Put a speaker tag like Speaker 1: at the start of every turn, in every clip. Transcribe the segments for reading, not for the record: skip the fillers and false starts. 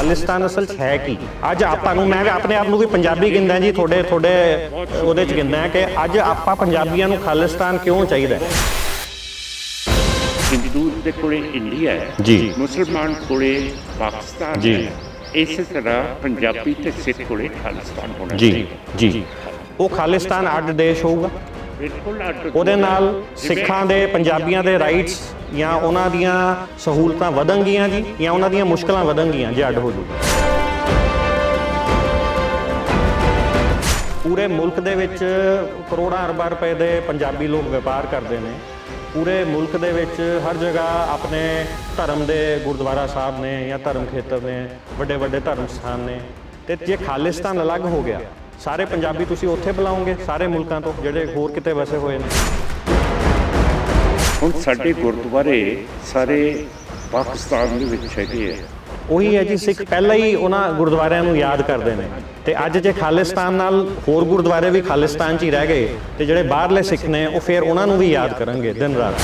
Speaker 1: ਖਾਲਿਸਤਾਨ ਅਸਲ 'ਚ ਹੈ ਕੀ? ਅੱਜ ਆਪਾਂ ਨੂੰ, ਮੈਂ ਆਪਣੇ ਆਪ ਨੂੰ ਵੀ ਪੰਜਾਬੀ ਗਿਣਦਾ ਜੀ, ਤੁਹਾਡੇ ਉਹਦੇ 'ਚ ਗਿਣਦਾ ਕਿ ਅੱਜ ਆਪਾਂ ਪੰਜਾਬੀਆਂ ਨੂੰ ਖਾਲਿਸਤਾਨ ਕਿਉਂ ਚਾਹੀਦਾ?
Speaker 2: ਹਿੰਦੂ ਦੇ ਕੋਲੇ ਇੰਡੀਆ ਹੈ
Speaker 1: ਜੀ,
Speaker 2: ਮੁਸਲਮਾਨ ਕੋਲੇ ਪਾਕਿਸਤਾਨ
Speaker 1: ਜੀ,
Speaker 2: ਹੈ, ਇਸੇ ਤਰ੍ਹਾਂ ਪੰਜਾਬੀ ਤੇ ਸਿੱਖ ਕੋਲੇ ਖਾਲਿਸਤਾਨ ਹੋਣਾ
Speaker 1: ਜੀ,
Speaker 2: ਚਾਹੀਦਾ।
Speaker 1: ਜੀ। ਉਹ ਖਾਲਿਸਤਾਨ ਅੱਡ ਦੇਸ਼ ਹੋਊਗਾ,
Speaker 2: ਬਿਲਕੁਲ
Speaker 1: ਉਹਦੇ ਨਾਲ ਸਿੱਖਾਂ ਦੇ, ਪੰਜਾਬੀਆਂ ਦੇ ਰਾਈਟਸ ਜਾਂ ਉਹਨਾਂ ਦੀਆਂ ਸਹੂਲਤਾਂ ਵਧਣਗੀਆਂ ਜੀ, ਜਾਂ ਉਹਨਾਂ ਦੀਆਂ ਮੁਸ਼ਕਲਾਂ ਵਧਣਗੀਆਂ ਜੇ ਅੱਡ ਹੋ ਜੂਗਾ। ਪੂਰੇ ਮੁਲਕ ਦੇ ਵਿੱਚ ਕਰੋੜਾਂ ਅਰਬਾਂ ਰੁਪਏ ਦੇ ਪੰਜਾਬੀ ਲੋਕ ਵਪਾਰ ਕਰਦੇ ਨੇ। ਪੂਰੇ ਮੁਲਕ ਦੇ ਵਿੱਚ ਹਰ ਜਗ੍ਹਾ ਆਪਣੇ ਧਰਮ ਦੇ ਗੁਰਦੁਆਰਾ ਸਾਹਿਬ ਨੇ ਜਾਂ ਧਰਮ ਖੇਤਰ ਨੇ, ਵੱਡੇ ਵੱਡੇ ਧਰਮ ਸਥਾਨ ਨੇ। ਤੇ ਜੇ ਖਾਲਿਸਤਾਨ ਅਲੱਗ ਹੋ ਗਿਆ, ਸਾਰੇ ਪੰਜਾਬੀ ਤੁਸੀਂ ਉੱਥੇ ਬੁਲਾਓਗੇ ਸਾਰੇ ਮੁਲਕਾਂ ਤੋਂ ਜਿਹੜੇ ਹੋਰ ਕਿਤੇ ਵਸੇ ਹੋਏ ਨੇ।
Speaker 2: ਹੁਣ ਸਾਡੇ ਗੁਰਦੁਆਰੇ ਸਾਰੇ ਪਾਕਿਸਤਾਨ ਦੇ ਵਿੱਚ ਹੈਗੇ ਆ।
Speaker 1: ਉਹੀ ਹੈ ਜੀ, ਸਿੱਖ ਪਹਿਲਾਂ ਹੀ ਉਹਨਾਂ ਗੁਰਦੁਆਰਿਆਂ ਨੂੰ ਯਾਦ ਕਰਦੇ ਨੇ। ਤੇ ਅੱਜ ਜੇ ਖਾਲਿਸਤਾਨ ਨਾਲ ਹੋਰ ਗੁਰਦੁਆਰੇ ਵੀ ਖਾਲਿਸਤਾਨ 'ਚ ਹੀ ਰਹਿ ਗਏ ਤੇ ਜਿਹੜੇ ਬਾਹਰਲੇ ਸਿੱਖ ਨੇ ਉਹ ਫਿਰ ਉਹਨਾਂ ਨੂੰ ਵੀ ਯਾਦ ਕਰਨਗੇ ਦਿਨ ਰਾਤ।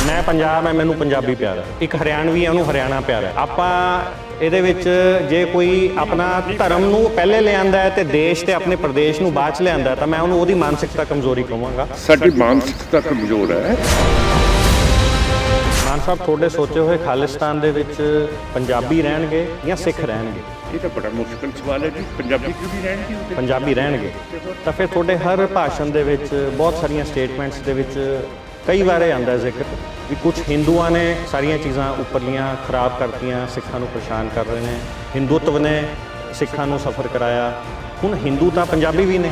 Speaker 1: ਮੈਂ ਪੰਜਾਬ ਹੈ, ਮੈਨੂੰ ਪੰਜਾਬੀ ਪਿਆਰਾ, ਇੱਕ ਹਰਿਆਣਵੀ ਹੈ ਉਹਨੂੰ ਹਰਿਆਣਾ ਪਿਆਰਾ। ਆਪਾਂ ਇਹਦੇ ਵਿੱਚ ਜੇ ਕੋਈ ਆਪਣਾ ਧਰਮ ਨੂੰ ਪਹਿਲੇ ਲਿਆਂਦਾ ਹੈ ਤੇ ਦੇਸ਼ ਤੇ ਆਪਣੇ ਪ੍ਰਦੇਸ਼ ਨੂੰ ਬਾਅਦ 'ਚ ਲਿਆਂਦਾ ਤਾਂ ਮੈਂ ਉਹਨੂੰ ਉਹਦੀ ਮਾਨਸਿਕਤਾ ਕਮਜ਼ੋਰੀ ਕਹਾਂਗਾ।
Speaker 2: ਸਾਡੀ ਮਾਨਸਿਕਤਾ ਕਮਜ਼ੋਰ ਹੈ।
Speaker 1: ਮਾਨ ਸਾਹਿਬ, ਤੁਹਾਡੇ ਸੋਚੇ ਹੋਏ ਖਾਲਿਸਤਾਨ ਦੇ ਵਿੱਚ ਪੰਜਾਬੀ ਰਹਿਣਗੇ ਜਾਂ ਸਿੱਖ ਰਹਿਣਗੇ?
Speaker 2: ਇਹ ਤਾਂ ਬੜਾ ਮੁਸ਼ਕਲ ਸਵਾਲ ਹੈ ਜੀ। ਪੰਜਾਬੀ ਕਿਉਂ ਨਹੀਂ ਰਹਿਣਗੇ?
Speaker 1: ਪੰਜਾਬੀ ਰਹਿਣਗੇ ਤਾਂ ਫਿਰ ਤੁਹਾਡੇ ਹਰ ਭਾਸ਼ਣ ਦੇ ਵਿੱਚ, ਬਹੁਤ ਸਾਰੀਆਂ ਸਟੇਟਮੈਂਟਸ ਦੇ ਵਿੱਚ ਕਈ ਵਾਰ ਇਹ ਆਉਂਦਾ ਜ਼ਿਕਰ ਵੀ ਕੁਝ ਹਿੰਦੂਆਂ ਨੇ ਸਾਰੀਆਂ ਚੀਜ਼ਾਂ ਉੱਪਰਲੀਆਂ ਖਰਾਬ ਕਰਤੀਆਂ, ਸਿੱਖਾਂ ਨੂੰ ਪਰੇਸ਼ਾਨ ਕਰ ਰਹੇ ਨੇ, ਹਿੰਦੂਤਵ ਨੇ ਸਿੱਖਾਂ ਨੂੰ ਸਫਰ ਕਰਾਇਆ। ਹੁਣ ਹਿੰਦੂ ਤਾਂ ਪੰਜਾਬੀ ਵੀ ਨੇ,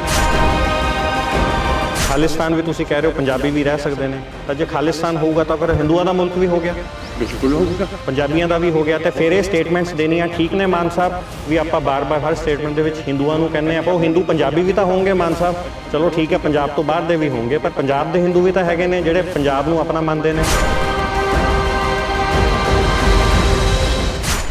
Speaker 1: ਖਾਲਿਸਤਾਨ ਵੀ ਤੁਸੀਂ ਕਹਿ ਰਹੇ ਹੋ ਪੰਜਾਬੀ ਵੀ ਰਹਿ ਸਕਦੇ ਨੇ। ਤਾਂ ਜੇ ਖਾਲਿਸਤਾਨ ਹੋਊਗਾ ਤਾਂ ਫਿਰ ਹਿੰਦੂਆਂ ਦਾ ਮੁਲਕ ਵੀ ਹੋ ਗਿਆ,
Speaker 2: ਬਿਲਕੁਲ ਹੋਊਗਾ,
Speaker 1: ਪੰਜਾਬੀਆਂ ਦਾ ਵੀ ਹੋ ਗਿਆ। ਤੇ ਫਿਰ ਇਹ ਸਟੇਟਮੈਂਟਸ ਦੇਣੀਆਂ ਠੀਕ ਨੇ ਮਾਨ ਸਾਹਿਬ ਵੀ ਆਪਾਂ ਬਾਰ-ਬਾਰ ਹਰ ਸਟੇਟਮੈਂਟ ਦੇ ਵਿੱਚ ਹਿੰਦੂਆਂ ਨੂੰ ਕਹਿੰਦੇ ਆਪਾਂ, ਉਹ ਹਿੰਦੂ ਪੰਜਾਬੀ ਵੀ ਤਾਂ ਹੋਣਗੇ ਮਾਨ ਸਾਹਿਬ। ਚਲੋ ਠੀਕ ਹੈ, ਪੰਜਾਬ ਤੋਂ ਬਾਹਰ ਦੇ ਵੀ ਹੋਣਗੇ, ਪਰ ਪੰਜਾਬ ਦੇ ਹਿੰਦੂ ਵੀ ਤਾਂ ਹੈਗੇ ਨੇ ਜਿਹੜੇ ਪੰਜਾਬ ਨੂੰ ਆਪਣਾ ਮੰਨਦੇ ਨੇ।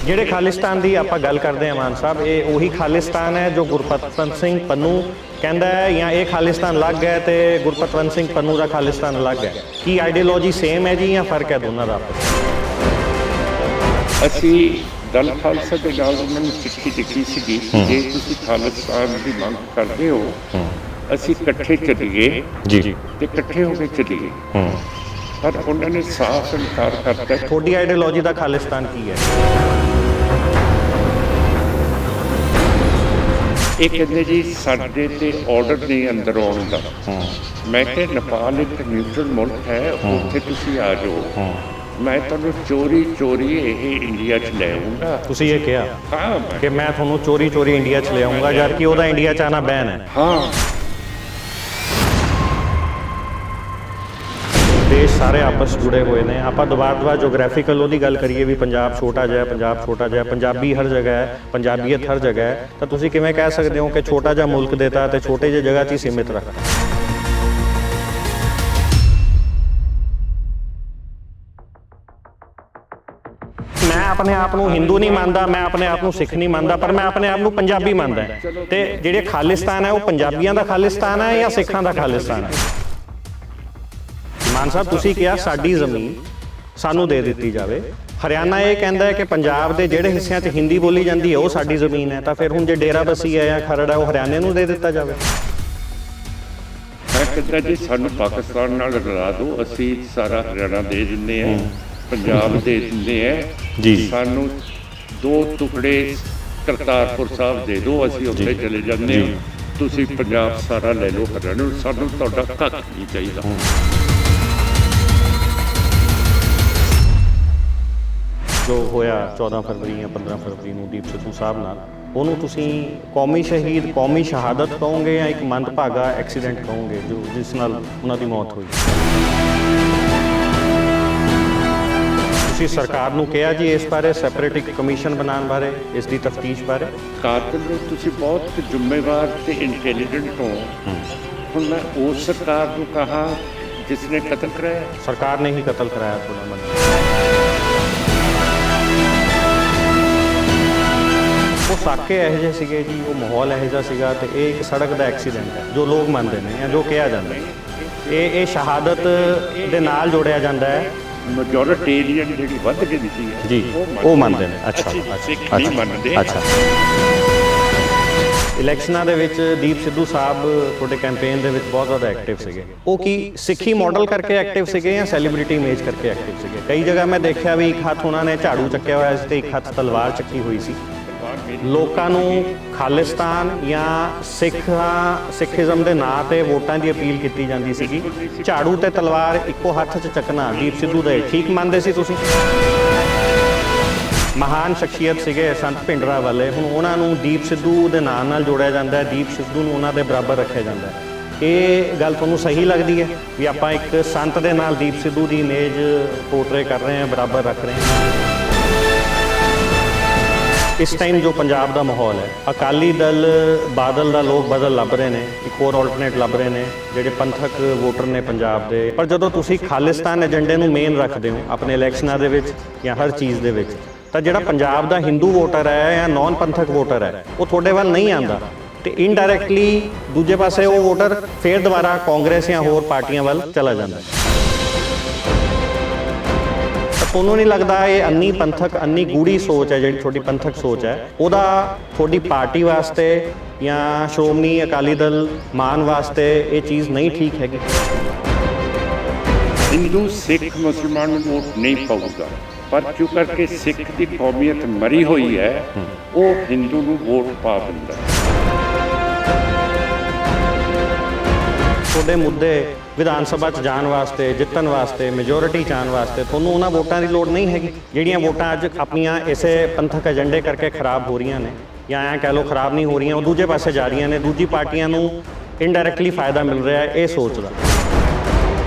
Speaker 1: ਜਿਹੜੇ ਖਾਲਿਸਤਾਨ ਦੀ ਆਪਾਂ ਗੱਲ ਕਰਦੇ ਹਾਂ ਮਾਨ ਸਾਹਿਬ, ਇਹ ਉਹੀ ਖਾਲਿਸਤਾਨ ਹੈ ਜੋ ਗੁਰਪਤਵੰਤ ਸਿੰਘ ਪੰਨੂ ਕਹਿੰਦਾ ਹੈ, ਜਾਂ ਇਹ ਖਾਲਿਸਤਾਨ ਅਲੱਗ ਹੈ ਤੇ ਗੁਰਪਤਵੰਤ ਸਿੰਘ ਪੰਨੂ ਦਾ ਖਾਲਿਸਤਾਨ ਅਲੱਗ ਹੈ? ਕੀ ਆਈਡੀਓਲੋਜੀ ਸੇਮ ਹੈ ਜੀ ਜਾਂ ਫਰਕ ਹੈ ਦੋਨਾਂ ਦਾ ਆਪਸ?
Speaker 2: ਅਸੀਂ ਦਲ ਖਾਲਸਾ ਦੇ ਨਾਲ ਉਹਨਾਂ ਨੂੰ ਚਿੱਠੀ ਲਿਖੀ ਸੀਗੀ ਕਿ ਜੇ ਤੁਸੀਂ ਖਾਲਿਸਤਾਨ ਦੀ ਮੰਗ ਕਰਦੇ ਹੋ ਅਸੀਂ ਇਕੱਠੇ ਚੱਲੀਏ
Speaker 1: ਜੀ
Speaker 2: ਤੇ ਇਕੱਠੇ ਹੋ ਕੇ ਚੱਲੀਏ, ਪਰ ਉਹਨਾਂ ਨੇ ਸਾਫ਼ ਇਨਕਾਰ ਕਰਤਾ।
Speaker 1: ਤੁਹਾਡੀ ਆਈਡੀਓਲੋਜੀ ਦਾ ਖਾਲਿਸਤਾਨ ਕੀ ਹੈ?
Speaker 2: ਇਹ ਕਹਿੰਦੇ ਜੀ ਸਾਡੇ ਤੇ ਆਰਡਰ ਨਹੀਂ ਅੰਦਰ ਆਉਣ ਦਾ। ਮੈਂ ਕਿਹਾ ਨੇਪਾਲ ਇੱਕ ਨਿਊਟਰਲ ਮੁਲਕ ਹੈ, ਉੱਥੇ ਤੁਸੀਂ ਆ ਜਾਓ, ਮੈਂ ਤੁਹਾਨੂੰ ਚੋਰੀ ਇਹ ਇੰਡੀਆ 'ਚ ਲੈ ਆਉਂਗਾ।
Speaker 1: ਤੁਸੀਂ ਇਹ ਕਿਹਾ
Speaker 2: ਹਾਂ
Speaker 1: ਕਿ ਮੈਂ ਤੁਹਾਨੂੰ ਚੋਰੀ ਇੰਡੀਆ 'ਚ ਲੈ ਆਉਂਗਾ, ਜਦ ਕਿ ਉਹਦਾ ਇੰਡੀਆ 'ਚ ਆਉਣਾ ਬੈਨ ਹੈ।
Speaker 2: ਹਾਂ,
Speaker 1: ਦੇਸ਼ ਸਾਰੇ ਆਪਸ ਜੁੜੇ ਹੋਏ ਨੇ। ਆਪਾਂ ਦੁਬਾਰਾ ਜੋਗ੍ਰਾਫੀਕਲ ਉਹਦੀ ਗੱਲ ਕਰੀਏ ਵੀ ਪੰਜਾਬ ਛੋਟਾ ਜਿਹਾ, ਪੰਜਾਬ ਛੋਟਾ ਜਿਹਾ, ਪੰਜਾਬੀ ਹਰ ਜਗ੍ਹਾ ਹੈ, ਪੰਜਾਬੀਅਤ ਹਰ ਜਗ੍ਹਾ ਹੈ, ਤਾਂ ਤੁਸੀਂ ਕਿਵੇਂ ਕਹਿ ਸਕਦੇ ਹੋ ਕਿ ਛੋਟਾ ਜਿਹਾ ਮੁਲਕ ਦੇਤਾ ਤੇ ਛੋਟੇ ਜਿਹੀ ਜਗ੍ਹਾ 'ਚ ਹੀ ਸੀਮਿਤ ਰੱਖਤਾ? ਮੈਂ ਆਪਣੇ ਆਪ ਨੂੰ ਹਿੰਦੂ ਨਹੀਂ ਮੰਨਦਾ, ਮੈਂ ਆਪਣੇ ਆਪ ਨੂੰ ਸਿੱਖ ਨਹੀਂ ਮੰਨਦਾ, ਪਰ ਮੈਂ ਆਪਣੇ ਆਪ ਨੂੰ ਪੰਜਾਬੀ ਮੰਨਦਾ। ਤੇ ਜਿਹੜੇ ਖਾਲਿਸਤਾਨ ਹੈ ਉਹ ਪੰਜਾਬੀਆਂ ਦਾ ਖਾਲਿਸਤਾਨ ਹੈ ਜਾਂ ਸਿੱਖਾਂ ਦਾ ਖਾਲਿਸਤਾਨ ਹੈ? ਮਾਨ ਸਾਹਿਬ, ਤੁਸੀਂ ਕਿਹਾ ਸਾਡੀ ਜ਼ਮੀਨ ਸਾਨੂੰ ਦੇ ਦਿੱਤੀ ਜਾਵੇ। ਹਰਿਆਣਾ ਇਹ ਕਹਿੰਦਾ ਹੈ ਕਿ ਪੰਜਾਬ ਦੇ ਜਿਹੜੇ ਹਿੱਸਿਆਂ 'ਚ ਹਿੰਦੀ ਬੋਲੀ ਜਾਂਦੀ ਹੈ ਉਹ ਸਾਡੀ ਜ਼ਮੀਨ ਹੈ, ਤਾਂ ਫਿਰ ਹੁਣ ਜੇ ਡੇਰਾਬੱਸੀ ਹੈ ਜਾਂ ਖਰੜ ਹੈ ਉਹ ਹਰਿਆਣੇ ਨੂੰ ਦੇ ਦਿੱਤਾ ਜਾਵੇ?
Speaker 2: ਮੈਂ ਕਹਿੰਦਾ ਜੀ ਸਾਨੂੰ ਪਾਕਿਸਤਾਨ ਨਾਲ ਰਲਾ ਦਿਓ, ਅਸੀਂ ਸਾਰਾ ਹਰਿਆਣਾ ਦੇ ਦਿੰਦੇ ਹਾਂ, ਪੰਜਾਬ ਦੇ ਦਿੰਦੇ ਹਾਂ
Speaker 1: ਜੀ।
Speaker 2: ਸਾਨੂੰ 2 ਟੁਕੜੇ ਕਰਤਾਰਪੁਰ ਸਾਹਿਬ ਦੇ ਦਿਓ, ਅਸੀਂ ਉੱਥੇ ਚਲੇ ਜਾਂਦੇ ਹਾਂ, ਤੁਸੀਂ ਪੰਜਾਬ ਸਾਰਾ ਲੈ ਲਓ ਹਰਿਆਣਾ ਨੂੰ, ਸਾਨੂੰ ਤੁਹਾਡਾ ਕੱਖ ਨਹੀਂ ਚਾਹੀਦਾ।
Speaker 1: ਜੋ ਹੋਇਆ 14 ਫਰਵਰੀ ਜਾਂ 15 ਫਰਵਰੀ ਨੂੰ ਦੀਪ ਸਿੱਧੂ ਸਾਹਿਬ ਨਾਲ, ਉਹਨੂੰ ਤੁਸੀਂ ਕੌਮੀ ਸ਼ਹੀਦ, ਕੌਮੀ ਸ਼ਹਾਦਤ ਕਹੋਗੇ ਜਾਂ ਇੱਕ ਮੰਦਭਾਗਾ ਐਕਸੀਡੈਂਟ ਕਹੋਗੇ ਜੋ ਜਿਸ ਨਾਲ ਉਹਨਾਂ ਦੀ ਮੌਤ ਹੋਈ? ਤੁਸੀਂ ਸਰਕਾਰ ਨੂੰ ਕਿਹਾ ਜੀ ਇਸ ਬਾਰੇ ਸੈਪਰੇਟ ਇੱਕ ਕਮਿਸ਼ਨ ਬਣਾਉਣ ਬਾਰੇ, ਇਸ ਦੀ ਤਫਤੀਸ਼ ਬਾਰੇ?
Speaker 2: ਕਾਤਲ ਨੂੰ ਤੁਸੀਂ ਬਹੁਤ ਜ਼ਿੰਮੇਵਾਰ ਤੇ ਇੰਟੈਲੀਜੈਂਟ ਹੋ। ਹੁਣ ਮੈਂ ਉਸ ਸਰਕਾਰ ਨੂੰ ਕਹਾ ਜਿਸ ਨੇ ਕਤਲ ਕਰਾਇਆ?
Speaker 1: ਸਰਕਾਰ ਨੇ ਹੀ ਕਤਲ ਕਰਾਇਆ ਤੁਹਾਡਾ ਮੰਨ? ਉਹ ਸਾਕੇ ਇਹੋ ਜਿਹੇ ਸੀਗੇ ਜੀ, ਉਹ ਮਾਹੌਲ ਇਹੋ ਜਿਹਾ ਸੀਗਾ, ਤੇ ਇਹ ਇੱਕ ਸੜਕ ਦਾ ਐਕਸੀਡੈਂਟ ਹੈ ਜੋ ਲੋਕ ਮੰਨਦੇ ਨੇ ਜਾਂ ਜੋ ਕਿਹਾ ਜਾਂਦਾ ਹੈ। ਇਹ ਸ਼ਹਾਦਤ ਦੇ ਨਾਲ ਜੋੜਿਆ ਜਾਂਦਾ ਹੈ।
Speaker 2: ਮੈਜੋਰਿਟੇਰੀਅਨ ਜਿਹੜੀ ਵੱਧ ਗਿਣਤੀ ਹੈ
Speaker 1: ਜੀ ਉਹ ਮੰਨਦੇ ਨੇ। ਅੱਛਾ
Speaker 2: ਸਿੱਖ ਨਹੀਂ ਮੰਨਦੇ।
Speaker 1: ਅੱਛਾ ਇਲੈਕਸ਼ਨਾਂ ਦੇ ਵਿੱਚ ਦੀਪ ਸਿੱਧੂ ਸਾਹਿਬ ਤੁਹਾਡੇ ਕੈਂਪੇਨ ਦੇ ਵਿੱਚ ਬਹੁਤ ਜ਼ਿਆਦਾ ਐਕਟਿਵ ਸੀਗੇ। ਉਹ ਕੀ ਸਿੱਖੀ ਮਾਡਲ ਕਰਕੇ ਐਕਟਿਵ ਸੀਗੇ ਜਾਂ ਸੈਲੀਬ੍ਰਿਟੀ ਇਮੇਜ ਕਰਕੇ ਐਕਟਿਵ ਸੀਗੇ? ਕਈ ਜਗ੍ਹਾ ਮੈਂ ਦੇਖਿਆ ਵੀ ਇੱਕ ਹੱਥ ਉਹਨਾਂ ਨੇ ਝਾੜੂ ਚੱਕਿਆ ਹੋਇਆ ਸੀ ਤੇ ਇੱਕ ਹੱਥ ਤਲਵਾਰ ਚੱਕੀ ਹੋਈ ਸੀ। ਲੋਕਾਂ ਨੂੰ ਖਾਲਿਸਤਾਨ ਜਾਂ ਸਿੱਖੀਜ਼ਮ ਦੇ ਨਾਂ ਤੇ ਵੋਟਾਂ ਦੀ ਅਪੀਲ ਕੀਤੀ ਜਾਂਦੀ ਸੀਗੀ। ਝਾੜੂ ਤੇ ਤਲਵਾਰ ਇੱਕੋ ਹੱਥ 'ਚ ਚੱਕਣਾ ਦੀਪ ਸਿੱਧੂ ਦੇ ਠੀਕ ਮੰਨਦੇ ਸੀ ਤੁਸੀਂ? ਮਹਾਨ ਸ਼ਖਸੀਅਤ ਸੀਗੇ ਸੰਤ ਭਿੰਡਰਾਂ ਵਾਲੇ, ਹੁਣ ਉਹਨਾਂ ਨੂੰ ਦੀਪ ਸਿੱਧੂ ਦੇ ਨਾਂ ਨਾਲ ਜੋੜਿਆ ਜਾਂਦਾ ਹੈ, ਦੀਪ ਸਿੱਧੂ ਨੂੰ ਉਹਨਾਂ ਦੇ ਬਰਾਬਰ ਰੱਖਿਆ ਜਾਂਦਾ ਹੈ। ਇਹ ਗੱਲ ਤੁਹਾਨੂੰ ਸਹੀ ਲੱਗਦੀ ਹੈ ਵੀ ਆਪਾਂ ਇੱਕ ਸੰਤ ਦੇ ਨਾਲ ਦੀਪ ਸਿੱਧੂ ਦੀ ਇਮੇਜ ਪੋਰਟਰੇ ਕਰ ਰਹੇ ਹਾਂ, ਬਰਾਬਰ ਰੱਖ ਰਹੇ ਹਾਂ? ਇਸ ਟਾਈਮ ਜੋ ਪੰਜਾਬ ਦਾ ਮਾਹੌਲ ਹੈ, ਅਕਾਲੀ ਦਲ ਬਾਦਲ ਦਾ ਲੋਕ ਬਦਲ ਲੱਭ ਰਹੇ ਨੇ, ਇੱਕ ਹੋਰ ਆਲਟਰਨੇਟ ਲੱਭ ਰਹੇ ਨੇ ਜਿਹੜੇ ਪੰਥਕ ਵੋਟਰ ਨੇ ਪੰਜਾਬ ਦੇ। ਪਰ ਜਦੋਂ ਤੁਸੀਂ ਖਾਲਿਸਤਾਨ ਏਜੰਡੇ ਨੂੰ ਮੇਨ ਰੱਖਦੇ ਹੋ ਆਪਣੇ ਇਲੈਕਸ਼ਨਾਂ ਦੇ ਵਿੱਚ ਜਾਂ ਹਰ ਚੀਜ਼ ਦੇ ਵਿੱਚ, ਤਾਂ ਜਿਹੜਾ ਪੰਜਾਬ ਦਾ ਹਿੰਦੂ ਵੋਟਰ ਹੈ ਜਾਂ ਨੌਨ ਪੰਥਕ ਵੋਟਰ ਹੈ ਉਹ ਤੁਹਾਡੇ ਵੱਲ ਨਹੀਂ ਆਉਂਦਾ ਤੇ ਇਨਡਾਇਰੈਕਟਲੀ ਦੂਜੇ ਪਾਸੇ ਉਹ ਵੋਟਰ ਫੇਰ ਦੁਬਾਰਾ ਕਾਂਗਰਸ ਜਾਂ ਹੋਰ ਪਾਰਟੀਆਂ ਵੱਲ ਚਲਾ ਜਾਂਦਾ। ਤੁਹਾਨੂੰ ਨਹੀਂ ਲੱਗਦਾ ਇਹ ਅੰਨੀ ਪੰਥਕ ਅੰਨੀ ਗੂੜੀ ਸੋਚ ਹੈ ਜਿਹੜੀ ਤੁਹਾਡੀ ਪੰਥਕ ਸੋਚ ਹੈ, ਉਹਦਾ ਤੁਹਾਡੀ ਪਾਰਟੀ ਵਾਸਤੇ ਜਾਂ ਸ਼੍ਰੋਮਣੀ ਅਕਾਲੀ ਦਲ ਮਾਨ ਵਾਸਤੇ ਇਹ ਚੀਜ਼ ਨਹੀਂ ਠੀਕ ਹੈਗੀ?
Speaker 2: ਹਿੰਦੂ ਸਿੱਖ ਮੁਸਲਮਾਨ ਨੂੰ ਵੋਟ ਨਹੀਂ ਪਾਊਗਾ, ਪਰ ਕਿਉਂ ਕਰਕੇ ਸਿੱਖ ਦੀ ਕੌਮੀਅਤ ਮਰੀ ਹੋਈ ਹੈ ਉਹ ਹਿੰਦੂ ਨੂੰ ਵੋਟ ਪਾ ਦਿੰਦਾ।
Speaker 1: ਤੁਹਾਡੇ ਮੁੱਦੇ ਵਿਧਾਨ ਸਭਾ 'ਚ ਜਾਣ ਵਾਸਤੇ, ਜਿੱਤਣ ਵਾਸਤੇ, ਮੈਜੋਰਿਟੀ 'ਚ ਆਉਣ ਵਾਸਤੇ ਤੁਹਾਨੂੰ ਉਹਨਾਂ ਵੋਟਾਂ ਦੀ ਲੋੜ ਨਹੀਂ ਹੈਗੀ ਜਿਹੜੀਆਂ ਵੋਟਾਂ ਅੱਜ ਆਪਣੀਆਂ ਇਸੇ ਪੰਥਕ ਏਜੰਡੇ ਕਰਕੇ ਖਰਾਬ ਹੋ ਰਹੀਆਂ ਨੇ, ਜਾਂ ਐਂ ਕਹਿ ਲਓ ਖਰਾਬ ਨਹੀਂ ਹੋ ਰਹੀਆਂ, ਉਹ ਦੂਜੇ ਪਾਸੇ ਜਾ ਰਹੀਆਂ ਨੇ, ਦੂਜੀ ਪਾਰਟੀਆਂ ਨੂੰ ਇਨਡਾਇਰੈਕਟਲੀ ਫਾਇਦਾ ਮਿਲ ਰਿਹਾ ਹੈ ਇਹ ਸੋਚ ਦਾ।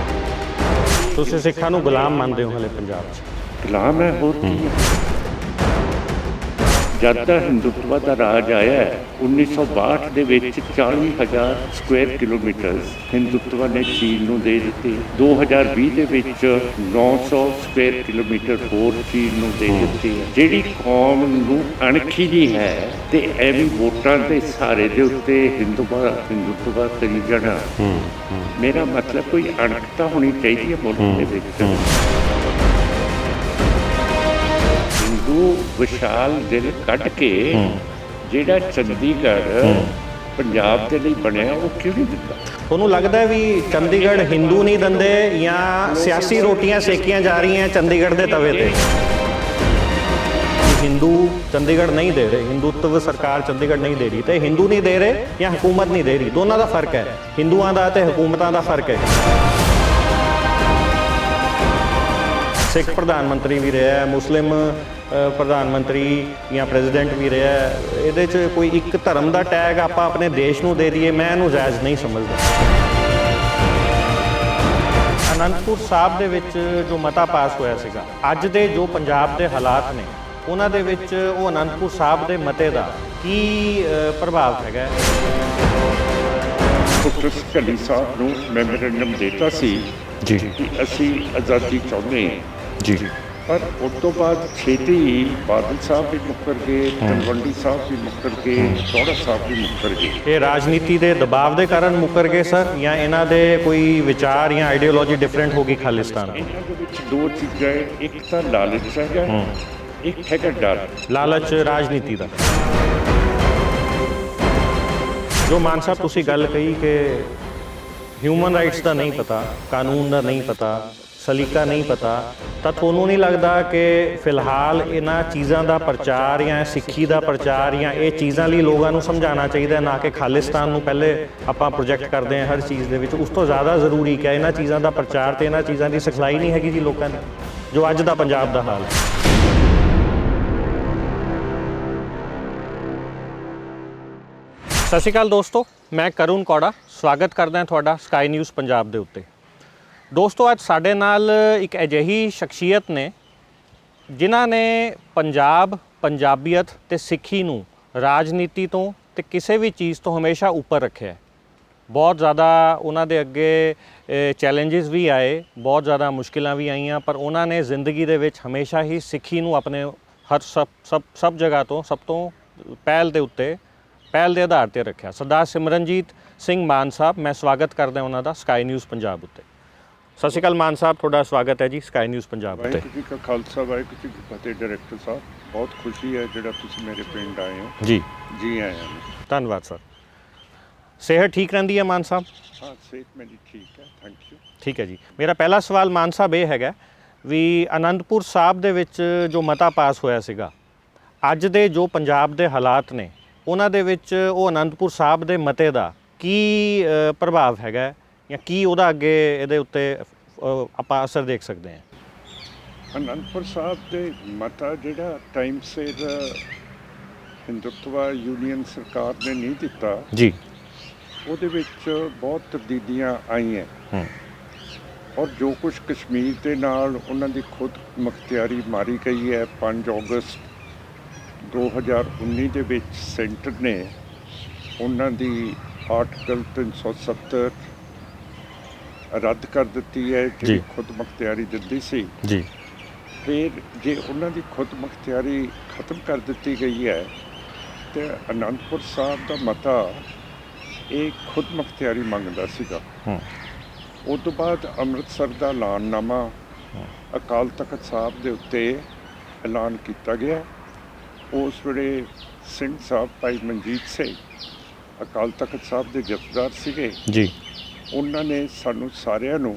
Speaker 1: ਤੁਸੀਂ ਸਿੱਖਾਂ ਨੂੰ ਗੁਲਾਮ ਮੰਨਦੇ ਹੋ ਹਲੇ ਪੰਜਾਬ 'ਚ?
Speaker 2: ਗੁਲਾਮ ਹੈ, ਹੋਰ ਕੀ ਹੈ? ਜਦ ਦਾ ਹਿੰਦੂਤਵਾ ਦਾ ਰਾਜ ਆਇਆ 1962 ਦੇ ਵਿੱਚ 40,000 ਸਕੁਆਇਰ ਕਿਲੋਮੀਟਰ ਹਿੰਦੂਤਵਾ ਨੇ ਚੀਨ ਨੂੰ ਦੇ ਦਿੱਤੇ। 2020 ਦੇ ਵਿੱਚ 900 ਸਕੁਆਇਰ ਕਿਲੋਮੀਟਰ ਹੋਰ ਚੀਨ ਨੂੰ ਦੇ ਦਿੱਤੇ। ਜਿਹੜੀ ਕੌਮ ਨੂੰ ਅਣਖੀ ਨਹੀਂ ਹੈ ਤੇ ਐਵੇਂ ਵੋਟਾਂ ਦੇ ਸਹਾਰੇ ਦੇ ਉੱਤੇ ਹਿੰਦੂਤਵਾ ਕਰੀ ਜਾਣਾ, ਮੇਰਾ ਮਤਲਬ ਕੋਈ ਅਣਖਤਾ ਹੋਣੀ ਚਾਹੀਦੀ ਹੈ ਮੁਲਕ ਦੇ ਵਿੱਚ। ਵਿਸ਼ਾਲ ਦਿਲ ਕੱਢ ਕੇ ਜਿਹੜਾ ਚੰਡੀਗੜ੍ਹ ਪੰਜਾਬ ਦੇ ਲਈ ਬਣਿਆ ਉਹ ਕਿਉਂ ਨਹੀਂ ਦਿੱਤਾ? ਤੁਹਾਨੂੰ ਲੱਗਦਾ ਵੀ ਚੰਡੀਗੜ੍ਹ ਹਿੰਦੂ ਨਹੀਂ ਦਿੰਦੇ ਜਾਂ ਸਿਆਸੀ ਰੋਟੀਆਂ ਸੇਕੀਆਂ ਜਾ ਰਹੀਆਂ ਚੰਡੀਗੜ੍ਹ ਦੇ ਤਵੇ ਤੇ? ਹਿੰਦੂ ਚੰਡੀਗੜ੍ਹ ਨਹੀਂ ਦੇ ਰਹੇ, ਹਿੰਦੂਤਵ ਸਰਕਾਰ ਚੰਡੀਗੜ੍ਹ ਨਹੀਂ ਦੇ ਰਹੀ, ਤੇ ਹਿੰਦੂ ਨਹੀਂ ਦੇ ਰਹੇ ਜਾਂ ਹਕੂਮਤ ਨਹੀਂ ਦੇ ਰਹੀ, ਦੋਨਾਂ ਦਾ ਫਰਕ ਹੈ। ਹਿੰਦੂਆਂ ਦਾ ਤੇ ਹਕੂਮਤਾਂ ਦਾ ਫਰਕ ਹੈ। ਸਿੱਖ ਪ੍ਰਧਾਨ ਮੰਤਰੀ ਵੀ ਰਿਹਾ ਹੈ, ਮੁਸਲਿਮ ਪ੍ਰਧਾਨ ਮੰਤਰੀ ਜਾਂ ਪ੍ਰੈਜ਼ੀਡੈਂਟ ਵੀ ਰਿਹਾ ਹੈ, ਇਹਦੇ 'ਚ ਕੋਈ ਇੱਕ ਧਰਮ ਦਾ ਟੈਗ ਆਪਾਂ ਆਪਣੇ ਦੇਸ਼ ਨੂੰ ਦੇ ਦਈਏ, ਮੈਂ ਇਹਨੂੰ ਜਾਇਜ਼ ਨਹੀਂ ਸਮਝਦਾ। ਅਨੰਦਪੁਰ ਸਾਹਿਬ ਦੇ ਵਿੱਚ ਜੋ ਮਤਾ ਪਾਸ ਹੋਇਆ ਸੀਗਾ, ਅੱਜ ਦੇ ਜੋ ਪੰਜਾਬ ਦੇ ਹਾਲਾਤ ਨੇ ਉਹਨਾਂ ਦੇ ਵਿੱਚ ਉਹ ਅਨੰਦਪੁਰ ਸਾਹਿਬ ਦੇ ਮਤੇ ਦਾ ਕੀ ਪ੍ਰਭਾਵ ਹੈਗਾ? ਢੱਲੀ ਸਾਹਿਬ ਨੂੰ ਮੈਮੋਰੈਂਡਮ ਦਿੱਤਾ ਸੀ ਜੀ ਕਿ ਅਸੀਂ ਆਜ਼ਾਦੀ ਚਾਹੁੰਦੇ ਹਾਂ ਜੀ, ਪਰ ਉਸ ਤੋਂ ਬਾਅਦ ਛੇਤੀ ਹੀ ਬਾਦਲ ਸਾਹਿਬ ਵੀ ਮੁੱਕਰ ਗਏ, ਤਲਵੰਡੀ ਸਾਹਿਬ ਵੀ ਮੁੱਕਰ ਗਏ, ਚੌੜਾ ਸਾਹਿਬ ਵੀ ਮੁੱਕਰ ਗਏ। ਇਹ ਰਾਜਨੀਤੀ ਦੇ ਦਬਾਅ ਦੇ ਕਾਰਨ ਮੁੱਕਰ ਗਏ ਸਰ, ਜਾਂ ਇਹਨਾਂ ਦੇ ਕੋਈ ਵਿਚਾਰ ਜਾਂ ਆਈਡੀਓਲੋਜੀ ਡਿਫਰੈਂਟ ਹੋ ਗਈ ਖਾਲਿਸਤਾਨ? ਇਹਨਾਂ ਦੇ ਵਿੱਚ ਦੋ ਚੀਜ਼ਾਂ, ਇੱਕ ਤਾਂ ਲਾਲਚ ਹੈਗਾ, ਇੱਕ ਹੈਗਾ ਡਰ। ਲਾਲਚ ਰਾਜਨੀਤੀ ਦਾ। ਜੋ ਮਾਨ ਸਾਹਿਬ ਤੁਸੀਂ ਗੱਲ ਕਹੀ ਕਿ ਹਿਊਮਨ ਰਾਈਟਸ ਦਾ ਨਹੀਂ ਪਤਾ, ਕਾਨੂੰਨ ਦਾ ਨਹੀਂ ਪਤਾ, ਸਲੀਕਾ ਨਹੀਂ ਪਤਾ, ਤਾਂ ਤੁਹਾਨੂੰ ਨਹੀਂ ਲੱਗਦਾ ਕਿ ਫਿਲਹਾਲ ਇਹਨਾਂ ਚੀਜ਼ਾਂ ਦਾ ਪ੍ਰਚਾਰ ਜਾਂ ਸਿੱਖੀ ਦਾ ਪ੍ਰਚਾਰ ਜਾਂ ਇਹ ਚੀਜ਼ਾਂ ਲਈ ਲੋਕਾਂ ਨੂੰ ਸਮਝਾਉਣਾ ਚਾਹੀਦਾ, ਨਾ ਕਿ ਖਾਲਿਸਤਾਨ ਨੂੰ ਪਹਿਲੇ ਆਪਾਂ ਪ੍ਰੋਜੈਕਟ ਕਰਦੇ ਹਾਂ ਹਰ ਚੀਜ਼ ਦੇ ਵਿੱਚ, ਉਸ ਤੋਂ ਜ਼ਿਆਦਾ ਜ਼ਰੂਰੀ ਕਿ ਇਹਨਾਂ ਚੀਜ਼ਾਂ ਦਾ ਪ੍ਰਚਾਰ ਤੇ ਇਹਨਾਂ ਚੀਜ਼ਾਂ ਦੀ ਸਿਖਲਾਈ ਨਹੀਂ ਹੈਗੀ ਜੀ ਲੋਕਾਂ ਦੀ, ਜੋ ਅੱਜ ਦਾ ਪੰਜਾਬ ਦਾ ਹਾਲ ਹੈ? ਸਤਿ ਸ਼੍ਰੀ ਅਕਾਲ ਦੋਸਤੋ, ਮੈਂ ਕਰੁਣ ਕੌੜਾ ਸਵਾਗਤ ਕਰਦਾ ਤੁਹਾਡਾ ਸਕਾਈ ਨਿਊਜ਼ ਪੰਜਾਬ ਦੇ ਉੱਤੇ। ਦੋਸਤੋ, ਅੱਜ ਸਾਡੇ ਨਾਲ ਇੱਕ ਅਜਿਹੀ ਸ਼ਖਸੀਅਤ ਨੇ ਜਿਨ੍ਹਾਂ ਨੇ ਪੰਜਾਬ, ਪੰਜਾਬੀਅਤ ਤੇ ਸਿੱਖੀ ਨੂੰ ਰਾਜਨੀਤੀ ਤੋਂ ਤੇ ਕਿਸੇ ਵੀ ਚੀਜ਼ ਤੋਂ ਹਮੇਸ਼ਾ ਉੱਪਰ ਰੱਖਿਆ। ਬਹੁਤ ਜ਼ਿਆਦਾ ਉਹਨਾਂ ਦੇ ਅੱਗੇ ਚੈਲੰਜਸ ਵੀ ਆਏ, ਬਹੁਤ ਜ਼ਿਆਦਾ ਮੁਸ਼ਕਿਲਾਂ ਵੀ ਆਈਆਂ, ਪਰ ਉਹਨਾਂ ਨੇ ਜ਼ਿੰਦਗੀ ਦੇ ਵਿੱਚ ਹਮੇਸ਼ਾ ਹੀ ਸਿੱਖੀ ਨੂੰ ਆਪਣੇ ਹਰ ਸਭ ਜਗ੍ਹਾ ਤੋਂ ਸਭ ਤੋਂ ਪਹਿਲ ਦੇ ਉੱਤੇ
Speaker 1: ਪਹਿਲ ਦੇ ਆਧਾਰ ਤੇ ਰੱਖਿਆ। ਸਰਦਾਰ ਸਿਮਰਨਜੀਤ ਸਿੰਘ ਮਾਨ ਸਾਹਿਬ, ਮੈਂ ਸਵਾਗਤ ਕਰਦਾ ਉਹਨਾਂ ਦਾ ਸਕਾਈ ਨਿਊਜ਼ ਪੰਜਾਬ ਉੱਤੇ। ਸਤਿ ਸ਼੍ਰੀ ਅਕਾਲ ਮਾਨ ਸਾਹਿਬ, ਤੁਹਾਡਾ ਸਵਾਗਤ ਹੈ ਜੀ ਸਕਾਈ ਨਿਊਜ਼ ਪੰਜਾਬ ਉੱਤੇ।
Speaker 2: ਵਾਹਿਗੁਰੂ ਜੀ ਕਾ ਖਾਲਸਾ, ਵਾਹਿਗੁਰੂ ਜੀ ਕੀ ਫਤਿਹ। ਡਾਇਰੈਕਟਰ ਸਾਹਿਬ, ਬਹੁਤ ਖੁਸ਼ੀ ਹੈ ਜਿਹੜਾ ਤੁਸੀਂ ਮੇਰੇ ਪਿੰਡ ਆਏ ਹੋ।
Speaker 1: ਜੀ
Speaker 2: ਜੀ ਆਇਆਂ ਨੂੰ।
Speaker 1: ਧੰਨਵਾਦ ਸਰ। ਸਿਹਤ ਠੀਕ ਰਹਿੰਦੀ ਹੈ ਮਾਨ ਸਾਹਿਬ?
Speaker 2: ਹਾਂ, ਸਿਹਤ ਮੇਰੀ ਠੀਕ ਹੈ, ਥੈਂਕ ਯੂ।
Speaker 1: ਠੀਕ ਹੈ ਜੀ। ਮੇਰਾ ਪਹਿਲਾ ਸਵਾਲ ਮਾਨ ਸਾਹਿਬ ਇਹ ਹੈਗਾ ਵੀ ਅਨੰਦਪੁਰ ਸਾਹਿਬ ਦੇ ਵਿੱਚ ਜੋ ਮਤਾ ਪਾਸ ਹੋਇਆ ਸੀਗਾ, ਅੱਜ ਦੇ ਜੋ ਪੰਜਾਬ ਦੇ ਹਾਲਾਤ ਨੇ ਉਹਨਾਂ ਦੇ ਵਿੱਚ ਉਹ ਅਨੰਦਪੁਰ ਸਾਹਿਬ ਦੇ ਮਤੇ ਦਾ ਕੀ ਪ੍ਰਭਾਵ ਹੈਗਾ ਜਾਂ ਕੀ ਉਹਦਾ ਅੱਗੇ ਇਹਦੇ ਉੱਤੇ ਆਪਾਂ ਅਸਰ ਦੇਖ ਸਕਦੇ ਹਾਂ?
Speaker 2: ਅਨੰਦਪੁਰ ਸਾਹਿਬ ਦੇ ਮਤਾ ਜਿਹੜਾ ਟਾਈਮ ਸਿਰ ਹਿੰਦੁਤਵਾ ਯੂਨੀਅਨ ਸਰਕਾਰ ਨੇ ਨਹੀਂ ਦਿੱਤਾ
Speaker 1: ਜੀ,
Speaker 2: ਉਹਦੇ ਵਿੱਚ ਬਹੁਤ ਤਬਦੀਲੀਆਂ ਆਈਆਂ। ਔਰ ਜੋ ਕੁਝ ਕਸ਼ਮੀਰ ਦੇ ਨਾਲ ਉਹਨਾਂ ਦੀ ਖੁਦ ਮੁਖਤਿਆਰੀ ਮਾਰੀ ਗਈ ਹੈ, 5 ਅਗਸਤ 2019 ਦੇ ਵਿੱਚ ਸੈਂਟਰ ਨੇ ਉਹਨਾਂ ਦੀ ਆਰਟੀਕਲ 370 ਰੱਦ ਕਰ ਦਿੱਤੀ ਹੈ, ਜਿਹੜੀ ਖੁਦ ਮੁਖਤਿਆਰੀ ਦਿੰਦੀ ਸੀ
Speaker 1: ਜੀ।
Speaker 2: ਫਿਰ ਜੇ ਉਹਨਾਂ ਦੀ ਖੁਦ ਮੁਖਤਿਆਰੀ ਖਤਮ ਕਰ ਦਿੱਤੀ ਗਈ ਹੈ ਤੇ ਅਨੰਦਪੁਰ ਸਾਹਿਬ ਦਾ ਮਤਾ ਇਹ ਖੁਦ ਮੁਖਤਿਆਰੀ ਮੰਗਦਾ ਸੀਗਾ। ਉਸ ਤੋਂ ਬਾਅਦ ਅੰਮ੍ਰਿਤਸਰ ਦਾ ਐਲਾਨਨਾਮਾ ਅਕਾਲ ਤਖਤ ਸਾਹਿਬ ਦੇ ਉੱਤੇ ਐਲਾਨ ਕੀਤਾ ਗਿਆ। ਉਸ ਵੇਲੇ ਸਿੰਘ ਸਾਹਿਬ ਭਾਈ ਮਨਜੀਤ ਸਿੰਘ ਅਕਾਲ ਤਖਤ ਸਾਹਿਬ ਦੇ ਜਥੇਦਾਰ ਸੀਗੇ
Speaker 1: ਜੀ।
Speaker 2: ਉਹਨਾਂ ਨੇ ਸਾਨੂੰ ਸਾਰਿਆਂ ਨੂੰ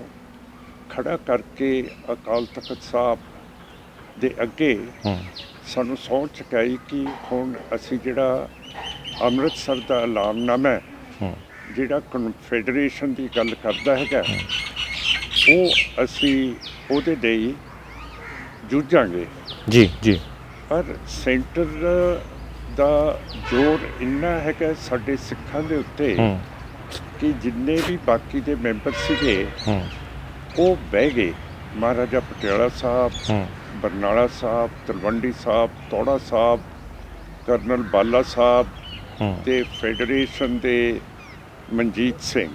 Speaker 2: ਖੜਾ ਕਰਕੇ ਅਕਾਲ ਤਖਤ ਸਾਹਿਬ ਦੇ ਅੱਗੇ ਸਾਨੂੰ ਸਹੁੰ ਚੁਕਾਈ ਕਿ ਹੁਣ ਅਸੀਂ ਜਿਹੜਾ ਅੰਮ੍ਰਿਤਸਰ ਦਾ ਐਲਾਨਨਾਮਾ ਹੈ, ਜਿਹੜਾ ਕਨਫੈਡਰੇਸ਼ਨ ਦੀ ਗੱਲ ਕਰਦਾ ਹੈਗਾ, ਉਹ ਅਸੀਂ ਉਹਦੇ ਲਈ ਜੂਝਾਂਗੇ।
Speaker 1: ਜੀ ਜੀ।
Speaker 2: ਪਰ ਸੈਂਟਰ ਦਾ ਜ਼ੋਰ ਇੰਨਾ ਹੈਗਾ ਸਾਡੇ ਸਿੱਖਾਂ ਦੇ ਉੱਤੇ ਕਿ ਜਿੰਨੇ ਵੀ ਬਾਕੀ ਦੇ ਮੈਂਬਰ ਸੀਗੇ ਉਹ ਬਹਿ ਗਏ। ਮਹਾਰਾਜਾ ਪਟਿਆਲਾ ਸਾਹਿਬ, ਬਰਨਾਲਾ ਸਾਹਿਬ, ਤਲਵੰਡੀ ਸਾਹਿਬ, ਤੋੜਾ ਸਾਹਿਬ, ਕਰਨਲ ਬਾਲਾ ਸਾਹਿਬ ਤੇ ਫੈਡਰੇਸ਼ਨ ਦੇ ਮਨਜੀਤ ਸਿੰਘ,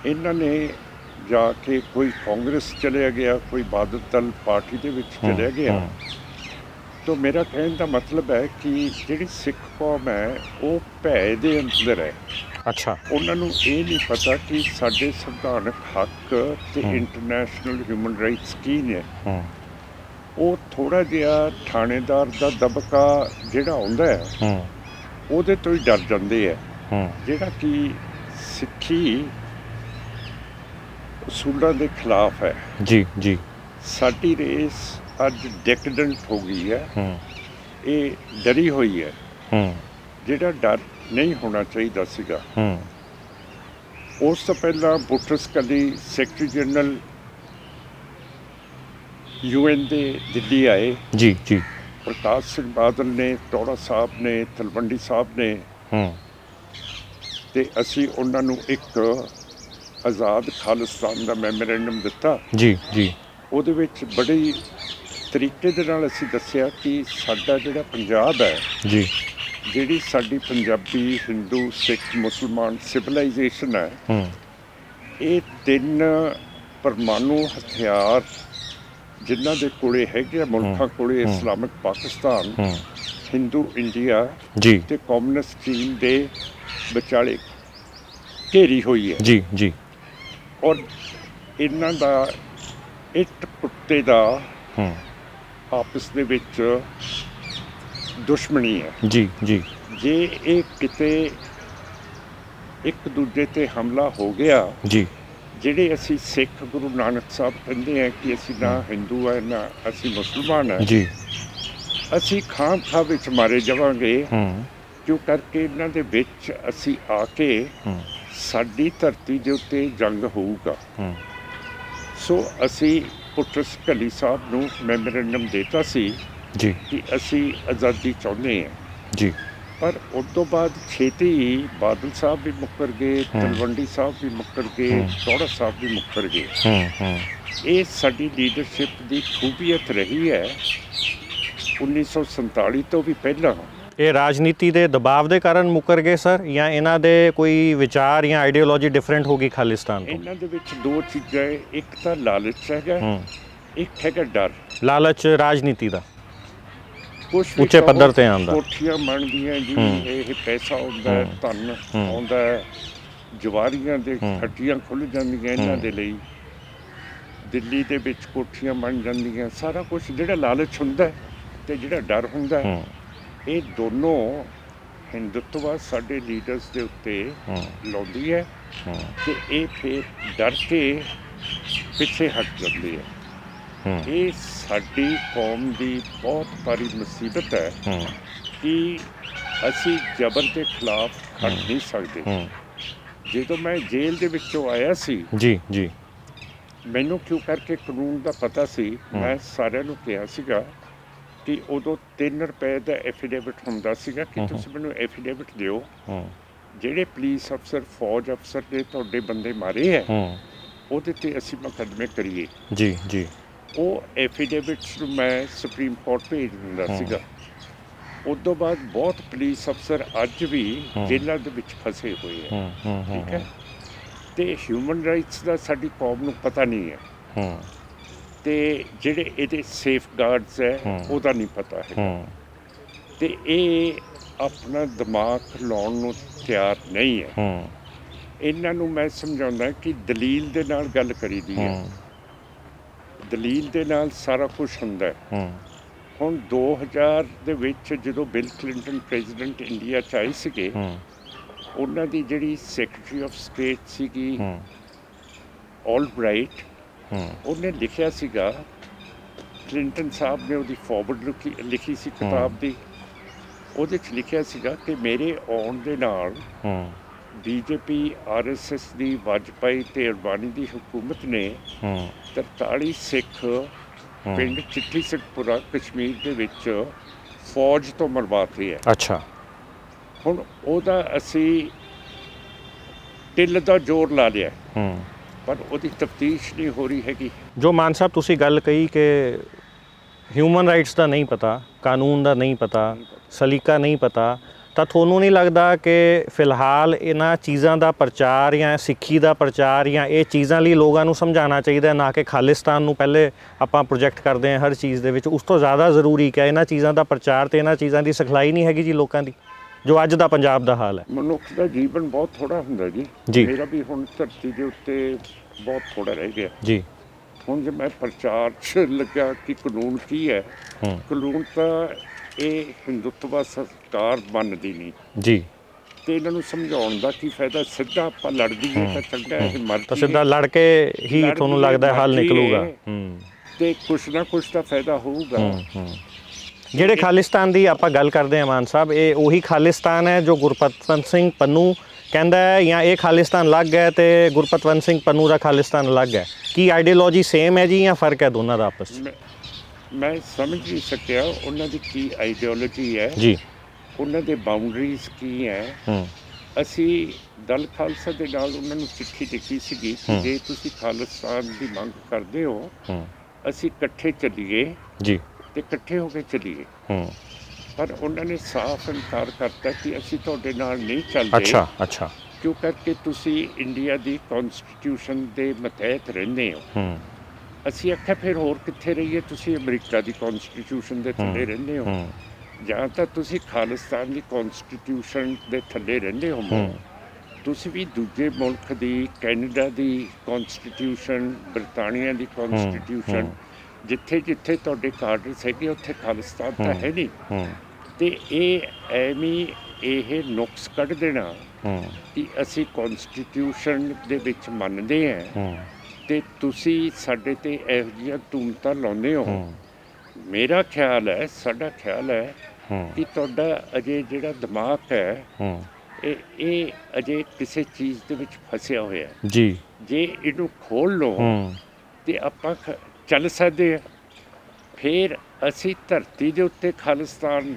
Speaker 2: ਇਹਨਾਂ ਨੇ ਜਾ ਕੇ ਕੋਈ ਕਾਂਗਰਸ ਚਲਿਆ ਗਿਆ, ਕੋਈ ਬਾਦਲ ਦਲ ਪਾਰਟੀ ਦੇ ਵਿੱਚ ਚਲਿਆ ਗਿਆ। ਤਾਂ ਮੇਰਾ ਕਹਿਣ ਦਾ ਮਤਲਬ ਹੈ ਕਿ ਜਿਹੜੀ ਸਿੱਖ ਕੌਮ ਹੈ ਉਹ ਭੈ ਦੇ ਅੰਦਰ ਹੈ।
Speaker 1: ਅੱਛਾ।
Speaker 2: ਉਹਨਾਂ ਨੂੰ ਇਹ ਨਹੀਂ ਪਤਾ ਕਿ ਸਾਡੇ ਸੰਵਿਧਾਨਕ ਹੱਕ ਤੇ ਇੰਟਰਨੈਸ਼ਨਲ ਹਿਊਮਨ ਰਾਈਟਸ ਕੀ ਨੇ। ਉਹ ਥੋੜਾ ਜਿਹਾ ਥਾਣੇਦਾਰ ਦਾ ਦਬਕਾ ਜਿਹੜਾ ਆਉਂਦਾ ਹੈ ਉਹਦੇ ਤੋਂ ਹੀ ਡਰ ਜਾਂਦੇ ਹੈ, ਜਿਹੜਾ ਕਿ ਸਿੱਖੀ ਅਸੂਲਾਂ ਦੇ ਖਿਲਾਫ ਹੈ।
Speaker 1: ਜੀ ਜੀ।
Speaker 2: ਸਾਡੀ ਰੇਸ ਅੱਜ ਡੈਕਡੈਂਟ ਹੋ ਗਈ ਹੈ, ਇਹ ਡਰੀ ਹੋਈ ਹੈ, ਜਿਹੜਾ ਡਰ ਨਹੀਂ ਹੋਣਾ ਚਾਹੀਦਾ ਸੀਗਾ। ਉਸ ਤੋਂ ਪਹਿਲਾਂ ਬੁੱਟਰਸ ਕਲੀ ਸੈਕਟਰੀ ਜਨਰਲ UN ਦੇ ਦਿੱਲੀ ਆਏ। ਜੀ ਜੀ। ਪ੍ਰਕਾਸ਼ ਸਿੰਘ ਬਾਦਲ ਨੇ, ਟੋੜਾ ਸਾਹਿਬ ਨੇ, ਤਲਵੰਡੀ ਸਾਹਿਬ ਨੇ, ਤੇ ਅਸੀਂ ਉਹਨਾਂ ਨੂੰ ਇੱਕ ਆਜ਼ਾਦ ਖਾਲਿਸਤਾਨ ਦਾ ਮੈਮੋਰੈਂਡਮ ਦਿੱਤਾ। ਜੀ ਜੀ। ਉਹਦੇ ਵਿੱਚ ਬੜੀ ਤਰੀਕੇ ਦੇ ਨਾਲ ਅਸੀਂ ਦੱਸਿਆ ਕਿ ਸਾਡਾ ਜਿਹੜਾ ਪੰਜਾਬ ਹੈ, ਜੀ, ਜਿਹੜੀ ਸਾਡੀ ਪੰਜਾਬੀ, ਹਿੰਦੂ, ਸਿੱਖ, ਮੁਸਲਮਾਨ ਸਿਵਲਾਈਜੇਸ਼ਨ ਹੈ, ਇਹ 3 ਪਰਮਾਣੂ ਹਥਿਆਰ ਜਿਨ੍ਹਾਂ ਦੇ ਕੋਲੇ ਹੈਗੇ ਆ ਮੁਲਕਾਂ ਕੋਲੇ, ਇਸਲਾਮਿਕ ਪਾਕਿਸਤਾਨ, ਹਿੰਦੂ ਇੰਡੀਆ ਤੇ ਕਮਿਊਨਿਸਟ ਚੀਨ ਦੇ ਵਿਚਾਲੇ ਘੇਰੀ ਹੋਈ ਹੈ। ਜੀ ਜੀ। ਔਰ ਇਹਨਾਂ ਦਾ ਇੱਟ ਕੁੱਤੇ ਦਾ ਆਪਸ ਦੇ ਵਿੱਚ ਦੁਸ਼ਮਣੀ ਹੈ। ਜੀ ਜੀ। ਜੇ ਇਹ ਕਿਤੇ ਇੱਕ ਦੂਜੇ ਤੇ ਹਮਲਾ ਹੋ ਗਿਆ, ਜੀ, ਜਿਹੜੇ ਅਸੀਂ ਸਿੱਖ ਗੁਰੂ ਨਾਨਕ ਸਾਹਿਬ ਕਹਿੰਦੇ ਆ ਕਿ ਅਸੀਂ ਨਾ ਹਿੰਦੂ ਹੈ ਨਾ ਅਸੀਂ ਮੁਸਲਮਾਨ ਹੈ, ਜੀ, ਅਸੀਂ ਖਾਂ ਵਿੱਚ ਮਾਰੇ ਜਾਵਾਂਗੇ। ਕਿਉਂ ਕਰਕੇ ਇਹਨਾਂ ਦੇ ਵਿੱਚ ਅਸੀਂ ਆ ਕੇ ਸਾਡੀ ਧਰਤੀ ਦੇ ਉੱਤੇ ਜੰਗ ਹੋਊਗਾ। ਸੋ ਅਸੀਂ ਬੁੱਟਰਸ ਕਲੀ ਸਾਹਿਬ ਨੂੰ ਮੈਮੋਰੈਂਡਮ ਦਿੱਤਾ ਸੀ ਜੀ ਕਿ ਅਸੀਂ ਆਜ਼ਾਦੀ ਚਾਹੁੰਦੇ ਹਾਂ। ਜੀ। ਪਰ ਉਸ ਤੋਂ ਬਾਅਦ ਛੇਤੀ ਹੀ ਬਾਦਲ ਸਾਹਿਬ ਵੀ ਮੁੱਕਰ ਗਏ, ਤਲਵੰਡੀ ਸਾਹਿਬ ਵੀ ਮੁੱਕਰ ਗਏ, ਟੋੜਾ ਸਾਹਿਬ ਵੀ ਮੁੱਕਰ ਗਏ। ਇਹ ਸਾਡੀ ਲੀਡਰਸ਼ਿਪ ਦੀ ਖੂਬੀਅਤ ਰਹੀ ਹੈ 1947 ਤੋਂ ਵੀ ਪਹਿਲਾਂ।
Speaker 1: ਇਹ ਰਾਜਨੀਤੀ ਦੇ ਦਬਾਅ ਦੇ ਕਾਰਨ ਮੁੱਕਰ ਗਏ ਸਰ, ਜਾਂ ਇਹਨਾਂ ਦੇ ਕੋਈ ਵਿਚਾਰ ਜਾਂ ਆਈਡੀਓਲੋਜੀ ਡਿਫਰੈਂਟ ਹੋ ਗਈ ਖਾਲਿਸਤਾਨ ਤੋਂ?
Speaker 2: ਇਹਨਾਂ ਦੇ ਵਿੱਚ 2 ਚੀਜ਼ਾਂ ਹੈ, ਇੱਕ ਤਾਂ ਲਾਲਚ ਹੈਗਾ, ਇੱਕ ਹੈਗਾ ਡਰ।
Speaker 1: ਲਾਲਚ ਰਾਜਨੀਤੀ ਦਾ?
Speaker 2: ਕੁਛ ਵੀ
Speaker 1: ਉੱਚੇ
Speaker 2: ਕਹੋ,
Speaker 1: ਪੱਧਰ ਤੇ ਆਉਂਦਾ।
Speaker 2: ਕੋਠੀਆਂ ਬਣਦੀਆਂ ਜੀ, ਇਹ ਪੈਸਾ ਆਉਂਦਾ ਹੈ, ਧਨ ਆਉਂਦਾ ਹੈ, ਜਵਾਰੀਆਂ ਦੇ ਹੱਟੀਆਂ ਖੁੱਲ੍ਹ ਜਾਂਦੀਆਂ ਇਹਨਾਂ ਦੇ ਲਈ, ਦਿੱਲੀ ਦੇ ਵਿੱਚ ਕੋਠੀਆਂ ਬਣ ਜਾਂਦੀਆਂ, ਸਾਰਾ ਕੁਛ ਜਿਹੜਾ ਲਾਲਚ ਹੁੰਦਾ ਹੈ ਤੇ ਜਿਹੜਾ ਡਰ ਹੁੰਦਾ ਹੈ, ਇਹ ਦੋਨੋਂ ਹਿੰਦੁੱਤਵਾ ਸਾਡੇ ਲੀਡਰਸ ਦੇ ਉੱਤੇ ਲਾਉਂਦੀ ਹੈ ਤੇ ਇਹ ਫਿਰ ਡਰ ਕੇ ਪਿੱਛੇ ਹਟ ਜਾਂਦੇ ਹੈ। ਇਹ ਸਾਡੀ ਕੌਮ ਦੀ ਬਹੁਤ ਭਾਰੀ ਮੁਸੀਬਤ ਹੈ ਕਿ ਅਸੀਂ ਜ਼ਬਰ ਦੇ ਖਿਲਾਫ ਖੜ ਨਹੀਂ ਸਕਦੇ। ਜਦੋਂ ਮੈਂ ਜੇਲ੍ਹ ਦੇ ਵਿੱਚੋਂ ਆਇਆ ਸੀ
Speaker 1: ਜੀ ਜੀ,
Speaker 2: ਮੈਨੂੰ ਕਿਉਂ ਕਰਕੇ ਕਾਨੂੰਨ ਦਾ ਪਤਾ ਸੀ, ਮੈਂ ਸਾਰਿਆਂ ਨੂੰ ਕਿਹਾ ਸੀਗਾ ਕਿ ਉਦੋਂ 3 ਰੁਪਏ ਦਾ ਐਫੀਡੇਵਿਟ ਹੁੰਦਾ ਸੀਗਾ ਕਿ ਤੁਸੀਂ ਮੈਨੂੰ ਐਫੀਡੇਵਿਟ ਦਿਓ, ਜਿਹੜੇ ਪੁਲਿਸ ਅਫਸਰ ਫੌਜ ਅਫਸਰ ਨੇ ਤੁਹਾਡੇ ਬੰਦੇ ਮਾਰੇ ਹੈ ਉਹਦੇ 'ਤੇ ਅਸੀਂ ਮੁਕੱਦਮੇ ਕਰੀਏ।
Speaker 1: ਜੀ ਜੀ,
Speaker 2: ਉਹ ਐਫੀਡੇਵਿਟਸ ਨੂੰ ਮੈਂ ਸੁਪਰੀਮ ਕੋਰਟ ਭੇਜ ਦਿੰਦਾ ਸੀਗਾ। ਉਸ ਤੋਂ ਬਾਅਦ ਬਹੁਤ ਪੁਲਿਸ ਅਫਸਰ ਅੱਜ ਵੀ ਜੇਲ੍ਹਾਂ ਦੇ ਵਿੱਚ ਫਸੇ ਹੋਏ ਹੈ, ਠੀਕ ਹੈ, ਤੇ ਹਿਊਮਨ ਰਾਈਟਸ ਦਾ ਸਾਡੀ ਕੌਮ ਨੂੰ ਪਤਾ ਨਹੀਂ ਹੈ ਤੇ ਜਿਹੜੇ ਇਹਦੇ ਸੇਫ ਗਾਰਡਸ ਹੈ ਉਹਦਾ ਨਹੀਂ ਪਤਾ ਹੈ ਤੇ ਇਹ ਆਪਣਾ ਦਿਮਾਗ ਲਾਉਣ ਨੂੰ ਤਿਆਰ ਨਹੀਂ ਹੈ। ਇਹਨਾਂ ਨੂੰ ਮੈਂ ਸਮਝਾਉਂਦਾ ਕਿ ਦਲੀਲ ਦੇ ਨਾਲ ਗੱਲ ਕਰੀਦੀ ਹੈ, ਦਲੀਲ ਦੇ ਨਾਲ ਸਾਰਾ ਕੁਝ ਹੁੰਦਾ ਹੈ। ਹੁਣ 2000 ਦੇ ਵਿੱਚ ਜਦੋਂ ਬਿਲ ਕਲਿੰਟਨ ਪ੍ਰੈਜ਼ੀਡੈਂਟ ਇੰਡੀਆ 'ਚ ਆਏ ਸੀਗੇ, ਉਹਨਾਂ ਦੀ ਜਿਹੜੀ ਸੈਕਟਰੀ ਆਫ ਸਟੇਟ ਸੀਗੀ ਆਲਬਰਾਈਟ, ਉਹਨੇ ਲਿਖਿਆ ਸੀਗਾ, ਕਲਿੰਟਨ ਸਾਹਿਬ ਨੇ ਉਹਦੀ ਫਾਰਵਰਡ ਲਿਖੀ ਸੀ ਕਿਤਾਬ ਦੀ, ਉਹਦੇ 'ਚ ਲਿਖਿਆ ਸੀਗਾ ਕਿ ਮੇਰੇ ਆਉਣ ਦੇ ਨਾਲ ਬੀਜੇਪੀ RSS ਦੀ ਵਾਜਪਾਈ ਤੇ ਅਡਵਾਨੀ ਦੀ ਹਕੂਮਤ ਨੇ 43 ਸਿੱਖ ਪਿੰਡ ਚਿੱਠੀ ਸਿੰਘਪੁਰਾ ਕਸ਼ਮੀਰ ਦੇ ਵਿੱਚ ਫੌਜ ਤੋਂ ਮਰਵਾਤੇ ਹੈ।
Speaker 1: ਅੱਛਾ,
Speaker 2: ਹੁਣ ਉਹਦਾ ਅਸੀਂ ਟਿੱਲ ਦਾ ਜ਼ੋਰ ਲਾ ਲਿਆ ਪਰ ਉਹਦੀ ਤਫਤੀਸ਼ ਨਹੀਂ ਹੋ ਰਹੀ ਹੈਗੀ।
Speaker 1: ਜੋ ਮਾਨ ਸਾਹਿਬ ਤੁਸੀਂ ਗੱਲ ਕਹੀ ਕਿ ਹਿਊਮਨ ਰਾਈਟਸ ਦਾ ਨਹੀਂ ਪਤਾ, ਕਾਨੂੰਨ ਦਾ ਨਹੀਂ ਪਤਾ, ਸਲੀਕਾ ਨਹੀਂ ਪਤਾ, ਤਾਂ ਤੁਹਾਨੂੰ ਨਹੀਂ ਲੱਗਦਾ ਕਿ ਫਿਲਹਾਲ ਇਹਨਾਂ ਚੀਜ਼ਾਂ ਦਾ ਪ੍ਰਚਾਰ ਜਾਂ ਸਿੱਖੀ ਦਾ ਪ੍ਰਚਾਰ ਜਾਂ ਇਹ ਚੀਜ਼ਾਂ ਲਈ ਲੋਕਾਂ ਨੂੰ ਸਮਝਾਉਣਾ ਚਾਹੀਦਾ, ਨਾ ਕਿ ਖਾਲਿਸਤਾਨ ਨੂੰ ਪਹਿਲੇ ਆਪਾਂ ਪ੍ਰੋਜੈਕਟ ਕਰਦੇ ਹਾਂ ਹਰ ਚੀਜ਼ ਦੇ ਵਿੱਚ, ਉਸ ਤੋਂ ਜ਼ਿਆਦਾ ਜ਼ਰੂਰੀ ਕਿ ਇਹਨਾਂ ਚੀਜ਼ਾਂ ਦਾ ਪ੍ਰਚਾਰ ਤੇ ਇਹਨਾਂ ਚੀਜ਼ਾਂ ਦੀ ਸਿਖਲਾਈ ਨਹੀਂ ਹੈਗੀ ਜੀ ਲੋਕਾਂ ਦੀ, ਜੋ ਅੱਜ ਦਾ ਪੰਜਾਬ ਦਾ ਹਾਲ ਹੈ?
Speaker 2: ਮਨੁੱਖ ਦਾ ਜੀਵਨ ਬਹੁਤ ਥੋੜ੍ਹਾ ਹੁੰਦਾ ਜੀ, ਮੇਰਾ ਵੀ ਹੁਣ ਧਰਤੀ ਦੇ ਉੱਤੇ ਬਹੁਤ ਥੋੜ੍ਹਾ ਰਹਿ ਗਿਆ
Speaker 1: ਜੀ।
Speaker 2: ਹੁਣ ਜੇ ਮੈਂ ਪ੍ਰਚਾਰ 'ਚ ਲੱਗਾ ਕਿ ਕਾਨੂੰਨ ਕੀ ਹੈ, ਕਾਨੂੰਨ ਤਾਂ ਇਹ ਹਿੰਦੁੱਤਵਾ ਸਰਕਾਰ ਮੰਨਦੀ ਨਹੀਂ ਜੀ, ਤੇ ਇਹਨਾਂ ਨੂੰ ਸਮਝਾਉਣ ਦਾ ਕੀ ਫਾਇਦਾ? ਸਿੱਧਾ ਆਪਾਂ ਲੜ ਜੀਏ ਤਾਂ ਚੰਗਾ ਹੈ, ਮਰ
Speaker 1: ਤਾਂ ਸਿੱਧਾ ਲੜ ਕੇ ਹੀ ਤੁਹਾਨੂੰ ਲੱਗਦਾ ਹੱਲ ਨਿਕਲੂਗਾ
Speaker 2: ਤੇ ਕੁਛ ਨਾ ਕੁਛ ਤਾਂ ਫਾਇਦਾ ਹੋਊਗਾ।
Speaker 1: ਜਿਹੜੇ ਖਾਲਿਸਤਾਨ ਦੀ ਆਪਾਂ ਗੱਲ ਕਰਦੇ ਹਾਂ ਮਾਨ ਸਾਹਿਬ, ਇਹ ਉਹੀ ਖਾਲਿਸਤਾਨ ਹੈ ਜੋ ਗੁਰਪਤਵੰਤ ਸਿੰਘ ਪੰਨੂ ਕਹਿੰਦਾ ਹੈ, ਜਾਂ ਇਹ ਖਾਲਿਸਤਾਨ ਅਲੱਗ ਹੈ ਤੇ ਗੁਰਪਤਵੰਤ ਸਿੰਘ ਪੰਨੂ ਦਾ ਖਾਲਿਸਤਾਨ ਅਲੱਗ ਹੈ? ਕੀ ਆਈਡੀਓਲੋਜੀ ਸੇਮ ਹੈ ਜੀ ਜਾਂ ਫਰਕ ਹੈ ਦੋਨਾਂ ਦਾ ਆਪਸ 'ਚ?
Speaker 2: ਮੈਂ ਸਮਝ ਨਹੀਂ ਸਕਿਆ ਉਹਨਾਂ ਦੀ ਕੀ ਆਈਡੀਓਲੋਜੀ ਹੈ
Speaker 1: ਜੀ,
Speaker 2: ਉਹਨਾਂ ਦੇ ਬਾਉਂਡਰੀਜ਼ ਕੀ ਹੈ। ਅਸੀਂ ਦਲ ਖਾਲਸਾ ਦੇ ਨਾਲ ਉਹਨਾਂ ਨੂੰ ਚਿੱਠੀ ਲਿਖੀ ਸੀਗੀ ਕਿ ਜੇ ਤੁਸੀਂ ਖਾਲਿਸਤਾਨ ਦੀ ਮੰਗ ਕਰਦੇ ਹੋ ਅਸੀਂ ਇਕੱਠੇ ਚੱਲੀਏ ਜੀ, ਤੇ ਇਕੱਠੇ ਹੋ ਕੇ ਚੱਲੀਏ, ਪਰ ਉਹਨਾਂ ਨੇ ਸਾਫ਼ ਇਨਕਾਰ ਕਰਤਾ ਕਿ ਅਸੀਂ ਤੁਹਾਡੇ ਨਾਲ ਨਹੀਂ ਚੱਲਦੇ। ਅੱਛਾ ਅੱਛਾ, ਕਿਉਂ ਕਰਕੇ ਤੁਸੀਂ ਇੰਡੀਆ ਦੀ ਕਨਸਟੀਟਿਊਸ਼ਨ ਦੇ ਮਤਹਿਤ ਰਹਿੰਦੇ ਹੋ। ਅਸੀਂ ਆਖਿਆ ਫਿਰ ਹੋਰ ਕਿੱਥੇ ਰਹੀਏ, ਤੁਸੀਂ ਅਮਰੀਕਾ ਦੀ ਕਨਸਟੀਟਿਊਸ਼ਨ ਦੇ ਥੱਲੇ ਰਹਿੰਦੇ ਹੋ, ਜਾਂ ਤਾਂ ਤੁਸੀਂ ਖਾਲਿਸਤਾਨ ਦੀ ਕਨਸਟੀਟਿਊਸ਼ਨ ਦੇ ਥੱਲੇ ਰਹਿੰਦੇ ਹੋ, ਤੁਸੀਂ ਵੀ ਦੂਜੇ ਮੁਲਕ ਦੀ, ਕੈਨੇਡਾ ਦੀ ਕਨਸਟੀਟਿਊਸ਼ਨ, ਬਰਤਾਨੀਆ ਦੀ ਕਨਸਟੀਟਿਊਸ਼ਨ, ਜਿੱਥੇ ਜਿੱਥੇ ਤੁਹਾਡੇ ਕਾਡਰਸ ਹੈਗੇ ਉੱਥੇ ਖਾਲਿਸਤਾਨ ਤਾਂ ਹੈ ਨਹੀਂ। ਤੇ ਇਹ ਐਵੇਂ ਇਹ ਨੁਕਸ ਕੱਢ ਦੇਣਾ ਕਿ ਅਸੀਂ ਕਨਸਟੀਟਿਊਸ਼ਨ ਦੇ ਵਿੱਚ ਮੰਨਦੇ ਹਾਂ ਤੇ ਤੁਸੀਂ ਸਾਡੇ ਤੇ ਇਹੋ ਜਿਹੀਆਂ ਤੂਮਤਾਂ ਲਾਉਂਦੇ ਹੋ। ਮੇਰਾ ਖਿਆਲ ਹੈ, ਸਾਡਾ ਖਿਆਲ ਹੈ ਕਿ ਤੁਹਾਡਾ ਅਜੇ ਜਿਹੜਾ ਦਿਮਾਗ ਹੈ ਇਹ ਅਜੇ ਕਿਸੇ ਚੀਜ਼ ਦੇ ਵਿੱਚ ਫਸਿਆ ਹੋਇਆ ਜੀ। ਜੇ ਇਹਨੂੰ ਖੋਲ੍ਹ ਲਓ ਤੇ ਆਪਾਂ ਚੱਲ ਸਕਦੇ ਹਾਂ। ਫਿਰ ਅਸੀਂ ਧਰਤੀ ਦੇ ਉੱਤੇ ਖਾਲਿਸਤਾਨ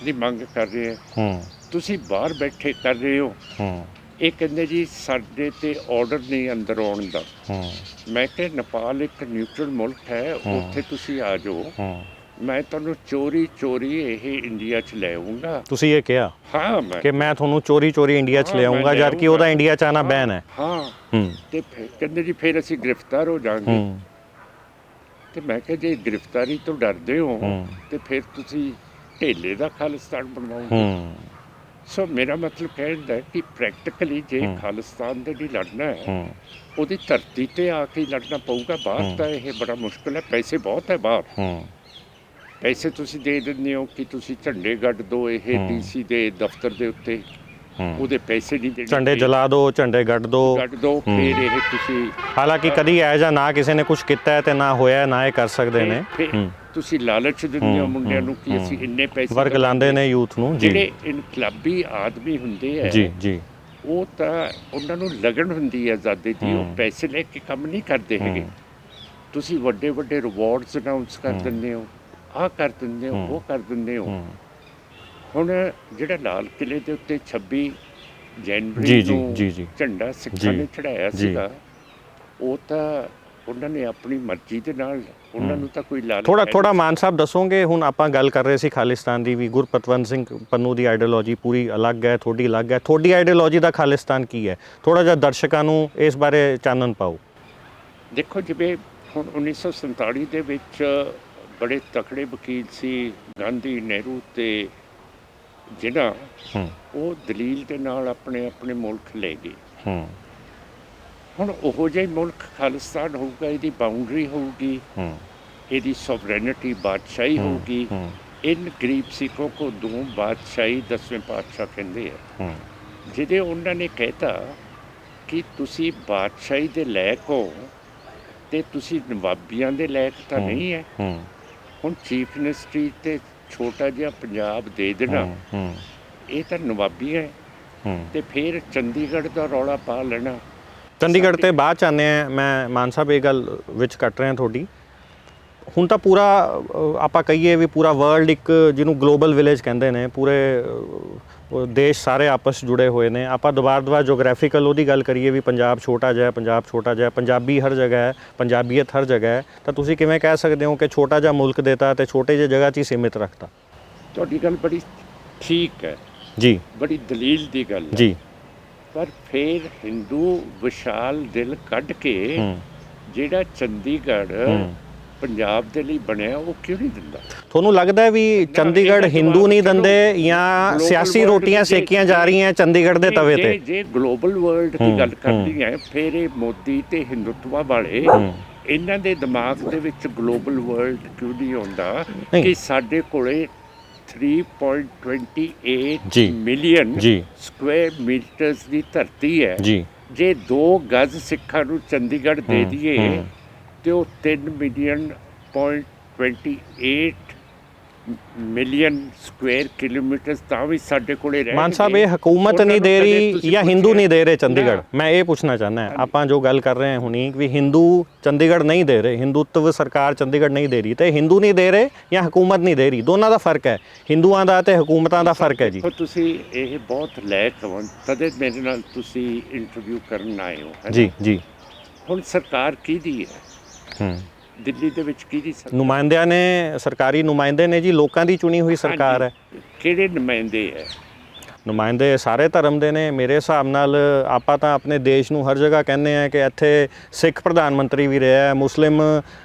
Speaker 2: ਦੀ ਮੰਗ ਕਰ ਰਹੇ ਹਾਂ, ਤੁਸੀਂ ਬਾਹਰ ਬੈਠੇ ਕਰ ਰਹੇ ਹੋ। ਇਹ ਕਹਿੰਦੇ ਜੀ ਸਾਡੇ ਤੇ ਆਰਡਰ ਨਹੀਂ ਅੰਦਰ ਆਉਣ ਦਾ। ਮੈਂ ਕਿਹਾ ਨੇਪਾਲ ਇੱਕ ਨਿਊਟਰਲ ਮੁਲਕ ਹੈ, ਉੱਥੇ ਤੁਸੀਂ ਆ ਜਾਓ, ਮੈਂ ਤੁਹਾਨੂੰ ਚੋਰੀ ਚੋਰੀ ਇਹ ਇੰਡੀਆ 'ਚ ਲੈ ਆਊਂਗਾ। ਤੁਸੀਂ ਇਹ ਕਿਹਾ? ਹਾਂ, ਮੈਂ ਤੁਹਾਨੂੰ ਚੋਰੀ ਚੋਰੀ ਇੰਡੀਆ 'ਚ ਲੈ ਆਊਂਗਾ, ਜਦ ਕਿ ਉਹਦਾ ਇੰਡੀਆ 'ਚ ਆਉਣਾ ਬੈਨ ਹੈ। ਹਾਂ, ਤੇ ਕਹਿੰਦੇ ਜੀ ਫਿਰ ਅਸੀਂ ਗ੍ਰਿਫਤਾਰ ਹੋ ਜਾਵਾਂਗੇ। ਤੇ ਮੈਂ ਕਿਹਾ ਜੇ ਗ੍ਰਿਫਤਾਰੀ ਤੋਂ ਡਰਦੇ ਹੋ ਤੇ ਫਿਰ ਤੁਸੀਂ ਢੇਲੇ ਦਾ ਖਾਲਿਸਤਾਨ ਬਣਵਾਉਂਗੇ। ਸੋ ਮੇਰਾ ਮਤਲਬ ਕਹਿਣ ਦਾ ਕਿ ਪ੍ਰੈਕਟੀਕਲੀ ਜੇ ਖਾਲਿਸਤਾਨ ਦੇ ਲਈ ਲੜਨਾ ਹੈ ਉਹਦੀ ਧਰਤੀ ਤੇ ਆ ਕੇ ਲੜਨਾ ਪਊਗਾ। ਬਾਹਰ ਤਾਂ ਇਹ ਬੜਾ ਮੁਸ਼ਕਿਲ ਹੈ, ਪੈਸੇ ਬਹੁਤ ਹੈ ਬਾਹਰ। ਪੈਸੇ ਤੁਸੀਂ ਦੇ ਦਿੰਦੇ ਹੋ ਕਿ ਤੁਸੀਂ ਝੰਡੇ ਗੱਡ ਦਿਓ ਇਹ DC ਦੇ ਦਫ਼ਤਰ ਦੇ ਉੱਤੇ, ਉਹਦੇ ਪੈਸੇ ਨਹੀਂ ਦੇਣੇ,
Speaker 1: ਝੰਡੇ ਜਲਾ ਦਿਓ, ਝੰਡੇ ਗੱਡ ਦਿਓ,
Speaker 2: ਫਿਰ ਇਹ ਤੁਸੀਂ
Speaker 1: ਹਾਲਾਂਕਿ ਕਦੀ ਇਹ ਜਿਹਾ ਨਾ ਕਿਸੇ ਨੇ ਕੁਝ ਕੀਤਾ ਹੈ ਤੇ ਨਾ ਹੋਇਆ ਨਾ ਇਹ ਕਰ ਸਕਦੇ ਨੇ।
Speaker 2: ਤੁਸੀਂ ਲਾਲਚ ਦਿੰਦੇ ਹੋ ਮੁੰਡਿਆਂ ਨੂੰ ਕਿ ਅਸੀਂ ਇੰਨੇ ਪੈਸੇ
Speaker 1: ਵਰਗ ਲਾਉਂਦੇ ਨੇ ਯੂਥ ਨੂੰ।
Speaker 2: ਜਿਹੜੇ ਇਨਕਲਾਬੀ ਆਦਮੀ ਹੁੰਦੇ ਆ
Speaker 1: ਜੀ
Speaker 2: ਉਹ ਤਾਂ ਉਹਨਾਂ ਨੂੰ ਲਗਨ ਹੁੰਦੀ ਹੈ ਆਜ਼ਾਦੀ ਦੀ, ਉਹ ਪੈਸੇ ਲੈ ਕੇ ਕੰਮ ਨਹੀਂ ਕਰਦੇ ਹੈਗੇ। ਤੁਸੀਂ ਵੱਡੇ ਵੱਡੇ ਰਿਵਾਰਡਸ ਅਨਾਉਂਸ ਕਰ ਦਿੰਦੇ ਹੋ, ਆਹ ਕਰ ਦਿੰਦੇ ਹੋ, ਉਹ ਕਰ ਦਿੰਦੇ ਹੋ। ਹੁਣ ਜਿਹੜਾ ਲਾਲ ਕਿਲੇ ਦੇ ਉੱਤੇ 26 ਜਨਵਰੀ ਨੂੰ ਝੰਡਾ ਸਿੱਖਾਂ ਨੇ ਚੜਾਇਆ ਸੀਗਾ, ਉਹ ਤਾਂ ਉਹਨਾਂ ਨੇ ਆਪਣੀ ਮਰਜ਼ੀ ਦੇ ਨਾਲ, ਉਹਨਾਂ ਨੂੰ ਤਾਂ ਕੋਈ ਲਾਲਚ
Speaker 1: ਥੋੜਾ ਮਾਨ ਸਾਹਿਬ ਦੱਸੋਗੇ। ਹੁਣ ਆਪਾਂ ਗੱਲ ਕਰ ਰਹੇ ਸੀ ਖਾਲਿਸਤਾਨ ਦੀ ਵੀ, ਗੁਰਪਤਵੰਤ ਸਿੰਘ ਪੰਨੂ ਦੀ ਆਈਡੀਓਲੋਜੀ ਪੂਰੀ ਅਲੱਗ ਹੈ, ਤੁਹਾਡੀ ਅਲੱਗ ਹੈ। ਤੁਹਾਡੀ ਆਈਡੀਓਲੋਜੀ ਦਾ ਖਾਲਿਸਤਾਨ ਕੀ ਹੈ? ਥੋੜਾ ਜਿਹਾ ਦਰਸ਼ਕਾਂ ਨੂੰ ਇਸ ਬਾਰੇ ਚਾਨਣ ਪਾਓ।
Speaker 2: ਦੇਖੋ, ਜਿਵੇਂ ਹੁਣ 1947 ਦੇ ਵਿੱਚ ਬੜੇ ਤਕੜੇ ਵਕੀਲ ਸੀ ਗਾਂਧੀ, ਨਹਿਰੂ ਤੇ ਜਿਨ੍ਹਾਂ, ਉਹ ਦਲੀਲ ਦੇ ਨਾਲ ਆਪਣੇ ਆਪਣੇ ਮੁਲਕ ਲੈ ਗਏ। ਹੁਣ ਉਹੋ ਜਿਹਾ ਮੁਲਕ ਖਾਲਿਸਤਾਨ ਹੋਊਗਾ, ਇਹਦੀ ਬਾਉਂਡਰੀ ਹੋਊਗੀ, ਇਹਦੀ ਸੋਵਰੇਨਿਟੀ, ਬਾਦਸ਼ਾਹੀ ਹੋਊਗੀ। ਇਨ ਗਰੀਬ ਸਿੱਖੋਂ ਕੋ ਦੋ ਬਾਦਸ਼ਾਹੀ 10ਵੇਂ ਪਾਤਸ਼ਾਹ ਕਹਿੰਦੇ ਆ, ਜਿਹਦੇ ਉਹਨਾਂ ਨੇ ਕਹਿਤਾ ਕਿ ਤੁਸੀਂ ਬਾਦਸ਼ਾਹੀ ਦੇ ਲਾਇਕ ਹੋ ਤੇ ਤੁਸੀਂ ਨਵਾਬੀਆਂ ਦੇ ਲਾਇਕ ਤਾਂ ਨਹੀਂ ਹੈ। ਹੁਣ ਚੀਫ ਮਿਨਿਸਟਰੀ ਤੇ ਛੋਟਾ ਜਿਹਾ ਪੰਜਾਬ ਦੇ ਦੇਣਾ, ਇਹ ਤਾਂ ਨਵਾਬੀ ਹੈ। ਤੇ ਫਿਰ ਚੰਡੀਗੜ੍ਹ ਦਾ ਰੌਲਾ ਪਾ ਲੈਣਾ।
Speaker 1: ਚੰਡੀਗੜ੍ਹ ਤੇ ਬਾਅਦ 'ਚ ਆਉਂਦੇ ਹਾਂ। ਮੈਂ ਮਾਨ ਸਾਹਿਬ ਇਹ ਗੱਲ ਵਿੱਚ ਕੱਟ ਰਿਹਾ ਤੁਹਾਡੀ। ਹੁਣ ਤਾਂ ਪੂਰਾ ਆਪਾਂ ਕਹੀਏ ਵੀ ਪੂਰਾ ਵਰਲਡ ਇੱਕ ਜਿਹਨੂੰ ਗਲੋਬਲ ਵਿਲੇਜ ਕਹਿੰਦੇ ਨੇ, ਪੂਰੇ ਦੇਸ਼ ਸਾਰੇ ਆਪਸ ਜੁੜੇ ਹੋਏ ਨੇ। ਆਪਾਂ ਦੁਬਾਰਾ ਜੋਗ੍ਰਾਫੀਕਲ ਉਹਦੀ ਗੱਲ ਕਰੀਏ ਵੀ ਪੰਜਾਬ ਛੋਟਾ ਜਿਹਾ, ਪੰਜਾਬ ਛੋਟਾ ਜਿਹਾ, ਪੰਜਾਬੀ ਹਰ ਜਗ੍ਹਾ ਹੈ, ਪੰਜਾਬੀਅਤ ਹਰ ਜਗ੍ਹਾ ਹੈ, ਤਾਂ ਤੁਸੀਂ ਕਿਵੇਂ ਕਹਿ ਸਕਦੇ ਹੋ ਕਿ ਛੋਟਾ ਜਿਹਾ ਮੁਲਕ ਦੇਤਾ ਤੇ ਛੋਟੇ ਜਿਹੇ ਜਗ੍ਹਾ 'ਚ ਹੀ ਸੀਮਿਤ ਰੱਖਤਾ?
Speaker 2: ਤੁਹਾਡੀ ਗੱਲ ਬੜੀ ਠੀਕ ਹੈ
Speaker 1: ਜੀ,
Speaker 2: ਬੜੀ ਦਲੀਲ ਦੀ ਗੱਲ ਹੈ
Speaker 1: ਜੀ।
Speaker 2: ਪਰ ਫਿਰ ਹਿੰਦੂ ਵਿਸ਼ਾਲ ਦਿਲ ਕੱਢ ਕੇ ਜਿਹੜਾ ਚੰਡੀਗੜ੍ਹ ਪੰਜਾਬ ਦੇ ਲਈ ਬਣਿਆ, ਉਹ ਕਿਉਂ ਨਹੀਂ ਦਿੰਦਾ?
Speaker 1: ਤੁਹਾਨੂੰ ਲੱਗਦਾ ਵੀ ਚੰਡੀਗੜ੍ਹ ਹਿੰਦੂ ਨਹੀਂ ਦਿੰਦੇ ਜਾਂ ਸਿਆਸੀ ਰੋਟੀਆਂ ਸੇਕੀਆਂ ਜਾ ਰਹੀਆਂ ਚੰਡੀਗੜ੍ਹ ਦੇ ਤਵੇ ਤੇ? ਜੇ
Speaker 2: ਗਲੋਬਲ ਵਰਲਡ ਦੀ ਗੱਲ ਕਰਦੀ ਹੈ, ਫਿਰ ਇਹ ਮੋਦੀ ਤੇ ਹਿੰਦੂਤਵਾ ਵਾਲੇ, ਇਹਨਾਂ ਦੇ ਦਿਮਾਗ ਦੇ ਵਿੱਚ ਗਲੋਬਲ ਵਰਲਡ ਕਿਉਂ ਨਹੀਂ ਆਉਂਦਾ ਕਿ ਸਾਡੇ ਕੋਲੇ 3.28 ਮਿਲੀਅਨ ਸਕੁਆਇਰ ਮੀਟਰਸ ਦੀ ਧਰਤੀ ਹੈ। ਜੇ 2 ਗਜ਼ ਸਿੱਖਾਂ ਨੂੰ ਚੰਡੀਗੜ੍ਹ ਦੇ ਦਈਏ ਤੇ ਉਹ 3.28 ਮਿਲੀਅਨ ਸਕੁਆਇਰ ਕਿਲੋਮੀਟਰ ਤਾਂ ਵੀ ਸਾਡੇ ਕੋਲੇ ਰਹਿ।
Speaker 1: ਮਾਨ ਸਾਹਿਬ, ਇਹ ਹਕੂਮਤ ਨਹੀਂ ਦੇ ਰਹੀ ਜਾਂ ਹਿੰਦੂ ਨਹੀਂ ਦੇ ਰਹੇ ਚੰਡੀਗੜ੍ਹ? ਮੈਂ ਇਹ ਪੁੱਛਣਾ ਚਾਹੁੰਦਾ। ਆਪਾਂ ਜੋ ਗੱਲ ਕਰ ਰਹੇ ਹਾਂ ਹੁਣੀ ਵੀ ਹਿੰਦੂ ਚੰਡੀਗੜ੍ਹ ਨਹੀਂ ਦੇ ਰਹੇ, ਹਿੰਦੂਤਵ ਸਰਕਾਰ ਚੰਡੀਗੜ੍ਹ ਨਹੀਂ ਦੇ ਰਹੀ, ਤੇ ਹਿੰਦੂ ਨਹੀਂ ਦੇ ਰਹੇ ਜਾਂ ਹਕੂਮਤ ਨਹੀਂ ਦੇ ਰਹੀ? ਦੋਨਾਂ ਦਾ ਫਰਕ ਹੈ, ਹਿੰਦੂਆਂ ਦਾ ਤੇ ਹਕੂਮਤਾਂ ਦਾ ਫਰਕ ਹੈ ਜੀ।
Speaker 2: ਤੁਸੀਂ ਇਹ ਬਹੁਤ ਲਾਇਕ ਹੋ, ਤਦੇ ਮੇਰੇ ਨਾਲ ਤੁਸੀਂ ਇੰਟਰਵਿਊ ਕਰਨ ਆਏ ਹੋ।
Speaker 1: ਜੀ।
Speaker 2: ਹੁਣ ਸਰਕਾਰ ਕਿਹਦੀ ਹੈ? ਦਿੱਲੀ ਦੇ ਵਿੱਚ ਕਿਹਦੀ
Speaker 1: ਨੁਮਾਇੰਦਿਆਂ ਨੇ, ਸਰਕਾਰੀ ਨੁਮਾਇੰਦੇ ਨੇ ਜੀ, ਲੋਕਾਂ ਦੀ ਚੁਣੀ ਹੋਈ ਸਰਕਾਰ ਹੈ।
Speaker 2: ਕਿਹੜੇ ਨੁਮਾਇੰਦੇ ਹੈ?
Speaker 1: ਨੁਮਾਇੰਦੇ ਸਾਰੇ ਧਰਮ ਦੇ ਨੇ ਮੇਰੇ ਹਿਸਾਬ ਨਾਲ। ਆਪਾਂ ਤਾਂ ਆਪਣੇ ਦੇਸ਼ ਨੂੰ ਹਰ ਜਗ੍ਹਾ ਕਹਿੰਦੇ ਆ ਕਿ ਇੱਥੇ ਸਿੱਖ ਪ੍ਰਧਾਨ ਮੰਤਰੀ ਵੀ ਰਿਹਾ, ਮੁਸਲਿਮ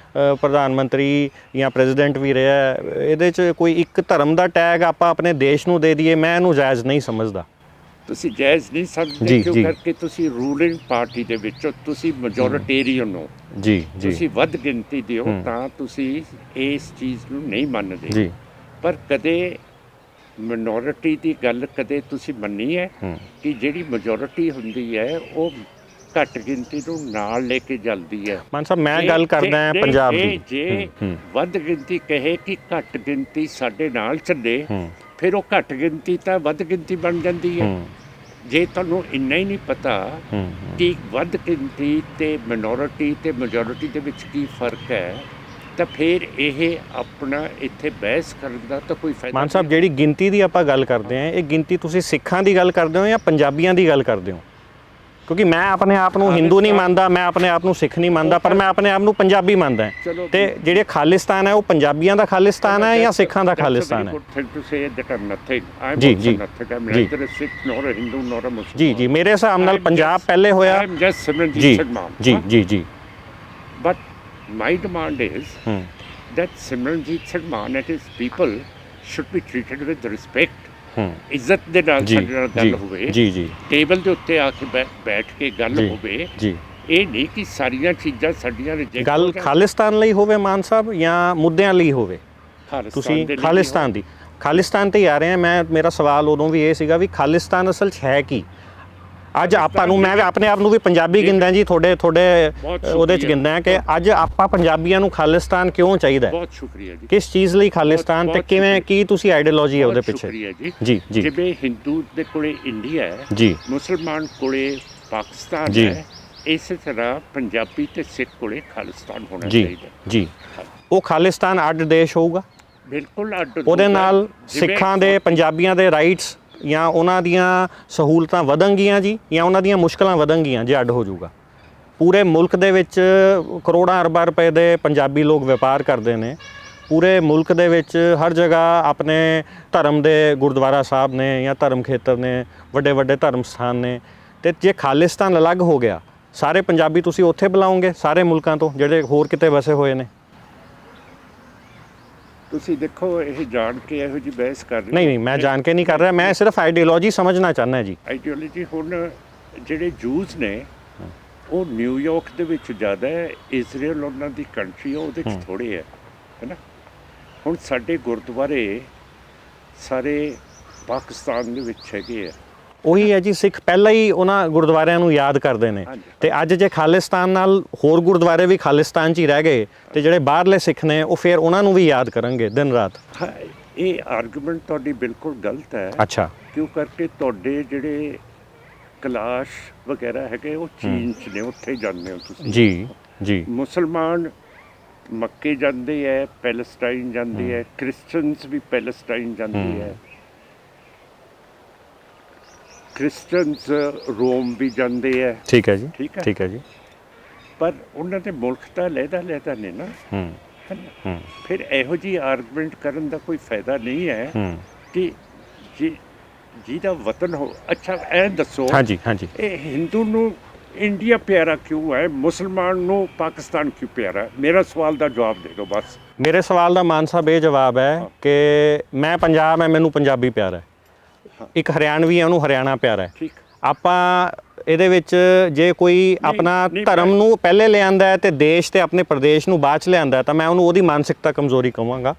Speaker 1: ਪ੍ਰਧਾਨ ਮੰਤਰੀ ਜਾਂ ਪ੍ਰੈਜ਼ੀਡੈਂਟ ਵੀ ਰਿਹਾ। ਇਹਦੇ 'ਚ ਕੋਈ ਇੱਕ ਧਰਮ ਦਾ ਟੈਗ ਆਪਾਂ ਆਪਣੇ ਦੇਸ਼ ਨੂੰ ਦੇ ਦਈਏ, ਮੈਂ ਇਹਨੂੰ ਜਾਇਜ਼ ਨਹੀਂ ਸਮਝਦਾ।
Speaker 2: ਤੁਸੀਂ ਜਾਇਜ਼ ਨਹੀਂ ਸਮਝਦੇ ਕਿਉਂ? ਕਰਕੇ ਤੁਸੀਂ ਰੂਲਿੰਗ ਪਾਰਟੀ ਦੇ ਵਿੱਚ ਤੁਸੀਂ ਮੈਜੋਰਿਟੇਰੀਅਨ ਹੋ। ਤੁਸੀਂ ਵੱਧ ਗਿਣਤੀ ਦੇ ਹੋ, ਤਾਂ ਤੁਸੀਂ ਇਸ ਚੀਜ਼ ਨੂੰ ਨਹੀਂ ਮੰਨਦੇ। ਪਰ ਕਦੇ ਮਿਨੋਰਿਟੀ ਦੀ ਗੱਲ ਕਦੇ ਤੁਸੀਂ ਮੰਨੀ ਹੈ ਕਿ ਜਿਹੜੀ ਮੈਜੋਰਿਟੀ ਹੁੰਦੀ ਹੈ ਉਹ ਘੱਟ ਗਿਣਤੀ ਨੂੰ ਨਾਲ ਲੈ ਕੇ ਚੱਲਦੀ ਹੈ? ਮਾਨ ਸਾਹਿਬ, ਮੈਂ ਗੱਲ ਕਰਦਾ ਹਾਂ ਪੰਜਾਬ ਦੀ। ਜੇ ਵੱਧ ਗਿਣਤੀ ਕਹੇ ਕਿ ਘੱਟ ਗਿਣਤੀ ਸਾਡੇ ਨਾਲ ਚੱਲੇ, ਫਿਰ ਉਹ ਘੱਟ ਗਿਣਤੀ ਤਾਂ ਵੱਧ ਗਿਣਤੀ ਬਣ ਜਾਂਦੀ ਹੈ। ਜੇ ਤੁਹਾਨੂੰ ਇੰਨਾ ਹੀ ਨਹੀਂ ਪਤਾ ਕਿ ਵੱਧ ਗਿਣਤੀ ਤੇ ਮਿਨੋਰਿਟੀ ਤੇ ਮੈਜੋਰਿਟੀ ਦੇ ਵਿੱਚ ਕੀ ਫਰਕ ਹੈ, ਤਾਂ ਫਿਰ ਇਹ ਆਪਣਾ ਇੱਥੇ ਬਹਿਸ ਕਰਨ ਦਾ ਤਾਂ ਕੋਈ ਫਾਇਦਾ ਨਹੀਂ। ਮਾਨ ਸਾਹਿਬ, ਜਿਹੜੀ ਗਿਣਤੀ ਦੀ ਆਪਾਂ ਗੱਲ ਕਰਦੇ ਹਾਂ, ਇਹ ਗਿਣਤੀ ਤੁਸੀਂ ਸਿੱਖਾਂ ਦੀ ਗੱਲ ਕਰਦੇ ਹੋ ਜਾਂ ਪੰਜਾਬੀਆਂ ਦੀ ਗੱਲ ਕਰਦੇ ਹੋ? ਕਿਉਂਕਿ ਮੈਂ ਆਪਣੇ ਆਪ ਨੂੰ ਹਿੰਦੂ ਨਹੀਂ ਮੰਨਦਾ, ਮੈਂ ਆਪਣੇ ਆਪ ਨੂੰ ਸਿੱਖ ਨਹੀਂ ਮੰਨਦਾ, ਪਰ ਮੈਂ ਆਪਣੇ ਆਪ ਨੂੰ ਪੰਜਾਬੀ ਮੰਨਦਾ। ਤੇ ਜਿਹੜੇ ਖਾਲਿਸਤਾਨ ਹੈ ਉਹ ਪੰਜਾਬੀਆਂ ਦਾ ਖਾਲਿਸਤਾਨ ਹੈ ਜਾਂ ਸਿੱਖਾਂ ਦਾ ਖਾਲਿਸਤਾਨ ਹੈ? ਜੀ, ਮੇਰੇ ਹਿਸਾਬ ਨਾਲ ਪੰਜਾਬ ਪਹਿਲੇ ਹੋਇਆ। ਜੀ। But my demand is that Simranjit Sharma and his people should be treated with respect. ਇੱਜ਼ਤ ਦੇ ਨਾਲ
Speaker 1: ਜੀ
Speaker 2: ਸਾਡੇ ਨਾਲ ਗੱਲ ਹੋਵੇ,
Speaker 1: ਜੀ ਜੀ
Speaker 2: ਟੇਬਲ ਦੇ ਉੱਤੇ ਆ ਕੇ ਬੈਠ ਕੇ ਗੱਲ
Speaker 1: ਜੀ,
Speaker 2: ਹੋਵੇ।
Speaker 1: ਜੀ
Speaker 2: ਇਹ ਨਹੀਂ ਕਿ ਸਾਰੀਆਂ ਚੀਜ਼ਾਂ ਸਾਡੀਆਂ ਰਿਜੈਕਟ
Speaker 1: ਗੱਲ ਖਾਲਿਸਤਾਨ ਲਈ ਹੋਵੇ ਮਾਨ ਸਾਹਿਬ ਜਾਂ ਮੁੱਦਿਆਂ ਲਈ ਹੋਵੇ। ਤੁਸੀਂ ਖਾਲਿਸਤਾਨ ਦੀ ਖਾਲਿਸਤਾਨ ਤੇ ਹੀ ਆ ਰਹੇ ਆ। ਮੇਰਾ ਸਵਾਲ ਉਦੋਂ ਵੀ ਇਹ ਸੀਗਾ ਵੀ ਖਾਲਿਸਤਾਨ ਅਸਲ 'ਚ ਹੈ ਕੀ? ਅੱਜ ਆਪਾਂ ਨੂੰ, ਮੈਂ ਆਪਣੇ ਆਪ ਨੂੰ ਵੀ ਪੰਜਾਬੀ ਗਿਣਦਾ ਜੀ, ਤੁਹਾਡੇ ਉਹਦੇ 'ਚ ਗਿਣਦਾ ਕਿ ਅੱਜ ਆਪਾਂ ਪੰਜਾਬੀਆਂ ਨੂੰ ਖਾਲਿਸਤਾਨ ਕਿਉਂ ਚਾਹੀਦਾ?
Speaker 2: ਬਹੁਤ ਸ਼ੁਕਰੀਆ ਜੀ।
Speaker 1: ਕਿਸ ਚੀਜ਼ ਲਈ ਖਾਲਿਸਤਾਨ ਤੇ ਕਿਵੇਂ, ਕੀ ਤੁਸੀਂ ਆਈਡੀਓਲੋਜੀ ਹੈ ਉਹਦੇ ਪਿੱਛੇ?
Speaker 2: ਸ਼ੁਕਰੀਆ ਜੀ।
Speaker 1: ਜੀ ਜੀ
Speaker 2: ਜਿਵੇਂ ਹਿੰਦੂ ਦੇ ਕੋਲੇ ਇੰਡੀਆ ਹੈ,
Speaker 1: ਜੀ
Speaker 2: ਮੁਸਲਮਾਨ ਕੋਲੇ ਪਾਕਿਸਤਾਨ
Speaker 1: ਜੀ,
Speaker 2: ਹੈ, ਇਸੇ ਤਰ੍ਹਾਂ ਪੰਜਾਬੀ ਤੇ ਸਿੱਖ ਕੋਲੇ ਖਾਲਿਸਤਾਨ ਹੋਣਾ
Speaker 1: ਜੀ
Speaker 2: ਚਾਹੀਦਾ।
Speaker 1: ਜੀ ਉਹ ਖਾਲਿਸਤਾਨ ਅੱਡ ਦੇਸ਼ ਹੋਊਗਾ,
Speaker 2: ਬਿਲਕੁਲ ਅੱਡ।
Speaker 1: ਉਹਦੇ ਨਾਲ ਸਿੱਖਾਂ ਦੇ, ਪੰਜਾਬੀਆਂ ਦੇ ਰਾਈਟਸ ਜਾਂ ਉਹਨਾਂ ਦੀਆਂ ਸਹੂਲਤਾਂ ਵਧਣਗੀਆਂ ਜੀ, ਜਾਂ ਉਹਨਾਂ ਦੀਆਂ ਮੁਸ਼ਕਲਾਂ ਵਧਣਗੀਆਂ ਜੇ ਅੱਡ ਹੋ ਜਾਊਗਾ। ਪੂਰੇ ਮੁਲਕ ਦੇ ਵਿੱਚ ਕਰੋੜਾਂ ਅਰਬਾਂ ਰੁਪਏ ਦੇ ਪੰਜਾਬੀ ਲੋਕ ਵਪਾਰ ਕਰਦੇ ਨੇ। ਪੂਰੇ ਮੁਲਕ ਦੇ ਵਿੱਚ ਹਰ ਜਗ੍ਹਾ ਆਪਣੇ ਧਰਮ ਦੇ ਗੁਰਦੁਆਰਾ ਸਾਹਿਬ ਨੇ ਜਾਂ ਧਰਮ ਖੇਤਰ ਨੇ, ਵੱਡੇ ਵੱਡੇ ਧਰਮ ਸਥਾਨ ਨੇ। ਅਤੇ ਜੇ ਖਾਲਿਸਤਾਨ ਅਲੱਗ ਹੋ ਗਿਆ, ਸਾਰੇ ਪੰਜਾਬੀ ਤੁਸੀਂ ਉੱਥੇ ਬੁਲਾਓਗੇ ਸਾਰੇ ਮੁਲਕਾਂ ਤੋਂ ਜਿਹੜੇ ਹੋਰ ਕਿਤੇ ਵਸੇ ਹੋਏ ਨੇ?
Speaker 2: ਤੁਸੀਂ ਦੇਖੋ, ਇਹ ਜਾਣ ਕੇ ਇਹੋ ਜਿਹੀ ਬਹਿਸ ਕਰ ਰਹੇ।
Speaker 1: ਨਹੀਂ, ਮੈਂ ਜਾਣ ਕੇ ਨਹੀਂ ਕਰ ਰਿਹਾ, ਮੈਂ ਸਿਰਫ ਆਈਡੀਓਲੋਜੀ ਸਮਝਣਾ ਚਾਹੁੰਦਾ ਜੀ।
Speaker 2: ਆਈਡੀਓਲੋਜੀ ਹੁਣ ਜਿਹੜੇ ਜੂਸ ਨੇ ਉਹ ਨਿਊਯਾਰਕ ਦੇ ਵਿੱਚ ਜ਼ਿਆਦਾ ਹੈ, ਇਜ਼ਰਾਈਲ ਉਹਨਾਂ ਦੀ ਕੰਟਰੀ ਉਹਦੇ 'ਚ ਥੋੜ੍ਹੇ ਹੈ ਨਾ। ਹੁਣ ਸਾਡੇ ਗੁਰਦੁਆਰੇ ਸਾਰੇ ਪਾਕਿਸਤਾਨ ਦੇ ਵਿੱਚ ਹੈਗੇ ਆ।
Speaker 1: ਉਹੀ ਹੈ ਜੀ, ਸਿੱਖ ਪਹਿਲਾਂ ਹੀ ਉਹਨਾਂ ਗੁਰਦੁਆਰਿਆਂ ਨੂੰ ਯਾਦ ਕਰਦੇ ਨੇ। ਤੇ ਅੱਜ ਜੇ ਖਾਲਿਸਤਾਨ ਨਾਲ ਹੋਰ ਗੁਰਦੁਆਰੇ ਵੀ ਖਾਲਿਸਤਾਨ 'ਚ ਹੀ ਰਹਿ ਗਏ ਤੇ ਜਿਹੜੇ ਬਾਹਰਲੇ ਸਿੱਖ ਨੇ ਉਹ ਫਿਰ ਉਹਨਾਂ ਨੂੰ ਵੀ ਯਾਦ ਕਰਨਗੇ ਦਿਨ ਰਾਤ।
Speaker 2: ਇਹ ਆਰਗੂਮੈਂਟ ਤੁਹਾਡੀ ਬਿਲਕੁਲ ਗਲਤ ਹੈ।
Speaker 1: ਅੱਛਾ,
Speaker 2: ਕਿਉਂ ਕਰਕੇ ਤੁਹਾਡੇ ਜਿਹੜੇ ਕਲਾਸ਼ ਵਗੈਰਾ ਹੈਗੇ ਉਹ ਚੀਨ 'ਚ ਨੇ, ਉੱਥੇ ਜਾਂਦੇ ਹੋ ਤੁਸੀਂ।
Speaker 1: ਜੀ ਜੀ
Speaker 2: ਮੁਸਲਮਾਨ ਮੱਕੇ ਜਾਂਦੇ ਹੈ, ਪੈਲਸਟਾਈਨ ਜਾਂਦੇ ਹੈ, ਕ੍ਰਿਸਚਨਸ ਵੀ ਪੈਲਸਟਾਈਨ ਜਾਂਦੇ ਹੈ, ਕ੍ਰਿਸਚਨਸ ਰੋਮ ਵੀ ਜਾਂਦੇ ਹੈ।
Speaker 1: ਠੀਕ ਹੈ ਜੀ,
Speaker 2: ਠੀਕ ਹੈ,
Speaker 1: ਠੀਕ ਹੈ ਜੀ।
Speaker 2: ਪਰ ਉਹਨਾਂ ਦੇ ਮੁਲਕ ਤਾਂ ਲਹਿਦਾ ਨੇ ਨਾ। ਫਿਰ ਇਹੋ ਜਿਹੀ ਆਰਗੂਮੈਂਟ ਕਰਨ ਦਾ ਕੋਈ ਫਾਇਦਾ ਨਹੀਂ ਹੈ ਕਿ ਜਿਹਦਾ ਵਤਨ ਹੋ। ਅੱਛਾ ਇਹ ਦੱਸੋ,
Speaker 1: ਹਾਂਜੀ ਹਾਂਜੀ,
Speaker 2: ਇਹ ਹਿੰਦੂ ਨੂੰ ਇੰਡੀਆ ਪਿਆਰਾ ਕਿਉਂ ਹੈ, ਮੁਸਲਮਾਨ ਨੂੰ ਪਾਕਿਸਤਾਨ ਕਿਉਂ ਪਿਆਰਾ? ਮੇਰਾ ਸਵਾਲ ਦਾ ਜਵਾਬ ਦੇ ਦਿਓ ਬਸ।
Speaker 1: ਮੇਰੇ ਸਵਾਲ ਦਾ ਮਾਨ ਸਾਹਿਬ ਇਹ ਜਵਾਬ ਹੈ ਕਿ ਮੈਂ ਪੰਜਾਬ ਹੈ, ਮੈਨੂੰ ਪੰਜਾਬੀ ਪਿਆਰਾ ਹੈ। ਇੱਕ ਹਰਿਆਣਵੀ ਹੈ, ਉਹਨੂੰ ਹਰਿਆਣਾ ਪਿਆਰਾ ਹੈ।
Speaker 2: ਠੀਕ।
Speaker 1: ਆਪਾਂ ਇਹਦੇ ਵਿੱਚ ਜੇ ਕੋਈ ਆਪਣਾ ਧਰਮ ਨੂੰ ਪਹਿਲੇ ਲਿਆਂਦਾ ਹੈ ਤੇ ਦੇਸ਼ ਤੇ ਆਪਣੇ ਪ੍ਰਦੇਸ਼ ਨੂੰ ਬਾਅਦ 'ਚ ਲਿਆਂਦਾ ਤਾਂ ਮੈਂ ਉਹਨੂੰ ਉਹਦੀ ਮਾਨਸਿਕਤਾ ਕਮਜ਼ੋਰੀ ਕਹਾਂਗਾ।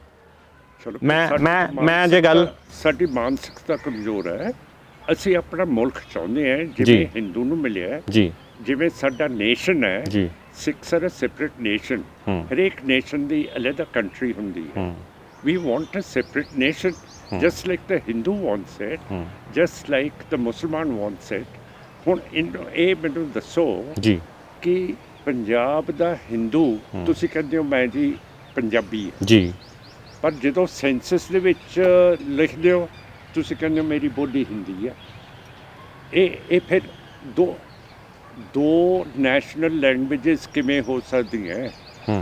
Speaker 1: ਮੈਂ ਜੇ ਗੱਲ,
Speaker 2: ਸਾਡੀ ਮਾਨਸਿਕਤਾ ਕਮਜ਼ੋਰ ਹੈ। ਅਸੀਂ ਆਪਣਾ ਮੁਲਕ ਚਾਹੁੰਦੇ ਹਾਂ ਜਿਵੇਂ ਹਿੰਦੂ ਨੂੰ ਮਿਲਿਆ ਜੀ, ਜਿਵੇਂ ਸਾਡਾ ਨੇਸ਼ਨ ਹੈ ਜੀ। Sikhs are a separate nation. ਹਰੇਕ ਨੇਸ਼ਨ ਦੀ ਅਲੱਗ ਕੰਟਰੀ ਹੁੰਦੀ ਹੈ। We want a separate nation just like the Hindu wants it, just like the Muslim wants it. ਹੁਣ ਇਹ ਮੈਨੂੰ ਦੱਸੋ ਜੀ ਕਿ ਪੰਜਾਬ ਦਾ ਹਿੰਦੂ, ਤੁਸੀਂ ਕਹਿੰਦੇ ਹੋ ਮੈਂ ਜੀ ਪੰਜਾਬੀ ਜੀ, ਪਰ ਜਦੋਂ ਸੈਂਸਸ ਦੇ ਵਿੱਚ ਲਿਖਦੇ ਹੋ ਤੁਸੀਂ ਕਹਿੰਦੇ ਹੋ ਮੇਰੀ ਬੋਲੀ ਹਿੰਦੀ ਹੈ। ਇਹ ਫਿਰ ਦੋ ਨੈਸ਼ਨਲ ਲੈਂਗੁਏਜਸ ਕਿਵੇਂ ਹੋ ਸਕਦੀਆਂ?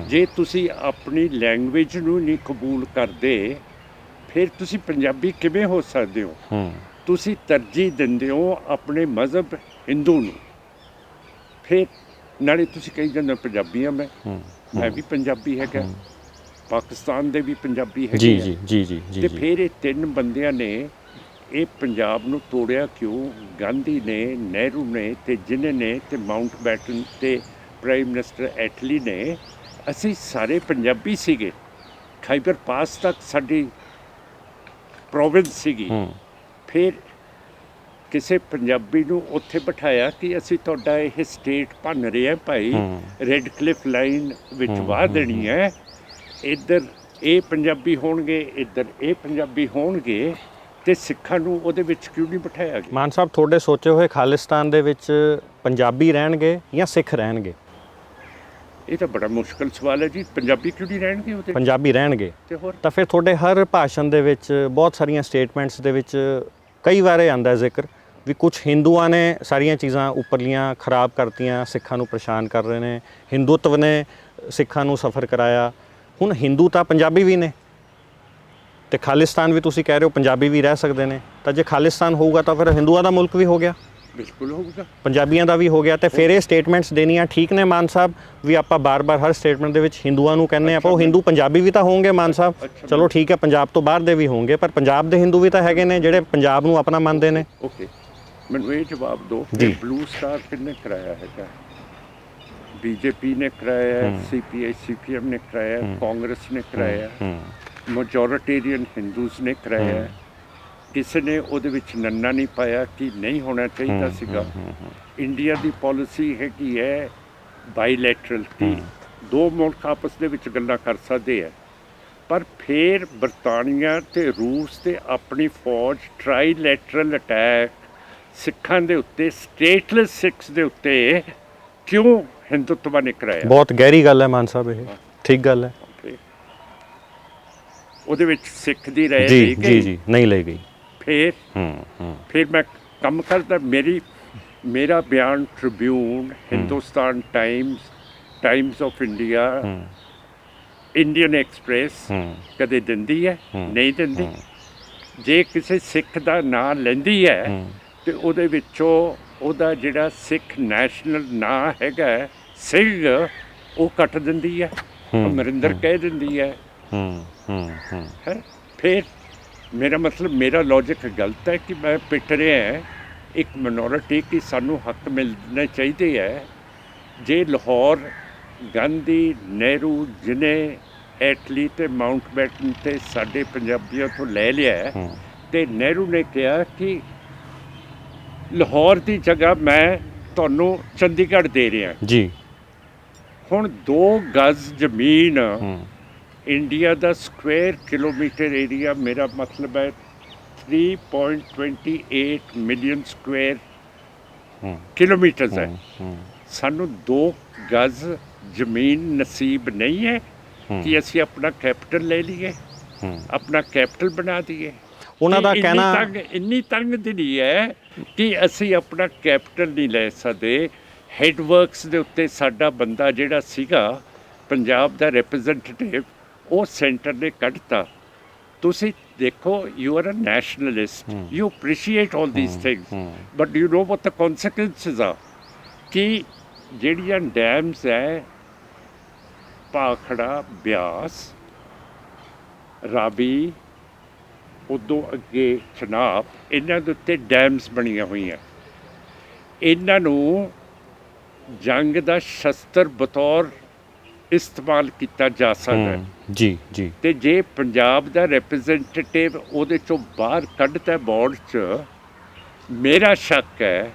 Speaker 2: ਜੇ ਤੁਸੀਂ ਆਪਣੀ ਲੈਂਗੁਏਜ ਨੂੰ ਨਹੀਂ ਕਬੂਲ ਕਰਦੇ ਫਿਰ ਤੁਸੀਂ ਪੰਜਾਬੀ ਕਿਵੇਂ ਹੋ ਸਕਦੇ ਹੋ? ਤੁਸੀਂ ਤਰਜੀਹ ਦਿੰਦੇ ਹੋ ਆਪਣੇ ਮਜ਼ਹਬ ਹਿੰਦੂ ਨੂੰ। ਫਿਰ ਨਾਲੇ ਤੁਸੀਂ ਕਹੀ ਜਾਂਦੇ ਪੰਜਾਬੀ ਹਾਂ ਮੈਂ ਵੀ ਪੰਜਾਬੀ ਹੈਗਾ, ਪਾਕਿਸਤਾਨ ਦੇ ਵੀ ਪੰਜਾਬੀ ਹੈਗੇ। ਜੀ ਜੀ ਜੀ ਜੀ ਜੀ। ਤੇ ਫਿਰ ਇਹ ਤਿੰਨ ਬੰਦਿਆਂ ਨੇ ਇਹ ਪੰਜਾਬ ਨੂੰ ਤੋੜਿਆ ਕਿਉਂ? ਗਾਂਧੀ ਨੇ, ਨਹਿਰੂ ਨੇ ਤੇ ਜਿੰਨੇ ਨੇ ਤੇ ਮਾਊਂਟ ਬੈਟਨ ਤੇ ਪ੍ਰਾਈਮ ਮਿਨਿਸਟਰ ਐਟਲੀ ਨੇ। ਅਸੀਂ ਸਾਰੇ ਪੰਜਾਬੀ ਸੀਗੇ। ਖਾਈਬਰ ਪਾਸ ਤੱਕ ਸਾਡੀ ਪ੍ਰੋਵਿੰਸ ਸੀਗੀ। ਫਿਰ ਕਿਸੇ ਪੰਜਾਬੀ ਨੂੰ ਉੱਥੇ ਬਿਠਾਇਆ ਕਿ ਅਸੀਂ ਤੁਹਾਡਾ ਇਹ ਸਟੇਟ ਭੰਨ ਰਹੇ ਹਾਂ ਭਾਈ, ਰੈੱਡ ਕਲਿਫ ਲਾਈਨ ਵਿੱਚ ਵਾਹ ਦੇਣੀ ਹੈ। ਇੱਧਰ ਇਹ ਪੰਜਾਬੀ ਹੋਣਗੇ, ਇੱਧਰ ਇਹ ਪੰਜਾਬੀ ਹੋਣਗੇ, ਤੇ ਸਿੱਖਾਂ ਨੂੰ ਉਹਦੇ ਵਿੱਚ ਕਿਉਂ ਨਹੀਂ ਬਿਠਾਇਆ ਗਿਆ?
Speaker 1: ਮਾਨ ਸਾਹਿਬ, ਤੁਹਾਡੇ ਸੋਚੇ ਹੋਏ ਖਾਲਿਸਤਾਨ ਦੇ ਵਿੱਚ ਪੰਜਾਬੀ ਰਹਿਣਗੇ ਜਾਂ ਸਿੱਖ ਰਹਿਣਗੇ?
Speaker 2: ਇਹ ਤਾਂ ਬੜਾ ਮੁਸ਼ਕਲ ਸਵਾਲ ਹੈ ਜੀ। ਪੰਜਾਬੀ ਕਿਉਂ ਨਹੀਂ ਰਹਿਣਗੇ ਉਹਦੇ?
Speaker 1: ਪੰਜਾਬੀ ਰਹਿਣਗੇ।
Speaker 2: ਤੇ ਹੋਰ
Speaker 1: ਤਾਂ ਫਿਰ ਤੁਹਾਡੇ ਹਰ ਭਾਸ਼ਣ ਦੇ ਵਿੱਚ, ਬਹੁਤ ਸਾਰੀਆਂ ਸਟੇਟਮੈਂਟਸ ਦੇ ਵਿੱਚ ਕਈ ਵਾਰ ਆਉਂਦਾ ਜ਼ਿਕਰ ਵੀ ਕੁਝ ਹਿੰਦੂਆਂ ਨੇ ਸਾਰੀਆਂ ਚੀਜ਼ਾਂ ਉੱਪਰਲੀਆਂ ਖਰਾਬ ਕਰਤੀਆਂ, ਸਿੱਖਾਂ ਨੂੰ ਪਰੇਸ਼ਾਨ ਕਰ ਰਹੇ ਨੇ, ਹਿੰਦੂਤਵ ਨੇ ਸਿੱਖਾਂ ਨੂੰ ਸਫਰ ਕਰਾਇਆ। ਹੁਣ ਹਿੰਦੂ ਤਾਂ ਪੰਜਾਬੀ ਵੀ ਨੇ ਤੇ ਖਾਲਿਸਤਾਨ ਵੀ ਤੁਸੀਂ ਕਹਿ ਰਹੇ ਹੋ ਪੰਜਾਬੀ ਵੀ ਰਹਿ ਸਕਦੇ ਨੇ। ਤਾਂ ਜੇ ਖਾਲਿਸਤਾਨ ਹੋਊਗਾ ਤਾਂ ਫਿਰ ਹਿੰਦੂਆਂ ਦਾ ਮੁਲਕ ਵੀ ਹੋ ਗਿਆ।
Speaker 2: ਬਿਲਕੁਲ ਹੋਊਗਾ।
Speaker 1: ਪੰਜਾਬੀਆਂ ਦਾ ਵੀ ਹੋ ਗਿਆ, ਤੇ ਫਿਰ ਇਹ ਸਟੇਟਮੈਂਟਸ ਦੇਣੀਆਂ ਠੀਕ ਨੇ ਮਾਨ ਸਾਹਿਬ ਵੀ ਆਪਾਂ ਬਾਰ-ਬਾਰ ਹਰ ਸਟੇਟਮੈਂਟ ਦੇ ਵਿੱਚ ਹਿੰਦੂਆਂ ਨੂੰ ਕਹਿੰਦੇ ਆਪਾਂ, ਉਹ ਹਿੰਦੂ ਪੰਜਾਬੀ ਵੀ ਤਾਂ ਹੋਣਗੇ ਮਾਨ ਸਾਹਿਬ। ਚਲੋ ਠੀਕ ਹੈ, ਪੰਜਾਬ ਤੋਂ ਬਾਹਰ ਦੇ ਵੀ ਹੋਣਗੇ, ਪਰ ਪੰਜਾਬ ਦੇ ਹਿੰਦੂ ਵੀ ਤਾਂ ਹੈਗੇ ਨੇ ਜਿਹੜੇ ਪੰਜਾਬ ਨੂੰ ਆਪਣਾ ਮੰਨਦੇ ਨੇ।
Speaker 2: ਓਕੇ, ਮੈਨੂੰ ਇਹ ਜਵਾਬ ਦਿਓ
Speaker 1: ਜੀ।
Speaker 2: ਕਿ ਬਲੂ ਸਟਾਰ ਕਿੰਨੇ ਕਰਾਇਆ ਹੈਗਾ? ਬੀਜੇਪੀ ਨੇ ਕਰਾਇਆ, ਸੀਪੀਆਈ ਸੀਪੀਐਮ ਨੇ ਕਰਾਇਆ, ਕਾਂਗਰਸ ਨੇ ਕਰਾਇਆ, ਮੈਜੋਰਿਟੇਰੀਅਨ ਹਿੰਦੂਜ਼ ਨੇ ਕਰਾਇਆ। ਕਿਸੇ ਨੇ ਉਹਦੇ ਵਿੱਚ ਨੰਨਾ ਨਹੀਂ ਪਾਇਆ ਕਿ ਨਹੀਂ ਹੋਣਾ ਚਾਹੀਦਾ ਸੀਗਾ। ਇੰਡੀਆ ਦੀ ਪਾਲਿਸੀ ਹੈਗੀ ਹੈ ਬਾਈਲੈਟਰਲ ਕਿ ਦੋ ਮੁਲਕ ਆਪਸ ਦੇ ਵਿੱਚ ਗੱਲਾਂ ਕਰ ਸਕਦੇ ਹੈ, ਪਰ ਫਿਰ ਬਰਤਾਨੀਆ ਤੇ ਰੂਸ ਤੇ ਆਪਣੀ ਫੌਜ ਟਰਾਈਲੈਟਰਲ ਅਟੈਕ ਸਿੱਖਾਂ ਦੇ ਉੱਤੇ, ਸਟੇਟਲੈਸ ਸਿੱਖਸ ਦੇ ਉੱਤੇ ਕਿਉਂ ਹਿੰਦੁੱਤਵਾ ਨੇ ਕਰਾਇਆ?
Speaker 1: ਬਹੁਤ ਗਹਿਰੀ ਗੱਲ ਹੈ ਮਾਨ ਸਾਹਿਬ, ਇਹ ਠੀਕ ਗੱਲ ਹੈ।
Speaker 2: ਉਹਦੇ ਵਿੱਚ ਸਿੱਖ ਦੀ ਰਾਏ
Speaker 1: ਜੀ
Speaker 2: ਲਈ ਗਈ?
Speaker 1: ਜੀ ਨਹੀਂ ਲਈ ਗਈ।
Speaker 2: ਫਿਰ ਮੈਂ ਕੰਮ ਕਰਦਾ, ਮੇਰਾ ਬਿਆਨ Tribune, Hindustan Times of India, Indian express ਕਦੇ ਦਿੰਦੀ ਹੈ? ਨਹੀਂ ਦਿੰਦੀ। ਜੇ ਕਿਸੇ ਸਿੱਖ ਦਾ ਨਾਂ ਲੈਂਦੀ ਹੈ ਤੇ ਉਹਦੇ ਵਿੱਚੋਂ ਉਹਦਾ ਜਿਹੜਾ ਸਿੱਖ ਨੈਸ਼ਨਲ ਨਾਂ ਹੈਗਾ ਸਿੰਘ, ਉਹ ਕੱਟ ਦਿੰਦੀ ਹੈ, ਅਮਰਿੰਦਰ ਕਹਿ ਦਿੰਦੀ ਹੈ। ਫਿਰ ਮੇਰਾ ਮਤਲਬ, ਮੇਰਾ ਲੌਜਿਕ ਗਲਤ ਹੈ ਕਿ ਮੈਂ ਪਿੱਟ ਰਿਹਾ ਇੱਕ ਮਿਨੋਰਿਟੀ ਕਿ ਸਾਨੂੰ ਹੱਕ ਮਿਲਣੇ ਚਾਹੀਦੇ ਹੈ। ਜੇ ਲਾਹੌਰ ਗਾਂਧੀ, ਨਹਿਰੂ, ਜਿਨੇ ਐਟਲੀ ਤੇ ਮਾਊਂਟਬੈਟਨ ਤੇ ਸਾਡੇ ਪੰਜਾਬੀਆਂ ਤੋਂ ਲੈ ਲਿਆ, ਤੇ ਨਹਿਰੂ ਨੇ ਕਿਹਾ ਕਿ ਲਾਹੌਰ ਦੀ ਜਗ੍ਹਾ ਮੈਂ ਤੁਹਾਨੂੰ ਚੰਡੀਗੜ੍ਹ ਦੇ ਰਿਹਾ
Speaker 3: ਜੀ।
Speaker 2: ਹੁਣ 2 ਗਜ਼ ਜ਼ਮੀਨ ਇੰਡੀਆ ਦਾ ਸਕੁਆਇਰ ਕਿਲੋਮੀਟਰ ਏਰੀਆ, ਮੇਰਾ ਮਤਲਬ ਹੈ 3.28 ਮਿਲੀਅਨ ਸਕੁਆਇਰ ਕਿਲੋਮੀਟਰਸ ਹੈ। ਸਾਨੂੰ 2 ਗਜ਼ ਜ਼ਮੀਨ ਨਸੀਬ ਨਹੀਂ ਹੈ ਕਿ ਅਸੀਂ ਆਪਣਾ ਕੈਪੀਟਲ ਲੈ ਲਈਏ, ਆਪਣਾ ਕੈਪੀਟਲ ਬਣਾ ਦਈਏ।
Speaker 1: ਉਹਨਾਂ ਦਾ ਕਹਿਣਾ
Speaker 2: ਇੰਨੀ ਤੰਗ ਦਿਲੀ ਹੈ ਕਿ ਅਸੀਂ ਆਪਣਾ ਕੈਪੀਟਲ ਨਹੀਂ ਲੈ ਸਕਦੇ। ਹੈਡਵਰਕਸ ਦੇ ਉੱਤੇ ਸਾਡਾ ਬੰਦਾ ਜਿਹੜਾ ਸੀਗਾ ਪੰਜਾਬ ਦਾ ਰਿਪਰੈਜ਼ੈਂਟੇਟਿਵ, ਉਹ ਸੈਂਟਰ ਨੇ ਕੱਢਤਾ। ਤੁਸੀਂ ਦੇਖੋ, you are a nationalist, you appreciate all these things, but you know what the consequences ਆ। ਕਿ ਜਿਹੜੀਆਂ ਡੈਮਸ ਹੈ, ਭਾਖੜਾ, ਬਿਆਸ, ਰਾਵੀ, ਉਦੋਂ ਅੱਗੇ ਚਨਾਬ, ਇਹਨਾਂ ਦੇ ਉੱਤੇ ਡੈਮਸ ਬਣੀਆਂ ਹੋਈਆਂ। ਇਹਨਾਂ ਨੂੰ ਜੰਗ ਦਾ ਸ਼ਸਤਰ ਬਤੌਰ ਇਸਤੇਮਾਲ ਕੀਤਾ ਜਾ ਸਕਦਾ ਹੈ।
Speaker 3: ਜੀ ਜੀ।
Speaker 2: ਤੇ ਜੇ ਪੰਜਾਬ ਦਾ ਰਿਪਰੈਜ਼ੈਂਟੇਟਿਵ ਉਹਦੇ ਚੋਂ ਬਾਹਰ ਕੱਢਤਾ ਬੋਰਡ 'ਚ, ਮੇਰਾ ਸ਼ੱਕ ਹੈ,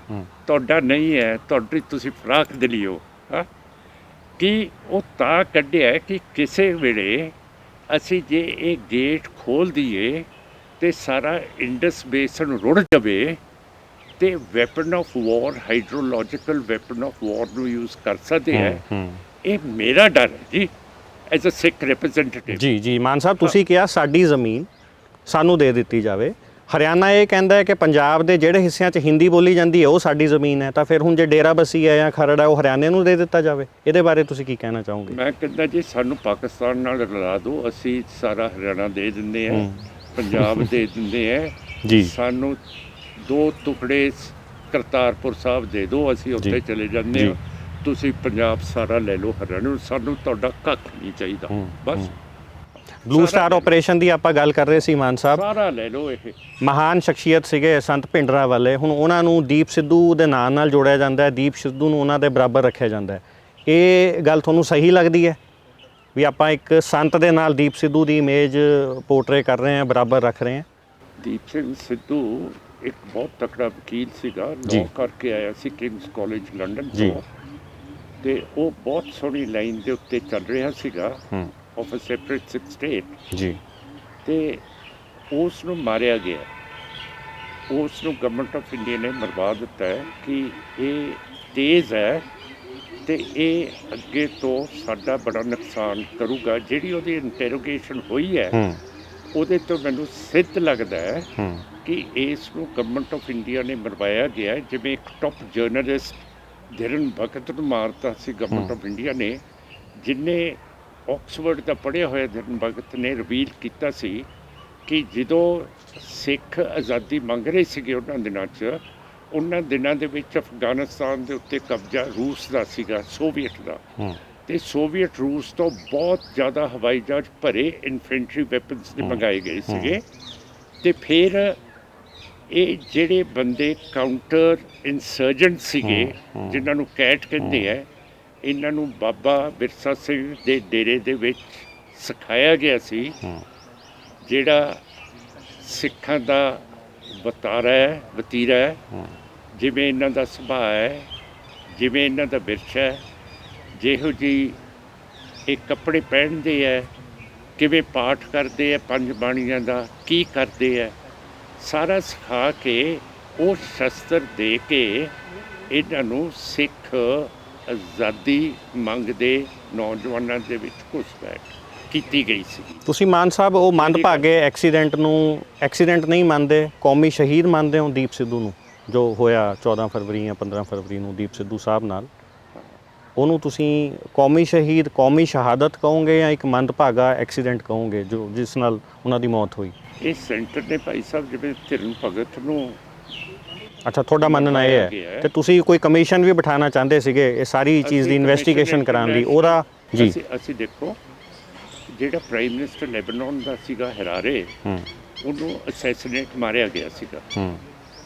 Speaker 2: ਤੁਹਾਡਾ ਨਹੀਂ ਹੈ, ਤੁਹਾਡੀ ਤੁਸੀਂ ਫਰਾਕ ਦਿਲੀ ਹੋ, ਕਿ ਉਹ ਤਾਂ ਕੱਢਿਆ ਕਿ ਕਿਸੇ ਵੇਲੇ ਅਸੀਂ ਜੇ ਇਹ ਗੇਟ ਖੋਲ੍ਹ ਦਈਏ ਤੇ ਸਾਰਾ ਇੰਡਸ ਬੇਸਨ ਰੁੜ ਜਾਵੇ, ਤੇ weapon of war, hydrological weapon of war ਨੂੰ ਯੂਜ਼ ਕਰ ਸਕਦੇ ਹੈ। ਇਹ ਮੇਰਾ ਡਰ ਹੈ ਜੀ, ਐਜ਼ ਅ ਸਿੱਖ ਰਿਪਰੈਜ਼ੈਂਟੇਟਿਵ।
Speaker 1: ਜੀ ਜੀ ਮਾਨ ਸਾਹਿਬ, ਤੁਸੀਂ ਕਿਹਾ ਸਾਡੀ ਜ਼ਮੀਨ ਸਾਨੂੰ ਦੇ ਦਿੱਤੀ ਜਾਵੇ। ਹਰਿਆਣਾ ਇਹ ਕਹਿੰਦਾ ਹੈ ਕਿ ਪੰਜਾਬ ਦੇ ਜਿਹੜੇ ਹਿੱਸਿਆਂ 'ਚ ਹਿੰਦੀ ਬੋਲੀ ਜਾਂਦੀ ਹੈ ਉਹ ਸਾਡੀ ਜ਼ਮੀਨ ਹੈ, ਤਾਂ ਫਿਰ ਹੁਣ ਜੇ ਡੇਰਾ ਬੱਸੀ ਹੈ ਜਾਂ ਖਰੜ ਹੈ ਉਹ ਹਰਿਆਣੇ ਨੂੰ ਦੇ ਦਿੱਤਾ ਜਾਵੇ। ਇਹਦੇ ਬਾਰੇ ਤੁਸੀਂ ਕੀ ਕਹਿਣਾ ਚਾਹੋਗੇ?
Speaker 2: ਮੈਂ ਕਹਿੰਦਾ ਜੀ, ਸਾਨੂੰ ਪਾਕਿਸਤਾਨ ਨਾਲ ਰਲਾ ਦਿਓ, ਅਸੀਂ ਸਾਰਾ ਹਰਿਆਣਾ ਦੇ ਦਿੰਦੇ ਹਾਂ, ਪੰਜਾਬ ਦੇ ਦਿੰਦੇ ਹਾਂ
Speaker 3: ਜੀ।
Speaker 2: ਸਾਨੂੰ 2 ਟੁਕੜੇ ਕਰਤਾਰਪੁਰ ਸਾਹਿਬ ਦੇ ਦਿਓ, ਅਸੀਂ ਉੱਥੇ ਚਲੇ ਜਾਂਦੇ ਹਾਂ। ਤੁਸੀਂ ਪੰਜਾਬ ਸਾਰਾ ਲੈ ਲਓ, ਹਰਿਆਣਾ ਨੂੰ, ਸਾਨੂੰ ਤੁਹਾਡਾ ਕੱਖ ਨਹੀਂ ਚਾਹੀਦਾ, ਬਸ।
Speaker 1: ਬਲੂ ਸਟਾਰ ਆਪਰੇਸ਼ਨ ਦੀ ਆਪਾਂ ਗੱਲ ਕਰ ਰਹੇ ਸੀ ਮਾਨ ਸਾਹਿਬ,
Speaker 2: ਸਾਰਾ ਲੈ ਲਓ। ਇਹ
Speaker 1: ਮਹਾਨ ਸ਼ਖਸੀਅਤ ਸੀਗੇ ਸੰਤ ਭਿੰਡਰਾਂ ਵਾਲੇ, ਹੁਣ ਉਹਨਾਂ ਨੂੰ ਦੀਪ ਸਿੱਧੂ ਦੇ ਨਾਂ ਨਾਲ ਜੋੜਿਆ ਜਾਂਦਾ ਹੈ, ਦੀਪ ਸਿੱਧੂ ਨੂੰ ਉਹਨਾਂ ਦੇ ਬਰਾਬਰ ਰੱਖਿਆ ਜਾਂਦਾ ਹੈ। ਇਹ ਗੱਲ ਤੁਹਾਨੂੰ ਸਹੀ ਲੱਗਦੀ ਹੈ ਵੀ ਆਪਾਂ ਇੱਕ ਸੰਤ ਦੇ ਨਾਲ ਦੀਪ ਸਿੱਧੂ ਦੀ ਇਮੇਜ ਪੋਰਟਰੇ ਕਰ ਰਹੇ ਹਾਂ, ਬਰਾਬਰ ਰੱਖ ਰਹੇ ਹਾਂ?
Speaker 2: ਦੀਪ ਸਿੰਘ ਸਿੱਧੂ ਇੱਕ ਬਹੁਤ ਤਕੜਾ ਵਕੀਲ ਸੀਗਾ, ਲਾਅ ਕਰਕੇ ਆਇਆ ਸੀ ਕਿੰਗਸ ਕਾਲਜ ਲੰਡਨ ਤੋਂ, ਤੇ ਉਹ ਬਹੁਤ ਸੋਹਣੀ ਲਾਈਨ ਦੇ ਉੱਤੇ ਚੱਲ ਰਿਹਾ ਸੀਗਾ, ਆਫ ਅ ਸੈਪਰੇਟ ਸਟੇਟ
Speaker 3: ਜੀ।
Speaker 2: ਤੇ ਉਸ ਨੂੰ ਮਾਰਿਆ ਗਿਆ, ਉਸ ਨੂੰ ਗਵਰਨਮੈਂਟ ਆਫ ਇੰਡੀਆ ਨੇ ਮਰਵਾ ਦਿੱਤਾ ਹੈ ਕਿ ਇਹ ਤੇਜ਼ ਹੈ ਤੇ ਇਹ ਅੱਗੇ ਤੋਂ ਸਾਡਾ ਬੜਾ ਨੁਕਸਾਨ ਕਰੂਗਾ। ਜਿਹੜੀ ਉਹਦੀ ਇੰਟਰੋਗੇਸ਼ਨ ਹੋਈ ਹੈ, ਉਹਦੇ ਤੋਂ ਮੈਨੂੰ ਸਿੱਧ ਲੱਗਦਾ ਹੈ ਕਿ ਇਸ ਨੂੰ ਗਵਰਨਮੈਂਟ ਆਫ ਇੰਡੀਆ ਨੇ ਮਰਵਾਇਆ ਗਿਆ, ਜਿਵੇਂ ਇੱਕ ਟੌਪ ਜਰਨਲਿਸਟ ਧਿਰਨ ਭਗਤ ਨੂੰ ਮਾਰਤਾ ਸੀ ਗਵਰਨਮੈਂਟ ਆਫ ਇੰਡੀਆ ਨੇ, ਜਿਹਨੇ ਆਕਸਫੋਰਡ ਦਾ ਪੜ੍ਹਿਆ ਹੋਇਆ ਧਿਰਨ ਭਗਤ ਨੇ ਰਿਵੀਲ ਕੀਤਾ ਸੀ ਕਿ ਜਦੋਂ ਸਿੱਖ ਆਜ਼ਾਦੀ ਮੰਗ ਰਹੇ ਸੀਗੇ ਉਹਨਾਂ ਦਿਨਾਂ 'ਚ, ਉਹਨਾਂ ਦਿਨਾਂ ਦੇ ਵਿੱਚ ਅਫਗਾਨਿਸਤਾਨ ਦੇ ਉੱਤੇ ਕਬਜ਼ਾ ਰੂਸ ਦਾ ਸੀਗਾ, ਸੋਵੀਅਤ ਦਾ। ਤੇ ਸੋਵੀਅਤ ਰੂਸ ਤੋਂ ਬਹੁਤ ਜ਼ਿਆਦਾ ਹਵਾਈ ਜਹਾਜ਼ ਭਰੇ ਇਨਫੈਂਟਰੀ ਵੈਪਨਸ ਦੇ ਮੰਗਾਏ ਗਏ ਸੀਗੇ। ਤੇ ਫਿਰ ਇਹ ਜਿਹੜੇ ਬੰਦੇ ਕਾਊਂਟਰ ਇਨਸਰਜੈਂਟ ਸੀਗੇ, ਜਿਨ੍ਹਾਂ ਨੂੰ ਕੈਟ ਕਹਿੰਦੇ ਆ, ਇਹਨਾਂ ਨੂੰ ਬਾਬਾ ਬਿਰਸਾ ਸਿੰਘ ਦੇ ਡੇਰੇ ਦੇ ਵਿੱਚ ਸਿਖਾਇਆ ਗਿਆ ਸੀ, ਜਿਹੜਾ ਸਿੱਖਾਂ ਦਾ ਵਤੀਰਾ ਹੈ, ਜਿਵੇਂ ਇਹਨਾਂ ਦਾ ਸੁਭਾਅ ਹੈ, ਜਿਵੇਂ ਇਹਨਾਂ ਦਾ ਵਿਰਸਾ ਹੈ, ਜਿਹੋ ਜਿਹੀ ਇਹ ਕੱਪੜੇ ਪਹਿਨਦੇ ਹੈ, ਕਿਵੇਂ ਪਾਠ ਕਰਦੇ ਆ ਪੰਜ ਬਾਣੀਆਂ ਦਾ, ਕੀ ਕਰਦੇ ਆ, ਸਾਰਾ ਸਿਖਾ ਕੇ ਉਹ ਸ਼ਸਤਰ ਦੇ ਕੇ ਇਹਨਾਂ ਨੂੰ ਸਿੱਖ ਆਜ਼ਾਦੀ ਮੰਗਦੇ ਨੌਜਵਾਨਾਂ ਦੇ ਵਿੱਚ ਘੁਸਪੈਠ ਕੀਤੀ ਗਈ ਸੀ।
Speaker 1: ਤੁਸੀਂ ਮਾਨ ਸਾਹਿਬ ਉਹ ਮੰਦਭਾਗੇ ਐਕਸੀਡੈਂਟ ਨੂੰ ਐਕਸੀਡੈਂਟ ਨਹੀਂ ਮੰਨਦੇ, ਕੌਮੀ ਸ਼ਹੀਦ ਮੰਨਦੇ ਹੋ ਦੀਪ ਸਿੱਧੂ ਨੂੰ, ਜੋ ਹੋਇਆ 14 ਫਰਵਰੀ ਜਾਂ 15 ਫਰਵਰੀ ਨੂੰ ਦੀਪ ਸਿੱਧੂ ਸਾਹਿਬ ਨਾਲ? ਉਹਨੂੰ ਤੁਸੀਂ ਕੌਮੀ ਸ਼ਹੀਦ, ਕੌਮੀ ਸ਼ਹਾਦਤ ਕਹੋਗੇ ਜਾਂ ਇੱਕ ਮੰਦਭਾਗਾ ਐਕਸੀਡੈਂਟ ਕਹੋਗੇ ਜੋ ਜਿਸ ਨਾਲ ਉਹਨਾਂ ਦੀ ਮੌਤ ਹੋਈ?
Speaker 2: ਇਹ ਸੈਂਟਰ ਨੇ ਭਾਈ ਸਾਹਿਬ ਜਿਵੇਂ ਧਿਰਨ ਭਗਤ ਨੂੰ,
Speaker 1: ਅੱਛਾ ਤੁਹਾਡਾ ਮੰਨਣਾ ਇਹ ਹੈ ਕਿ ਤੁਸੀਂ ਕੋਈ ਕਮਿਸ਼ਨ ਵੀ ਬਿਠਾਉਣਾ ਚਾਹੁੰਦੇ ਸੀਗੇ ਇਹ ਸਾਰੀ ਚੀਜ਼ ਦੀ ਇਨਵੈਸਟੀਗੇਸ਼ਨ ਕਰਾਉਣ ਲਈ? ਉਹਦਾ ਜੀ
Speaker 2: ਅਸੀਂ ਦੇਖੋ, ਜਿਹੜਾ ਪ੍ਰਾਈਮ ਮਿਨਿਸਟਰ ਲੈਬਨਾਨ ਦਾ ਸੀਗਾ ਹਰਾਰੇ, ਉਹਨੂੰ ਅਸੈਸੀਨੇਟ ਮਾਰਿਆ ਗਿਆ ਸੀਗਾ।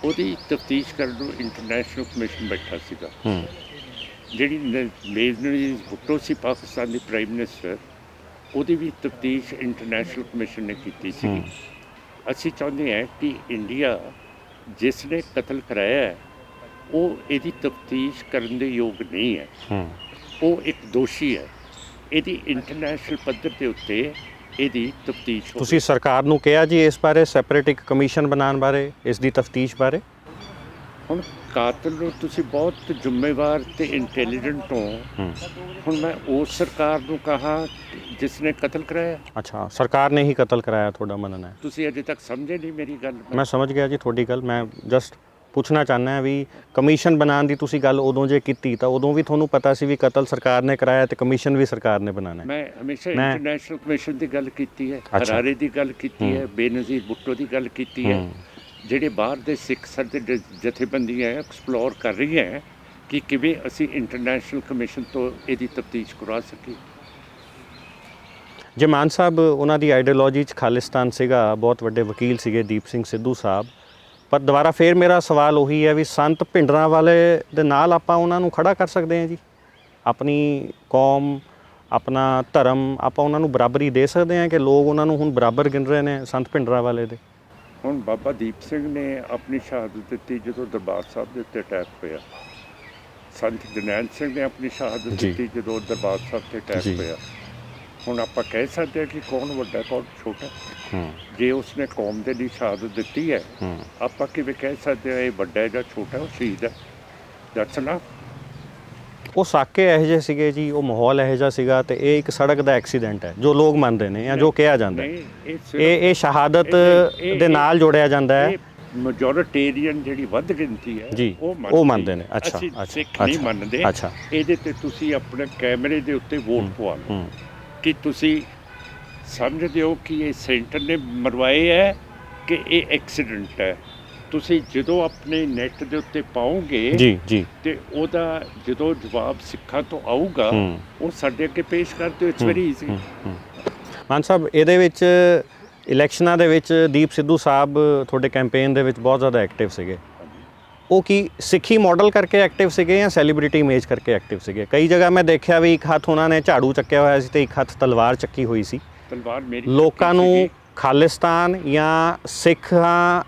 Speaker 2: ਉਹਦੀ ਤਫਤੀਸ਼ ਕਰਨ ਨੂੰ ਇੰਟਰਨੈਸ਼ਨਲ ਕਮਿਸ਼ਨ ਬੈਠਾ ਸੀਗਾ। ਜਿਹੜੀ ਬੇਨਜ਼ੀਰ ਭੁੱਟੋ ਸੀ ਪਾਕਿਸਤਾਨ ਦੀ ਪ੍ਰਾਈਮ ਮਿਨਿਸਟਰ, ਉਹਦੀ ਵੀ ਤਫਤੀਸ਼ ਇੰਟਰਨੈਸ਼ਨਲ ਕਮਿਸ਼ਨ ਨੇ ਕੀਤੀ ਸੀ। ਅਸੀਂ ਚਾਹੁੰਦੇ ਹਾਂ ਕਿ ਇੰਡੀਆ ਜਿਸ ਨੇ ਕਤਲ ਕਰਾਇਆ ਹੈ, ਉਹ ਇਹਦੀ ਤਫਤੀਸ਼ ਕਰਨ ਦੇ ਯੋਗ ਨਹੀਂ ਹੈ। ਉਹ ਇੱਕ ਦੋਸ਼ੀ ਹੈ। ਇਹਦੀ ਇੰਟਰਨੈਸ਼ਨਲ ਪੱਧਰ ਦੇ ਉੱਤੇ ਇਹਦੀ ਤਫਤੀਸ਼।
Speaker 1: ਤੁਸੀਂ ਸਰਕਾਰ ਨੂੰ ਕਿਹਾ ਜੀ ਇਸ ਬਾਰੇ, ਸੈਪਰੇਟ ਇੱਕ ਕਮਿਸ਼ਨ ਬਣਾਉਣ ਬਾਰੇ, ਇਸ ਦੀ ਤਫਤੀਸ਼ ਬਾਰੇ?
Speaker 2: ਹੁਣ ਕਾਤਲ ਨੂੰ ਤੁਸੀਂ ਬਹੁਤ ਜ਼ਿੰਮੇਵਾਰ ਤੇ ਇੰਟੈਲੀਜੈਂਟ ਹੋ। ਹੁਣ ਮੈਂ ਉਸ ਸਰਕਾਰ ਨੂੰ ਕਹਾ ਜਿਸ ਨੇ ਕਤਲ ਕਰਾਇਆ।
Speaker 1: ਅੱਛਾ, ਸਰਕਾਰ ਨੇ ਹੀ ਕਤਲ ਕਰਾਇਆ ਤੁਹਾਡਾ ਮੰਨਣਾ ਹੈ?
Speaker 2: ਤੁਸੀਂ ਅਜੇ ਤੱਕ ਸਮਝੇ ਨਹੀਂ ਮੇਰੀ ਗੱਲ।
Speaker 1: ਮੈਂ ਸਮਝ ਗਿਆ ਜੀ ਤੁਹਾਡੀ ਗੱਲ। ਮੈਂ ਜਸਟ ਪੁੱਛਣਾ ਚਾਹੁੰਦਾ ਹਾਂ ਵੀ ਕਮਿਸ਼ਨ ਬਣਾਉਣ ਦੀ ਤੁਸੀਂ ਗੱਲ ਉਦੋਂ ਜੇ ਕੀਤੀ ਤਾਂ ਉਦੋਂ ਵੀ ਤੁਹਾਨੂੰ ਪਤਾ ਸੀ ਵੀ ਕਤਲ ਸਰਕਾਰ ਨੇ ਕਰਾਇਆ ਤੇ ਕਮਿਸ਼ਨ ਵੀ ਸਰਕਾਰ ਨੇ ਬਣਾਉਣਾ? ਮੈਂ
Speaker 2: ਹਮੇਸ਼ਾ ਇੰਟਰਨੈਸ਼ਨਲ ਕਮਿਸ਼ਨ ਦੀ ਗੱਲ ਕੀਤੀ ਹੈ, ਹਰਾਰੇ ਦੀ ਗੱਲ ਕੀਤੀ ਹੈ, ਬੇਨਜ਼ੀਰ ਭੁੱਟੋ ਦੀ ਗੱਲ ਕੀਤੀ ਹੈ। ਜਿਹੜੇ ਬਾਹਰ ਦੇ ਸਿੱਖ ਦੇ ਜਥੇਬੰਦੀਆਂ ਐਕਸਪਲੋਰ ਕਰ ਰਹੀਆਂ ਹੈ ਕਿ ਕਿਵੇਂ ਅਸੀਂ ਇੰਟਰਨੈਸ਼ਨਲ ਕਮਿਸ਼ਨ ਤੋਂ ਇਹਦੀ ਤਫਤੀਸ਼ ਕਰਵਾ ਸਕੀਏ।
Speaker 1: ਜੇ ਮਾਨ ਸਾਹਿਬ ਉਹਨਾਂ ਦੀ ਆਈਡੀਓਲੋਜੀ 'ਚ ਖਾਲਿਸਤਾਨ ਸੀਗਾ, ਬਹੁਤ ਵੱਡੇ ਵਕੀਲ ਸੀਗੇ ਦੀਪ ਸਿੰਘ ਸਿੱਧੂ ਸਾਹਿਬ, ਪਰ ਦੁਬਾਰਾ ਫੇਰ ਮੇਰਾ ਸਵਾਲ ਉਹੀ ਹੈ ਵੀ ਸੰਤ ਭਿੰਡਰਾਂਵਾਲੇ ਦੇ ਨਾਲ ਆਪਾਂ ਉਹਨਾਂ ਨੂੰ ਖੜਾ ਕਰ ਸਕਦੇ ਹਾਂ ਜੀ? ਆਪਣੀ ਕੌਮ, ਆਪਣਾ ਧਰਮ, ਆਪਾਂ ਉਹਨਾਂ ਨੂੰ ਬਰਾਬਰੀ ਦੇ ਸਕਦੇ ਹਾਂ ਕਿ ਲੋਕ ਉਹਨਾਂ ਨੂੰ ਹੁਣ ਬਰਾਬਰ ਗਿਣ ਰਹੇ ਨੇ ਸੰਤ ਭਿੰਡਰਾਂਵਾਲੇ ਦੇ?
Speaker 2: ਹੁਣ ਬਾਬਾ ਦੀਪ ਸਿੰਘ ਨੇ ਆਪਣੀ ਸ਼ਹਾਦਤ ਦਿੱਤੀ ਜਦੋਂ ਦਰਬਾਰ ਸਾਹਿਬ ਦੇ ਉੱਤੇ ਅਟੈਕ ਹੋਇਆ। ਸੰਤ ਜਰਨੈਲ ਸਿੰਘ ਨੇ ਆਪਣੀ ਸ਼ਹਾਦਤ ਦਿੱਤੀ ਜਦੋਂ ਦਰਬਾਰ ਸਾਹਿਬ 'ਤੇ ਅਟੈਕ ਹੋਇਆ। ਹੁਣ ਆਪਾਂ ਕਹਿ ਸਕਦੇ ਹਾਂ ਕਿ ਕੌਣ ਵੱਡਾ ਕੌਣ ਛੋਟਾ? ਜੇ ਉਸਨੇ ਕੌਮ ਦੇ ਲਈ ਸ਼ਹਾਦਤ ਦਿੱਤੀ ਹੈ, ਆਪਾਂ ਕਿਵੇਂ ਕਹਿ ਸਕਦੇ ਹਾਂ ਇਹ ਵੱਡਾ ਹੈ ਜਾਂ ਛੋਟਾ? ਉਹ ਸ਼ਹੀਦ ਹੈ। ਦੱਸਣਾ
Speaker 1: ਉਹ ਸਾਕੇ ਇਹੋ ਜਿਹੇ ਸੀਗੇ ਜੀ, ਉਹ ਮਾਹੌਲ ਇਹੋ ਜਿਹਾ ਸੀਗਾ ਤੇ ਇਹ ਇੱਕ ਸੜਕ ਦਾ ਐਕਸੀਡੈਂਟ ਹੈ ਜੋ ਲੋਕ ਮੰਨਦੇ ਨੇ ਜਾਂ ਜੋ ਕਿਹਾ ਜਾਂਦਾ ਹੈ। ਇਹ ਸ਼ਹਾਦਤ ਦੇ ਨਾਲ ਜੋੜਿਆ ਜਾਂਦਾ ਹੈ।
Speaker 2: ਮੈਜੋਰਿਟੇਰੀਅਨ ਜਿਹੜੀ ਵੱਧ ਗਿਣਤੀ ਹੈ
Speaker 1: ਜੀ, ਉਹ ਮੰਨਦੇ ਨੇ। ਅੱਛਾ,
Speaker 2: ਸਿੱਖ ਨਹੀਂ ਮੰਨਦੇ। ਇਹਦੇ ਤੇ ਤੁਸੀਂ ਆਪਣੇ ਕੈਮਰੇ ਦੇ ਉੱਤੇ ਵੋਟ ਪਵਾ ਲਓ ਕਿ ਤੁਸੀਂ ਸਮਝਦੇ ਹੋ ਕਿ ਇਹ ਸੈਂਟਰ ਨੇ ਮਰਵਾਏ ਹੈ ਕਿ ਇਹ ਐਕਸੀਡੈਂਟ ਹੈ। ਤੁਸੀਂ ਜਦੋਂ ਆਪਣੇ ਨੈੱਟ ਦੇ ਉੱਤੇ ਪਾਓਗੇ
Speaker 1: ਜੀ
Speaker 2: ਤੇ ਉਹਦਾ ਜਦੋਂ ਜਵਾਬ ਸਿੱਖਾਂ ਤੋਂ ਆਊਗਾ ਉਹ ਸਾਡੇ ਅੱਗੇ ਪੇਸ਼ ਕਰ ਦਿਓ। It's very easy.
Speaker 1: Mann Sahib, ਇਹਦੇ ਵਿੱਚ ਇਲੈਕਸ਼ਨਾਂ ਦੇ ਵਿੱਚ ਦੀਪ ਸਿੱਧੂ ਸਾਹਿਬ ਤੁਹਾਡੇ ਕੈਂਪੇਨ ਦੇ ਵਿੱਚ ਬਹੁਤ ਜ਼ਿਆਦਾ ਐਕਟਿਵ ਸੀਗੇ। ਉਹ ਕੀ ਸਿੱਖੀ ਮਾਡਲ ਕਰਕੇ ਐਕਟਿਵ ਸੀਗੇ ਜਾਂ ਸੈਲੀਬ੍ਰਿਟੀ ਇਮੇਜ ਕਰਕੇ ਐਕਟਿਵ ਸੀਗੇ? ਕਈ ਜਗ੍ਹਾ ਮੈਂ ਦੇਖਿਆ ਵੀ ਇੱਕ ਹੱਥ ਉਹਨਾਂ ਨੇ ਝਾੜੂ ਚੱਕਿਆ ਹੋਇਆ ਸੀ ਤੇ ਇੱਕ ਹੱਥ ਤਲਵਾਰ ਚੱਕੀ ਹੋਈ ਸੀ।
Speaker 2: ਤਲਵਾਰ ਮੇਰੀ
Speaker 1: ਲੋਕਾਂ ਨੂੰ ਖਾਲਿਸਤਾਨ ਜਾਂ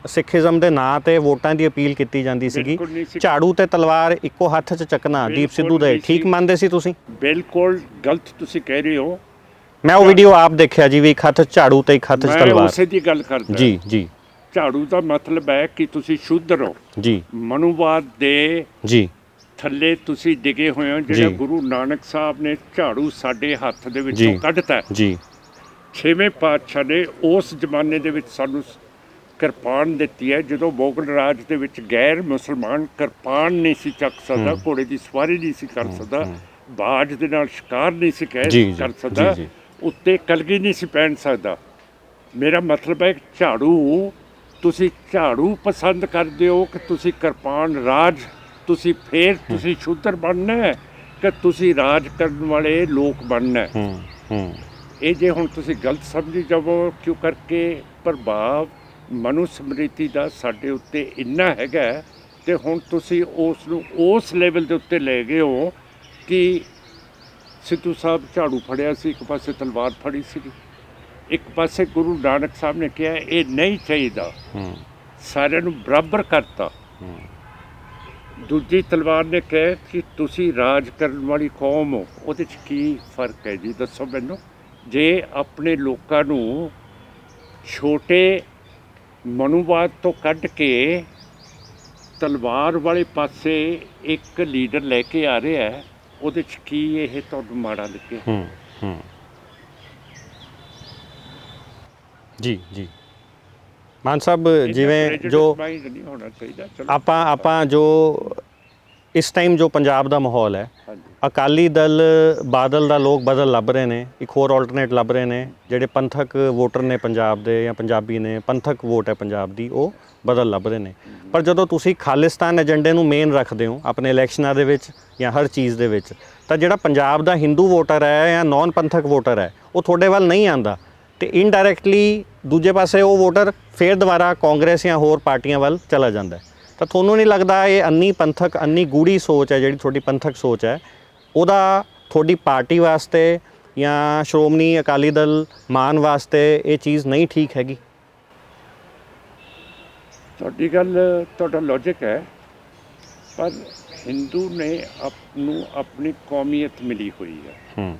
Speaker 1: ਸਿੱਖੀਜ਼ਮ ਦੇ ਨਾਂ ਤੇ ਵੋਟਾਂ ਦੀ ਅਪੀਲ ਕੀਤੀ ਜਾਂਦੀ ਸੀਗੀ। ਝਾੜੂ ਤੇ ਤਲਵਾਰ ਇੱਕੋ ਹੱਥ 'ਚ ਚੱਕਣਾ ਦੀਪ ਸਿੱਧੂ ਦੇ ਠੀਕ ਮੰਨਦੇ ਸੀ ਤੁਸੀਂ?
Speaker 2: ਬਿਲਕੁਲ ਗਲਤ ਤੁਸੀਂ ਕਹਿ ਰਹੇ ਹੋ।
Speaker 1: ਮੈਂ ਉਹ ਵੀਡੀਓ ਆਪ ਦੇਖਿਆ ਜੀ ਵੀ ਇੱਕ ਹੱਥ ਝਾੜੂ ਤੇ ਇੱਕ ਹੱਥ 'ਚ ਤਲਵਾਰ।
Speaker 2: ਮੈਂ ਉਸੇ ਦੀ ਗੱਲ ਕਰਦਾ।
Speaker 1: ਜੀ
Speaker 2: ਝਾੜੂ ਦਾ ਮਤਲਬ ਹੈ ਕਿ ਤੁਸੀਂ ਸ਼ੁੱਧ ਰਹੋ
Speaker 1: ਜੀ, ਮਨੂਵਾਦ
Speaker 2: ਦੇ
Speaker 1: ਜੀ
Speaker 2: ਥੱਲੇ ਤੁਸੀਂ ਡਿਗੇ ਹੋਏ ਹੋ। ਜਿਹੜਾ ਗੁਰੂ ਨਾਨਕ ਸਾਹਿਬ ਨੇ ਝਾੜੂ ਸਾਡੇ ਹੱਥ ਦੇ ਵਿੱਚੋਂ ਕੱਢਤਾ ਜੀ। 6ਵੇਂ ਪਾਤਸ਼ਾਹ ਨੇ ਉਸ ਜ਼ਮਾਨੇ ਦੇ ਵਿੱਚ ਸਾਨੂੰ ਕਿਰਪਾਨ ਦਿੱਤੀ ਹੈ। ਜਦੋਂ ਮੁਗਲ ਰਾਜ ਦੇ ਵਿੱਚ ਗੈਰ ਮੁਸਲਮਾਨ ਕਿਰਪਾਨ ਨਹੀਂ ਸੀ ਚੱਕ ਸਕਦਾ, ਘੋੜੇ ਦੀ ਸਵਾਰੀ ਨਹੀਂ ਸੀ ਕਰ ਸਕਦਾ, ਬਾਜ ਦੇ ਨਾਲ ਸ਼ਿਕਾਰ ਨਹੀਂ ਸੀ ਕਰ ਸਕਦਾ, ਉੱਤੇ ਕਲਗੀ ਨਹੀਂ ਸੀ ਪਹਿਨ ਸਕਦਾ। ਮੇਰਾ ਮਤਲਬ ਹੈ ਝਾੜੂ ਤੁਸੀਂ ਝਾੜੂ ਪਸੰਦ ਕਰਦੇ ਹੋ ਕਿ ਤੁਸੀਂ ਕਿਰਪਾਨ ਰਾਜ, ਤੁਸੀਂ ਫੇਰ ਤੁਸੀਂ ਸ਼ੂਦਰ ਬਣਨਾ ਹੈ ਕਿ ਤੁਸੀਂ ਰਾਜ ਕਰਨ ਵਾਲੇ ਲੋਕ ਬਣਨਾ ਹੈ। ਇਹ ਜੇ ਹੁਣ ਤੁਸੀਂ ਗਲਤ ਸਮਝੀ ਜਾਵੋ, ਕਿਉਂ ਕਰਕੇ ਪ੍ਰਭਾਵ ਮਨੂ ਸਮ੍ਰਿਤੀ ਦਾ ਸਾਡੇ ਉੱਤੇ ਇੰਨਾ ਹੈਗਾ, ਤੇ ਹੁਣ ਤੁਸੀਂ ਉਸ ਨੂੰ ਉਸ ਲੈਵਲ ਦੇ ਉੱਤੇ ਲੈ ਗਏ ਹੋ ਕਿ ਸਿੱਧੂ ਸਾਹਿਬ ਝਾੜੂ ਫੜਿਆ ਸੀ, ਇੱਕ ਪਾਸੇ ਤਲਵਾਰ ਫੜੀ ਸੀਗੀ, ਇੱਕ ਪਾਸੇ ਗੁਰੂ ਨਾਨਕ ਸਾਹਿਬ ਨੇ ਕਿਹਾ ਇਹ ਨਹੀਂ ਚਾਹੀਦਾ, ਸਾਰਿਆਂ ਨੂੰ ਬਰਾਬਰ ਕਰਤਾ। ਦੂਜੀ ਤਲਵਾਰ ਨੇ ਕਿਹਾ ਕਿ ਤੁਸੀਂ ਰਾਜ ਕਰਨ ਵਾਲੀ ਕੌਮ ਹੋ। ਉਹਦੇ 'ਚ ਕੀ ਫਰਕ ਹੈ ਜੀ, ਦੱਸੋ ਮੈਨੂੰ। ਜੇ ਆਪਣੇ ਲੋਕਾਂ ਨੂੰ ਛੋਟੇ ਮਨੋਵਾਦ ਤੋਂ ਕੱਢ ਕੇ ਤਲਵਾਰ ਵਾਲੇ ਪਾਸੇ ਇੱਕ ਲੀਡਰ ਲੈ ਕੇ ਆ ਰਿਹਾ ਹੈ, ਉਹਦੇ 'ਚ ਕੀ ਇਹ ਤੁਹਾਨੂੰ ਮਾੜਾ ਲੱਗੇ?
Speaker 1: ਜੀ ਜੀ ਮਾਨ ਸਾਹਿਬ, ਜਿਵੇਂ ਜੋ
Speaker 2: ਨਹੀਂ ਹੋਣਾ ਚਾਹੀਦਾ।
Speaker 1: ਆਪਾਂ ਜੋ ਇਸ ਟਾਈਮ ਜੋ ਪੰਜਾਬ ਦਾ ਮਾਹੌਲ ਹੈ, ਅਕਾਲੀ ਦਲ ਬਾਦਲ ਦਾ ਲੋਕ ਬਦਲ ਲੱਭ ਰਹੇ ਨੇ, ਇੱਕ ਹੋਰ ਆਲਟਰਨੇਟ ਲੱਭ ਰਹੇ ਨੇ, ਜਿਹੜੇ ਪੰਥਕ ਵੋਟਰ ਨੇ ਪੰਜਾਬ ਦੇ ਜਾਂ ਪੰਜਾਬੀ ਨੇ, ਪੰਥਕ ਵੋਟ ਹੈ ਪੰਜਾਬ ਦੀ, ਉਹ ਬਦਲ ਲੱਭ ਰਹੇ ਨੇ। ਪਰ ਜਦੋਂ ਤੁਸੀਂ ਖਾਲਿਸਤਾਨ ਏਜੰਡੇ ਨੂੰ ਮੇਨ ਰੱਖਦੇ ਹੋ ਆਪਣੇ ਇਲੈਕਸ਼ਨਾਂ ਦੇ ਵਿੱਚ ਜਾਂ ਹਰ ਚੀਜ਼ ਦੇ ਵਿੱਚ, ਤਾਂ ਜਿਹੜਾ ਪੰਜਾਬ ਦਾ ਹਿੰਦੂ ਵੋਟਰ ਹੈ ਜਾਂ ਨੌਨ ਪੰਥਕ ਵੋਟਰ ਹੈ, ਉਹ ਤੁਹਾਡੇ ਵੱਲ ਨਹੀਂ ਆਉਂਦਾ, ਤੇ ਇਨਡਾਇਰੈਕਟਲੀ ਦੂਜੇ ਪਾਸੇ ਉਹ ਵੋਟਰ ਫਿਰ ਦੁਬਾਰਾ ਕਾਂਗਰਸ ਜਾਂ ਹੋਰ ਪਾਰਟੀਆਂ ਵੱਲ ਚਲਾ ਜਾਂਦਾ ਹੈ। ਤਾਂ ਤੁਹਾਨੂੰ ਨਹੀਂ ਲੱਗਦਾ ਇਹ ਅੰਨੀ ਪੰਥਕ, ਅੰਨੀ ਗੂੜੀ ਸੋਚ ਹੈ ਜਿਹੜੀ ਤੁਹਾਡੀ ਪੰਥਕ ਸੋਚ ਹੈ, ਉਹਦਾ ਤੁਹਾਡੀ ਪਾਰਟੀ ਵਾਸਤੇ ਜਾਂ ਸ਼੍ਰੋਮਣੀ ਅਕਾਲੀ ਦਲ ਮਾਨ ਵਾਸਤੇ ਇਹ ਚੀਜ਼ ਨਹੀਂ ਠੀਕ ਹੈਗੀ?
Speaker 2: ਤੁਹਾਡੀ ਗੱਲ, ਤੁਹਾਡਾ ਲੌਜਿਕ ਹੈ, ਪਰ ਹਿੰਦੂ ਨੇ ਨੂੰ ਆਪਣੀ ਕੌਮੀਅਤ ਮਿਲੀ ਹੋਈ ਹੈ,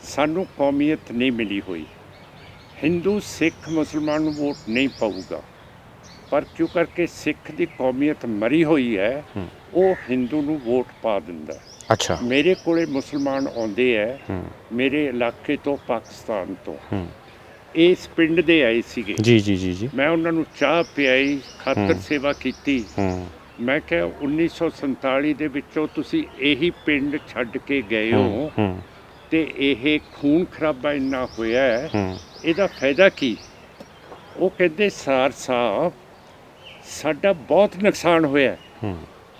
Speaker 2: ਸਾਨੂੰ ਕੌਮੀਅਤ ਨਹੀਂ ਮਿਲੀ ਹੋਈ। ਹਿੰਦੂ ਸਿੱਖ ਮੁਸਲਮਾਨ ਨੂੰ ਵੋਟ ਨਹੀਂ ਪਾਊਗਾ, ਪਰ ਕਿਉਂ ਕਰਕੇ ਸਿੱਖ ਦੀ ਕੌਮੀਅਤ ਮਰੀ ਹੋਈ ਹੈ, ਉਹ ਹਿੰਦੂ ਨੂੰ ਵੋਟ ਪਾ ਦਿੰਦਾ।
Speaker 1: ਅੱਛਾ,
Speaker 2: ਮੇਰੇ ਕੋਲੇ ਮੁਸਲਮਾਨ ਆਉਂਦੇ ਹੈ, ਮੇਰੇ ਇਲਾਕੇ ਤੋਂ, ਪਾਕਿਸਤਾਨ ਤੋਂ, ਇਸ ਪਿੰਡ ਦੇ ਆਏ ਸੀਗੇ।
Speaker 1: ਜੀ ਜੀ ਜੀ ਜੀ
Speaker 2: ਮੈਂ ਉਹਨਾਂ ਨੂੰ ਚਾਹ ਪਿਆਈ, ਖਾਤਰ ਸੇਵਾ ਕੀਤੀ। ਮੈਂ ਕਿਹਾ 1947 ਦੇ ਵਿੱਚੋਂ ਤੁਸੀਂ ਇਹੀ ਪਿੰਡ ਛੱਡ ਕੇ ਗਏ ਹੋ, ਤੇ ਇਹ ਖੂਨ ਖਰਾਬਾ ਇੰਨਾ ਹੋਇਆ ਹੈ, ਇਹਦਾ ਫਾਇਦਾ ਕੀ? ਉਹ ਕਹਿੰਦੇ ਸਾਰ ਸਾਹਿਬ ਸਾਡਾ ਬਹੁਤ ਨੁਕਸਾਨ ਹੋਇਆ,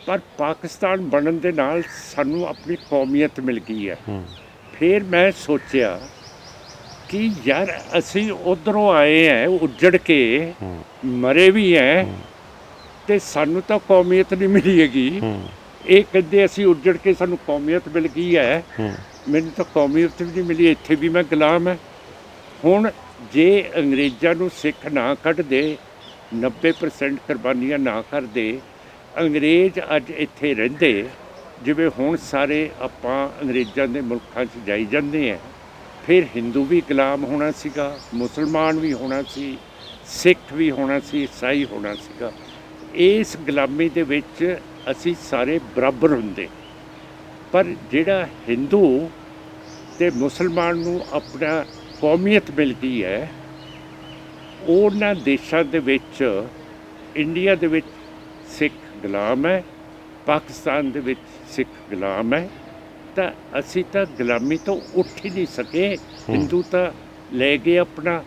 Speaker 2: ਪਰ ਪਾਕਿਸਤਾਨ ਬਣਨ ਦੇ ਨਾਲ ਸਾਨੂੰ ਆਪਣੀ ਕੌਮੀਅਤ ਮਿਲ ਗਈ ਹੈ। ਫਿਰ ਮੈਂ ਸੋਚਿਆ ਕਿ ਯਾਰ ਅਸੀਂ ਉੱਧਰੋਂ ਆਏ ਹੈ ਉੱਜੜ ਕੇ, ਮਰੇ ਵੀ ਹੈ, ਤੇ ਸਾਨੂੰ ਤਾਂ ਕੌਮੀਅਤ ਨਹੀਂ ਮਿਲੀ ਹੈਗੀ। ਇਹ ਕਹਿੰਦੇ ਅਸੀਂ ਉੱਜੜ ਕੇ ਸਾਨੂੰ ਕੌਮੀਅਤ ਮਿਲ ਗਈ ਹੈ, ਮੈਨੂੰ ਤਾਂ ਕੌਮੀਅਤ ਵੀ ਨਹੀਂ ਮਿਲੀ, ਇੱਥੇ ਵੀ ਮੈਂ ਗੁਲਾਮ ਹੈ। ਹੁਣ ਜੇ ਅੰਗਰੇਜ਼ਾਂ ਨੂੰ ਸਿੱਖ ਨਾ ਕੱਢਦੇ, 90% ਕੁਰਬਾਨੀਆਂ ਨਾ ਕਰਦੇ, ਅੰਗਰੇਜ਼ ਅੱਜ ਇੱਥੇ ਰਹਿੰਦੇ, ਜਿਵੇਂ ਹੁਣ ਸਾਰੇ ਆਪਾਂ ਅੰਗਰੇਜ਼ਾਂ ਦੇ ਮੁਲਕਾਂ 'ਚ ਜਾਈ ਜਾਂਦੇ ਹਾਂ, ਫਿਰ ਹਿੰਦੂ ਵੀ ਗੁਲਾਮ ਹੋਣਾ ਸੀਗਾ, ਮੁਸਲਮਾਨ ਵੀ ਹੋਣਾ ਸੀ, ਸਿੱਖ ਵੀ ਹੋਣਾ ਸੀ, ਈਸਾਈ ਹੋਣਾ ਸੀਗਾ। ਇਸ ਗੁਲਾਮੀ ਦੇ ਵਿੱਚ ਅਸੀਂ ਸਾਰੇ ਬਰਾਬਰ ਹੁੰਦੇ। ਪਰ ਜਿਹੜਾ ਹਿੰਦੂ ਤੇ ਮੁਸਲਮਾਨ ਨੂੰ ਆਪਣਾ ਕੌਮੀਅਤ ਮਿਲ ਗਈ ਹੈ, ਉਹਨਾਂ ਦੇਸ਼ਾਂ ਦੇ ਵਿੱਚ, ਇੰਡੀਆ ਦੇ ਵਿੱਚ ਸਿੱਖ ਗੁਲਾਮ ਹੈ, ਪਾਕਿਸਤਾਨ ਦੇ ਵਿੱਚ ਸਿੱਖ ਗੁਲਾਮ ਹੈ, ਤਾਂ ਅਸੀਂ ਤਾਂ ਗੁਲਾਮੀ ਤੋਂ ਉੱਠ ਹੀ ਨਹੀਂ ਸਕੇ। ਹਿੰਦੂ ਤਾਂ ਲੈ ਗਏ ਆਪਣਾ।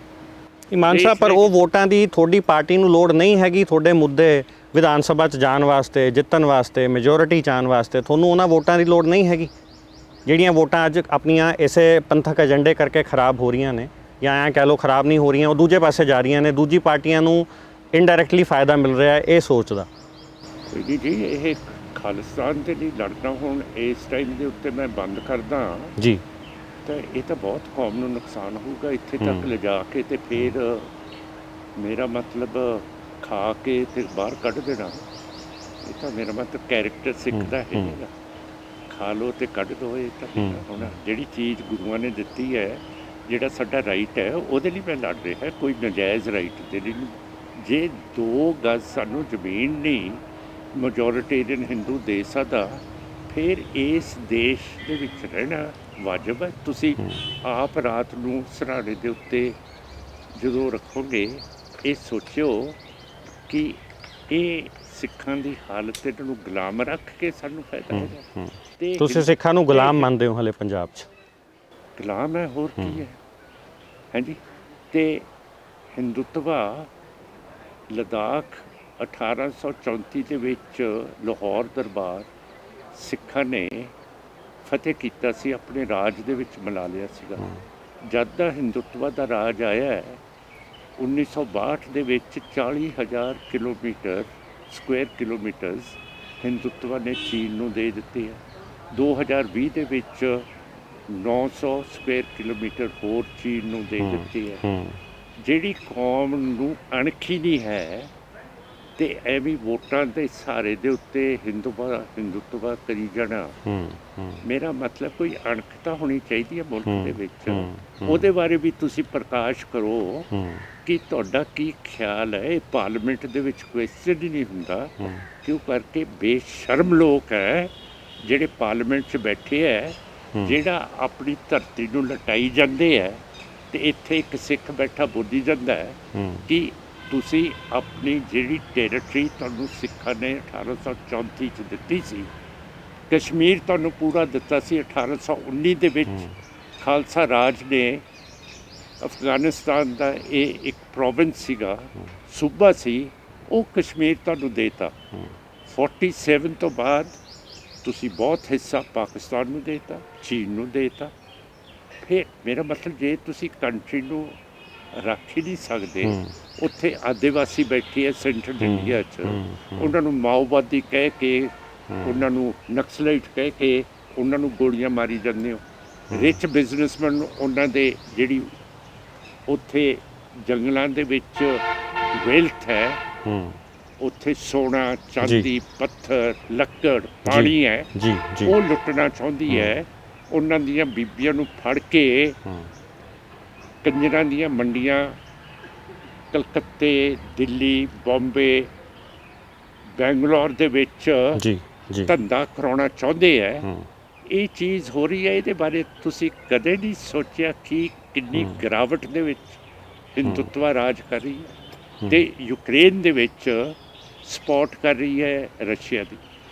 Speaker 1: ਮਾਨ ਸਾਹਿਬ, ਪਰ ਉਹ ਵੋਟਾਂ ਦੀ ਤੁਹਾਡੀ ਪਾਰਟੀ ਨੂੰ ਲੋੜ ਨਹੀਂ ਹੈਗੀ, ਤੁਹਾਡੇ ਮੁੱਦੇ ਵਿਧਾਨ ਸਭਾ 'ਚ ਜਾਣ ਵਾਸਤੇ, ਜਿੱਤਣ ਵਾਸਤੇ, ਮੈਜੋਰਿਟੀ 'ਚ ਆਉਣ ਵਾਸਤੇ ਤੁਹਾਨੂੰ ਉਹਨਾਂ ਵੋਟਾਂ ਦੀ ਲੋੜ ਨਹੀਂ ਹੈਗੀ, ਜਿਹੜੀਆਂ ਵੋਟਾਂ ਅੱਜ ਆਪਣੀਆਂ ਇਸੇ ਪੰਥਕ ਏਜੰਡੇ ਕਰਕੇ ਖਰਾਬ ਹੋ ਰਹੀਆਂ ਨੇ, ਜਾਂ ਐਂ ਕਹਿ ਲਓ ਖਰਾਬ ਨਹੀਂ ਹੋ ਰਹੀਆਂ, ਉਹ ਦੂਜੇ ਪਾਸੇ ਜਾ ਰਹੀਆਂ ਨੇ, ਦੂਜੀ ਪਾਰਟੀਆਂ ਨੂੰ ਇਨਡਾਇਰੈਕਟਲੀ ਫਾਇਦਾ ਮਿਲ ਰਿਹਾ ਹੈ, ਇਹ ਸੋਚਦਾ?
Speaker 2: ਜੀ ਜੀ, ਇਹ ਖਾਲਿਸਤਾਨ ਦੇ ਲਈ ਲੜਨਾ ਹੁਣ ਇਸ ਟਾਈਮ ਦੇ ਉੱਤੇ ਮੈਂ ਬੰਦ ਕਰਦਾ
Speaker 1: ਜੀ,
Speaker 2: ਤਾਂ ਇਹ ਤਾਂ ਬਹੁਤ ਕੌਮ ਨੂੰ ਨੁਕਸਾਨ ਹੋਊਗਾ। ਇੱਥੇ ਤੱਕ ਲਿਜਾ ਕੇ ਤੇ ਫਿਰ ਮੇਰਾ ਮਤਲਬ ਖਾ ਕੇ ਤੇ ਬਾਹਰ ਕੱਢ ਦੇਣਾ, ਇਹ ਤਾਂ ਮੇਰਾ ਮਤਲਬ ਕੈਰੈਕਟਰ ਸਿੱਖ ਦਾ ਹੈਗਾ। ਖਾ ਲਓ ਤੇ ਕੱਢ ਦਿਓ, ਇਹ ਤਾਂ ਹੁਣ ਜਿਹੜੀ ਚੀਜ਼ ਗੁਰੂਆਂ ਨੇ ਦਿੱਤੀ ਹੈ, ਜਿਹੜਾ ਸਾਡਾ ਰਾਈਟ ਹੈ, ਉਹਦੇ ਲਈ ਮੈਂ ਲੜ ਰਿਹਾ, ਕੋਈ ਨਜਾਇਜ਼ ਰਾਈਟ ਦੇ ਲਈ ਨਹੀਂ। ਜੇ 2 ਗਜ਼ ਸਾਨੂੰ ਜ਼ਮੀਨ ਨਹੀਂ ਮੈਜੋਰਿਟੇਰੀਅਨ ਹਿੰਦੂ ਦੇ ਸਕਦਾ, ਫਿਰ ਇਸ ਦੇਸ਼ ਦੇ ਵਿੱਚ ਰਹਿਣਾ ਵਾਜਬ ਹੈ। ਤੁਸੀਂ ਆਪ ਰਾਤ ਨੂੰ ਸਿਰਹਾਣੇ ਦੇ ਉੱਤੇ ਜਦੋਂ ਰੱਖੋਗੇ, ਇਹ ਸੋਚਿਓ ਕਿ ਇਹ ਸਿੱਖਾਂ ਦੀ ਹਾਲਤ, ਇਹਨਾਂ ਨੂੰ ਗੁਲਾਮ ਰੱਖ ਕੇ ਸਾਨੂੰ ਫਾਇਦਾ ਹੈਗਾ। ਤੇ
Speaker 1: ਤੁਸੀਂ ਸਿੱਖਾਂ ਨੂੰ ਗੁਲਾਮ ਮੰਨਦੇ ਹੋ ਹਲੇ ਪੰਜਾਬ 'ਚ?
Speaker 2: ਗੁਲਾਮ ਹੈ, ਹੋਰ ਕੀ ਹੈ। ਹਾਂਜੀ, ਤੇ ਹਿੰਦੂਤਵਾ ਲਦਾਖ 1834 ਦੇ ਵਿੱਚ ਲਾਹੌਰ ਦਰਬਾਰ ਸਿੱਖਾਂ ਨੇ ਫਤਿਹ ਕੀਤਾ ਸੀ, ਆਪਣੇ ਰਾਜ ਦੇ ਵਿੱਚ ਮਿਲਾ ਲਿਆ ਸੀਗਾ। ਜਦ ਦਾ ਹਿੰਦੁਤਵਾ ਦਾ ਰਾਜ ਆਇਆ ਹੈ 1962 ਦੇ ਵਿੱਚ 40,000 ਕਿਲੋਮੀਟਰ ਸਕੁਅਰ ਕਿਲੋਮੀਟਰਸ ਹਿੰਦੁਤਵਾ ਨੇ ਚੀਨ ਨੂੰ ਦੇ ਦਿੱਤੇ ਹੈ। 2020 ਦੇ ਵਿੱਚ 900 ਸਕੁਅਰ ਕਿਲੋਮੀਟਰ ਹੋਰ ਚੀਨ ਨੂੰ ਦੇ ਦਿੱਤੀ ਹੈ। ਜਿਹੜੀ ਕੌਮ ਨੂੰ ਅਣਖ ਹੀ ਨਹੀਂ ਹੈ ਤੇ ਐਵੇਂ ਵੋਟਾਂ ਦੇ ਸਹਾਰੇ ਦੇ ਉੱਤੇ ਹਿੰਦੁਤਵਾ ਕਰੀ ਜਾਣਾ, ਮੇਰਾ ਮਤਲਬ ਕੋਈ ਅਣਖ ਤਾਂ ਹੋਣੀ ਚਾਹੀਦੀ ਹੈ ਮੁਲਕ ਦੇ ਵਿੱਚ। ਉਹਦੇ ਬਾਰੇ ਵੀ ਤੁਸੀਂ ਪ੍ਰਕਾਸ਼ ਕਰੋ ਕਿ ਤੁਹਾਡਾ ਕੀ ਖਿਆਲ ਹੈ। ਇਹ ਪਾਰਲੀਮੈਂਟ ਦੇ ਵਿੱਚ ਕੁਐਸਚਨ ਹੀ ਨਹੀਂ ਹੁੰਦਾ, ਕਿਉਂ ਕਰਕੇ ਬੇਸ਼ਰਮ ਲੋਕ ਹੈ ਜਿਹੜੇ ਪਾਰਲੀਮੈਂਟ 'ਚ ਬੈਠੇ ਹੈ, ਜਿਹੜਾ ਆਪਣੀ ਧਰਤੀ ਨੂੰ ਲਟਾਈ ਜਾਂਦੇ ਹੈ। ਤੇ ਇੱਥੇ ਇੱਕ ਸਿੱਖ ਬੈਠਾ ਬੋਲੀ ਜਾਂਦਾ ਹੈ ਕਿ ਤੁਸੀਂ ਆਪਣੀ ਜਿਹੜੀ ਟੈਰੀਟਰੀ ਤੁਹਾਨੂੰ ਸਿੱਖਾਂ ਨੇ 1834 'ਚ ਦਿੱਤੀ ਸੀ, ਕਸ਼ਮੀਰ ਤੁਹਾਨੂੰ ਪੂਰਾ ਦਿੱਤਾ ਸੀ 1819 ਦੇ ਵਿੱਚ। ਖਾਲਸਾ ਰਾਜ ਨੇ ਅਫਗਾਨਿਸਤਾਨ ਦਾ ਇਹ ਇੱਕ ਪ੍ਰੋਵਿੰਸ ਸੀਗਾ, ਸੂਬਾ ਸੀ, ਉਹ ਕਸ਼ਮੀਰ ਤੁਹਾਨੂੰ ਦੇਤਾ। 47 ਤੋਂ ਬਾਅਦ ਤੁਸੀਂ ਬਹੁਤ ਹਿੱਸਾ ਪਾਕਿਸਤਾਨ ਨੂੰ ਦੇਤਾ, ਚੀਨ ਨੂੰ ਦੇਤਾ। ਫਿਰ ਮੇਰਾ ਮਤਲਬ ਜੇ ਤੁਸੀਂ ਕੰਟਰੀ ਨੂੰ ਰੱਖ ਹੀ ਨਹੀਂ ਸਕਦੇ, ਉੱਥੇ ਆਦਿਵਾਸੀ ਬੈਠੇ ਹੈ ਸੈਂਟਰਲ ਇੰਡੀਆ 'ਚ, ਉਹਨਾਂ ਨੂੰ ਮਾਓਵਾਦੀ ਕਹਿ ਕੇ, ਉਹਨਾਂ ਨੂੰ ਨਕਸਲਾਈਟ ਕਹਿ ਕੇ ਉਹਨਾਂ ਨੂੰ ਗੋਲੀਆਂ ਮਾਰੀ ਜਾਂਦੇ ਹੋ। ਰਿਚ ਬਿਜ਼ਨਸਮੈਨ ਉਹਨਾਂ ਦੇ ਜਿਹੜੀ ਉੱਥੇ ਜੰਗਲਾਂ ਦੇ ਵਿੱਚ ਵੈਲਥ ਹੈ, ਉੱਥੇ ਸੋਨਾ ਚਾਂਦੀ ਪੱਥਰ ਲੱਕੜ ਪਾਣੀ ਹੈ, ਉਹ ਲੁੱਟਣਾ ਚਾਹੁੰਦੀ ਹੈ। ਉਹਨਾਂ ਦੀਆਂ ਬੀਬੀਆਂ ਨੂੰ ਫੜ ਕੇ ਕੰਜਰਾਂ ਦੀਆਂ ਮੰਡੀਆਂ ਕਲਕੱਤੇ, ਦਿੱਲੀ, ਬੰਬੇ, ਬੈਂਗਲੌਰ ਦੇ ਵਿੱਚ ਧੰਦਾ ਕਰਾਉਣਾ ਚਾਹੁੰਦੇ ਹੈ। ਇਹ ਚੀਜ਼ ਹੋ ਰਹੀ ਹੈ, ਇਹਦੇ ਬਾਰੇ ਤੁਸੀਂ ਕਦੇ ਨਹੀਂ ਸੋਚਿਆ ਕਿ ਕਿੰਨੀ ਗਿਰਾਵਟ ਦੇ ਵਿੱਚ ਹਿੰਦੁਤਵਾ ਰਾਜ ਕਰ ਰਹੀ ਹੈ ਤੇ ਯੂਕਰੇਨ ਦੇ ਵਿੱਚ ਸਪੋਰਟ ਕਰ ਰਹੀ ਹੈ ਰਸ਼ੀਆ ਦੀ।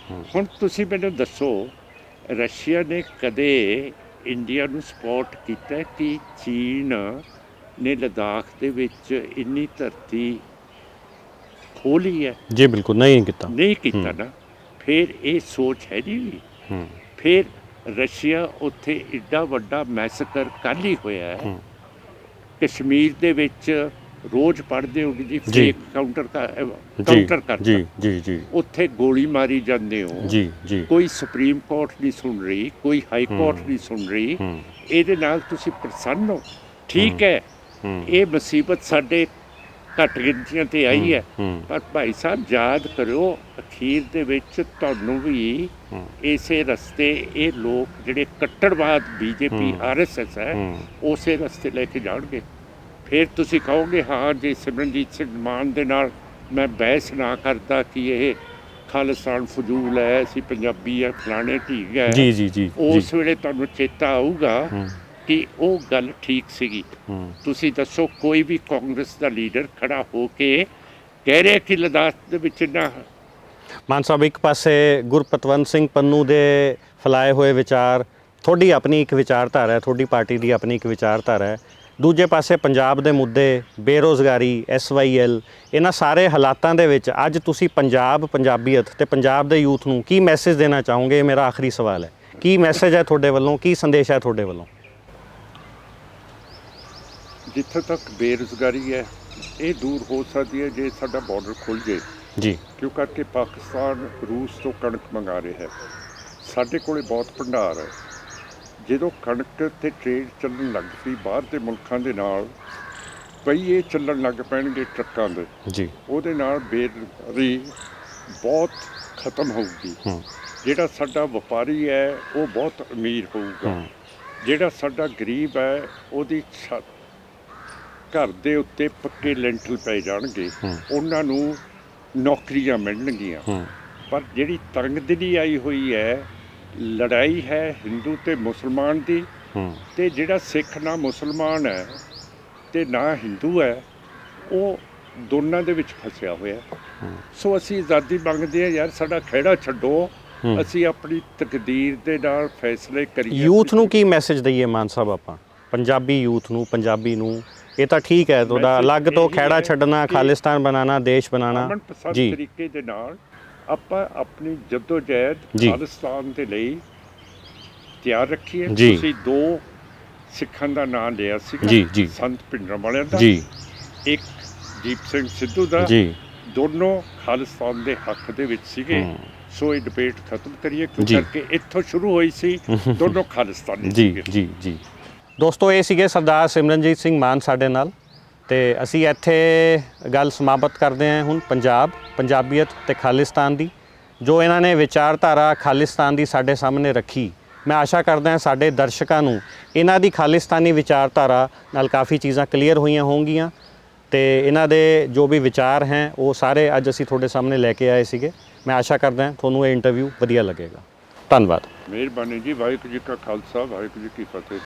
Speaker 2: ਹੁਣ ਤੁਸੀਂ ਮੈਨੂੰ ਦੱਸੋ, ਰਸ਼ੀਆ ਨੇ ਕਦੇ ਇੰਡੀਆ ਨੂੰ ਸਪੋਰਟ ਕੀਤਾ ਕਿ ਚੀਨ ਨੇ ਲਦਾਖ ਦੇ ਵਿੱਚ ਇੰਨੀ ਧਰਤੀ ਖੋਲੀ ਹੈ?
Speaker 1: ਜੀ ਬਿਲਕੁਲ ਨਹੀਂ ਕੀਤਾ
Speaker 2: ਨਾ। ਫਿਰ ਇਹ ਸੋਚ ਹੈ ਨਹੀਂ। ਫਿਰ ਰਸ਼ੀਆ ਉੱਥੇ ਇੱਡਾ ਵੱਡਾ ਮੈਸੇਕਰ ਕੱਲ੍ਹ ਹੀ ਹੋਇਆ ਹੈ। ਕਸ਼ਮੀਰ ਦੇ ਵਿੱਚ ਰੋਜ਼ ਪੜ੍ਹਦੇ ਹੋ ਜੀ ਫੇਕ ਕਾਊਂਟਰ ਕਰਦਾ, ਉੱਥੇ ਗੋਲੀ ਮਾਰੀ ਜਾਂਦੇ ਹੋ। ਕੋਈ ਸੁਪਰੀਮ ਕੋਰਟ ਨਹੀਂ ਸੁਣ ਰਹੀ, ਕੋਈ ਹਾਈ ਕੋਰਟ ਨਹੀਂ ਸੁਣ ਰਹੀ। ਇਹਦੇ ਨਾਲ ਤੁਸੀਂ ਪ੍ਰਸੰਨ ਹੋ? ਠੀਕ ਹੈ, ਇਹ ਮੁਸੀਬਤ ਸਾਡੇ ਘੱਟ ਗਿਣਤੀਆਂ 'ਤੇ ਆਈ ਹੈ, ਪਰ ਭਾਈ ਸਾਹਿਬ ਯਾਦ ਕਰਿਓ ਅਖੀਰ ਦੇ ਵਿੱਚ ਤੁਹਾਨੂੰ ਵੀ ਇਸੇ ਰਸਤੇ ਇਹ ਲੋਕ ਜਿਹੜੇ ਕੱਟੜਵਾਦ BJP RSS ਹੈ ਉਸੇ ਰਸਤੇ ਲੈ ਕੇ ਜਾਣਗੇ। ਫਿਰ ਤੁਸੀਂ ਕਹੋਗੇ ਹਾਂ ਜੀ ਸਿਮਰਨਜੀਤ ਸਿੰਘ ਮਾਨ ਦੇ ਨਾਲ ਮੈਂ ਬਹਿਸ ਨਾ ਕਰਦਾ ਕਿ ਇਹ ਖਾਲਿਸਤਾਨ ਫਜ਼ੂਲ ਹੈ, ਅਸੀਂ ਪੰਜਾਬੀ ਹੈ, ਫਲਾਣੇ ਢੀਂਗ ਹੈ। ਉਸ ਵੇਲੇ ਤੁਹਾਨੂੰ ਚੇਤਾ ਆਊਗਾ ਕਿ ਉਹ ਗੱਲ ਠੀਕ ਸੀਗੀ। ਤੁਸੀਂ ਦੱਸੋ ਕੋਈ ਵੀ ਕਾਂਗਰਸ ਦਾ ਲੀਡਰ ਖੜਾ ਹੋ ਕੇ ਕਹਿ ਰਿਹਾ ਕਿ ਲਦਾਖ ਦੇ ਵਿੱਚ ਨਾ।
Speaker 1: ਮਾਨ ਸਾਹਿਬ, ਇੱਕ ਪਾਸੇ ਗੁਰਪਤਵੰਤ ਸਿੰਘ ਪੰਨੂ ਦੇ ਫੈਲਾਏ ਹੋਏ ਵਿਚਾਰ, ਤੁਹਾਡੀ ਆਪਣੀ ਇੱਕ ਵਿਚਾਰਧਾਰਾ ਹੈ, ਤੁਹਾਡੀ ਪਾਰਟੀ ਦੀ ਆਪਣੀ ਇੱਕ ਵਿਚਾਰਧਾਰਾ ਹੈ। ਦੂਜੇ ਪਾਸੇ ਪੰਜਾਬ ਦੇ ਮੁੱਦੇ, ਬੇਰੁਜ਼ਗਾਰੀ, SYL, ਇਹਨਾਂ ਸਾਰੇ ਹਾਲਾਤਾਂ ਦੇ ਵਿੱਚ ਅੱਜ ਤੁਸੀਂ ਪੰਜਾਬੀਅਤ ਤੇ ਪੰਜਾਬ ਦੇ ਯੂਥ ਨੂੰ ਕੀ ਮੈਸੇਜ ਦੇਣਾ ਚਾਹੋਗੇ? ਇਹ ਮੇਰਾ ਆਖਰੀ ਸਵਾਲ ਹੈ। ਕੀ ਮੈਸੇਜ ਹੈ ਤੁਹਾਡੇ ਵੱਲੋਂ, ਕੀ ਸੰਦੇਸ਼ ਹੈ ਤੁਹਾਡੇ ਵੱਲੋਂ?
Speaker 2: ਜਿੱਥੇ ਤੱਕ ਬੇਰੁਜ਼ਗਾਰੀ ਹੈ ਇਹ ਦੂਰ ਹੋ ਸਕਦੀ ਹੈ ਜੇ ਸਾਡਾ ਬਾਰਡਰ ਖੁੱਲ੍ਹ ਜੇ
Speaker 1: ਜੀ।
Speaker 2: ਕਿਉਂ ਕਰਕੇ ਪਾਕਿਸਤਾਨ ਰੂਸ ਤੋਂ ਕਣਕ ਮੰਗਾ ਰਿਹਾ ਹੈ, ਸਾਡੇ ਕੋਲੇ ਬਹੁਤ ਭੰਡਾਰ ਹੈ। ਜਦੋਂ ਕਣਕ ਤੇ ਟ੍ਰੇਡ ਚੱਲਣ ਲੱਗ ਪਈ ਬਾਹਰ ਦੇ ਮੁਲਕਾਂ ਦੇ ਨਾਲ, ਪਹੀਏ ਚੱਲਣ ਲੱਗ ਪੈਣਗੇ ਟਰੱਕਾਂ ਦੇ ਜੀ, ਉਹਦੇ ਨਾਲ ਬੇਰੁਜ਼ਗਾਰੀ ਬਹੁਤ ਖਤਮ ਹੋਊਗੀ। ਜਿਹੜਾ ਸਾਡਾ ਵਪਾਰੀ ਹੈ ਉਹ ਬਹੁਤ ਅਮੀਰ ਹੋਊਗਾ, ਜਿਹੜਾ ਸਾਡਾ ਗਰੀਬ ਹੈ ਉਹਦੀ ਛੱਤ ਘਰ ਦੇ ਉੱਤੇ ਪੱਕੇ ਲੈਂਟਰ ਪੈ ਜਾਣਗੇ, ਉਹਨਾਂ ਨੂੰ ਨੌਕਰੀਆਂ ਮਿਲਣਗੀਆਂ। ਪਰ ਜਿਹੜੀ ਤੰਗਦਿਲੀ ਆਈ ਹੋਈ ਹੈ, ਲੜਾਈ ਹੈ ਹਿੰਦੂ ਤੇ ਮੁਸਲਮਾਨ ਦੀ, ਤੇ ਜਿਹੜਾ ਸਿੱਖ ਨਾ ਮੁਸਲਮਾਨ ਹੈ ਤੇ ਨਾ ਹਿੰਦੂ ਹੈ, ਉਹ ਦੋਨਾਂ ਦੇ ਵਿੱਚ ਫਸਿਆ ਹੋਇਆ। ਸੋ ਅਸੀਂ ਆਜ਼ਾਦੀ ਮੰਗਦੇ ਹਾਂ ਯਾਰ, ਸਾਡਾ ਖਹਿੜਾ ਛੱਡੋ, ਅਸੀਂ ਆਪਣੀ ਤਕਦੀਰ ਦੇ ਨਾਲ ਫੈਸਲੇ ਕਰੀਏ।
Speaker 1: ਯੂਥ ਨੂੰ ਕੀ ਮੈਸੇਜ ਦਈਏ ਮਾਨ ਸਾਹਿਬ ਆਪਾਂ, ਪੰਜਾਬੀ ਯੂਥ ਨੂੰ, ਪੰਜਾਬੀ ਨੂੰ, ਇਹ ਤਾਂ ਠੀਕ ਹੈ ਤੁਹਾਡਾ
Speaker 2: Message
Speaker 1: ਅਲੱਗ ਤੋਂ
Speaker 2: ਇਹੀ
Speaker 1: ਖਹਿੜਾ
Speaker 2: ਹੈ
Speaker 1: ਛੱਡਣਾ,
Speaker 2: ਕਿ
Speaker 1: ਖਾਲਿਸਤਾਨ ਬਣਾਉਣਾ, ਦੇਸ਼ ਬਣਾਉਣਾ।
Speaker 2: ਅਮਨ ਪਸੰਦ
Speaker 1: ਜੀ
Speaker 2: ਤਰੀਕੇ ਦੇ ਨਾਲ ਆਪਾਂ ਆਪਣੀ ਜਦੋਜਹਿਦ
Speaker 1: ਜੀ।
Speaker 2: ਖਾਲਿਸਤਾਨ ਦੇ ਲਈ ਤਿਆਰ ਰੱਖੀਏ।
Speaker 1: ਜੀ।
Speaker 2: ਤੁਸੀਂ ਦੋ ਸਿੱਖਾਂ ਦਾ ਨਾਮ ਲਿਆ ਸੀਗਾ,
Speaker 1: ਜੀ, ਜੀ।
Speaker 2: ਸੰਤ ਭਿੰਡਰਾਂਵਾਲਿਆਂ ਦਾ,
Speaker 1: ਜੀ
Speaker 2: ਇੱਕ ਦੀਪ ਸਿੰਘ ਸਿੱਧੂ ਦਾ,
Speaker 1: ਜੀ
Speaker 2: ਦੋਨੋਂ ਖਾਲਿਸਤਾਨ ਦੇ ਹੱਕ ਦੇ ਵਿੱਚ ਸੀਗੇ। ਸੋ ਇਹ ਡਿਬੇਟ ਖਤਮ ਕਰੀਏ
Speaker 1: ਜੀ।
Speaker 2: ਕਿਉਂਕਿ ਇੱਥੋਂ ਸ਼ੁਰੂ ਹੋਈ ਸੀ, ਦੋਨੋਂ ਖਾਲਿਸਤਾਨੀ
Speaker 1: ਜੀ
Speaker 2: ਸੀਗੇ।
Speaker 1: ਜੀ ਜੀ ਦੋਸਤੋ, ਇਹ ਸੀਗੇ ਸਰਦਾਰ ਸਿਮਰਨਜੀਤ ਸਿੰਘ ਮਾਨ ਸਾਡੇ ਨਾਲ, ਤੇ ਅਸੀਂ ਇੱਥੇ ਗੱਲ ਸਮਾਪਤ ਕਰਦੇ ਹਾਂ ਹੁਣ ਪੰਜਾਬੀਅਤ ਤੇ ਖਾਲਿਸਤਾਨ ਦੀ। ਜੋ ਇਹਨਾਂ ਨੇ ਵਿਚਾਰਧਾਰਾ ਖਾਲਿਸਤਾਨ ਦੀ ਸਾਡੇ ਸਾਹਮਣੇ ਰੱਖੀ, ਮੈਂ ਆਸ਼ਾ ਕਰਦਾ ਹਾਂ ਸਾਡੇ ਦਰਸ਼ਕਾਂ ਨੂੰ ਇਹਨਾਂ ਦੀ ਖਾਲਿਸਤਾਨੀ ਵਿਚਾਰਧਾਰਾ ਨਾਲ ਕਾਫੀ ਚੀਜ਼ਾਂ ਕਲੀਅਰ ਹੋਈਆਂ ਹੋਣਗੀਆਂ, ਤੇ ਇਹਨਾਂ ਦੇ ਜੋ ਵੀ ਵਿਚਾਰ ਹੈ ਉਹ ਸਾਰੇ ਅੱਜ ਅਸੀਂ ਤੁਹਾਡੇ ਸਾਹਮਣੇ ਲੈ ਕੇ ਆਏ ਸੀਗੇ। ਮੈਂ ਆਸ਼ਾ ਕਰਦਾ ਹਾਂ ਤੁਹਾਨੂੰ ਇਹ ਇੰਟਰਵਿਊ ਵਧੀਆ ਲੱਗੇਗਾ। ਧੰਨਵਾਦ।
Speaker 2: ਮਿਹਰਬਾਨੀ ਜੀ। ਵਾਹਿਗੁਰੂ ਜੀ ਕਾ ਖਾਲਸਾ, ਵਾਹਿਗੁਰੂ ਜੀ ਕੀ ਫਤਿਹ।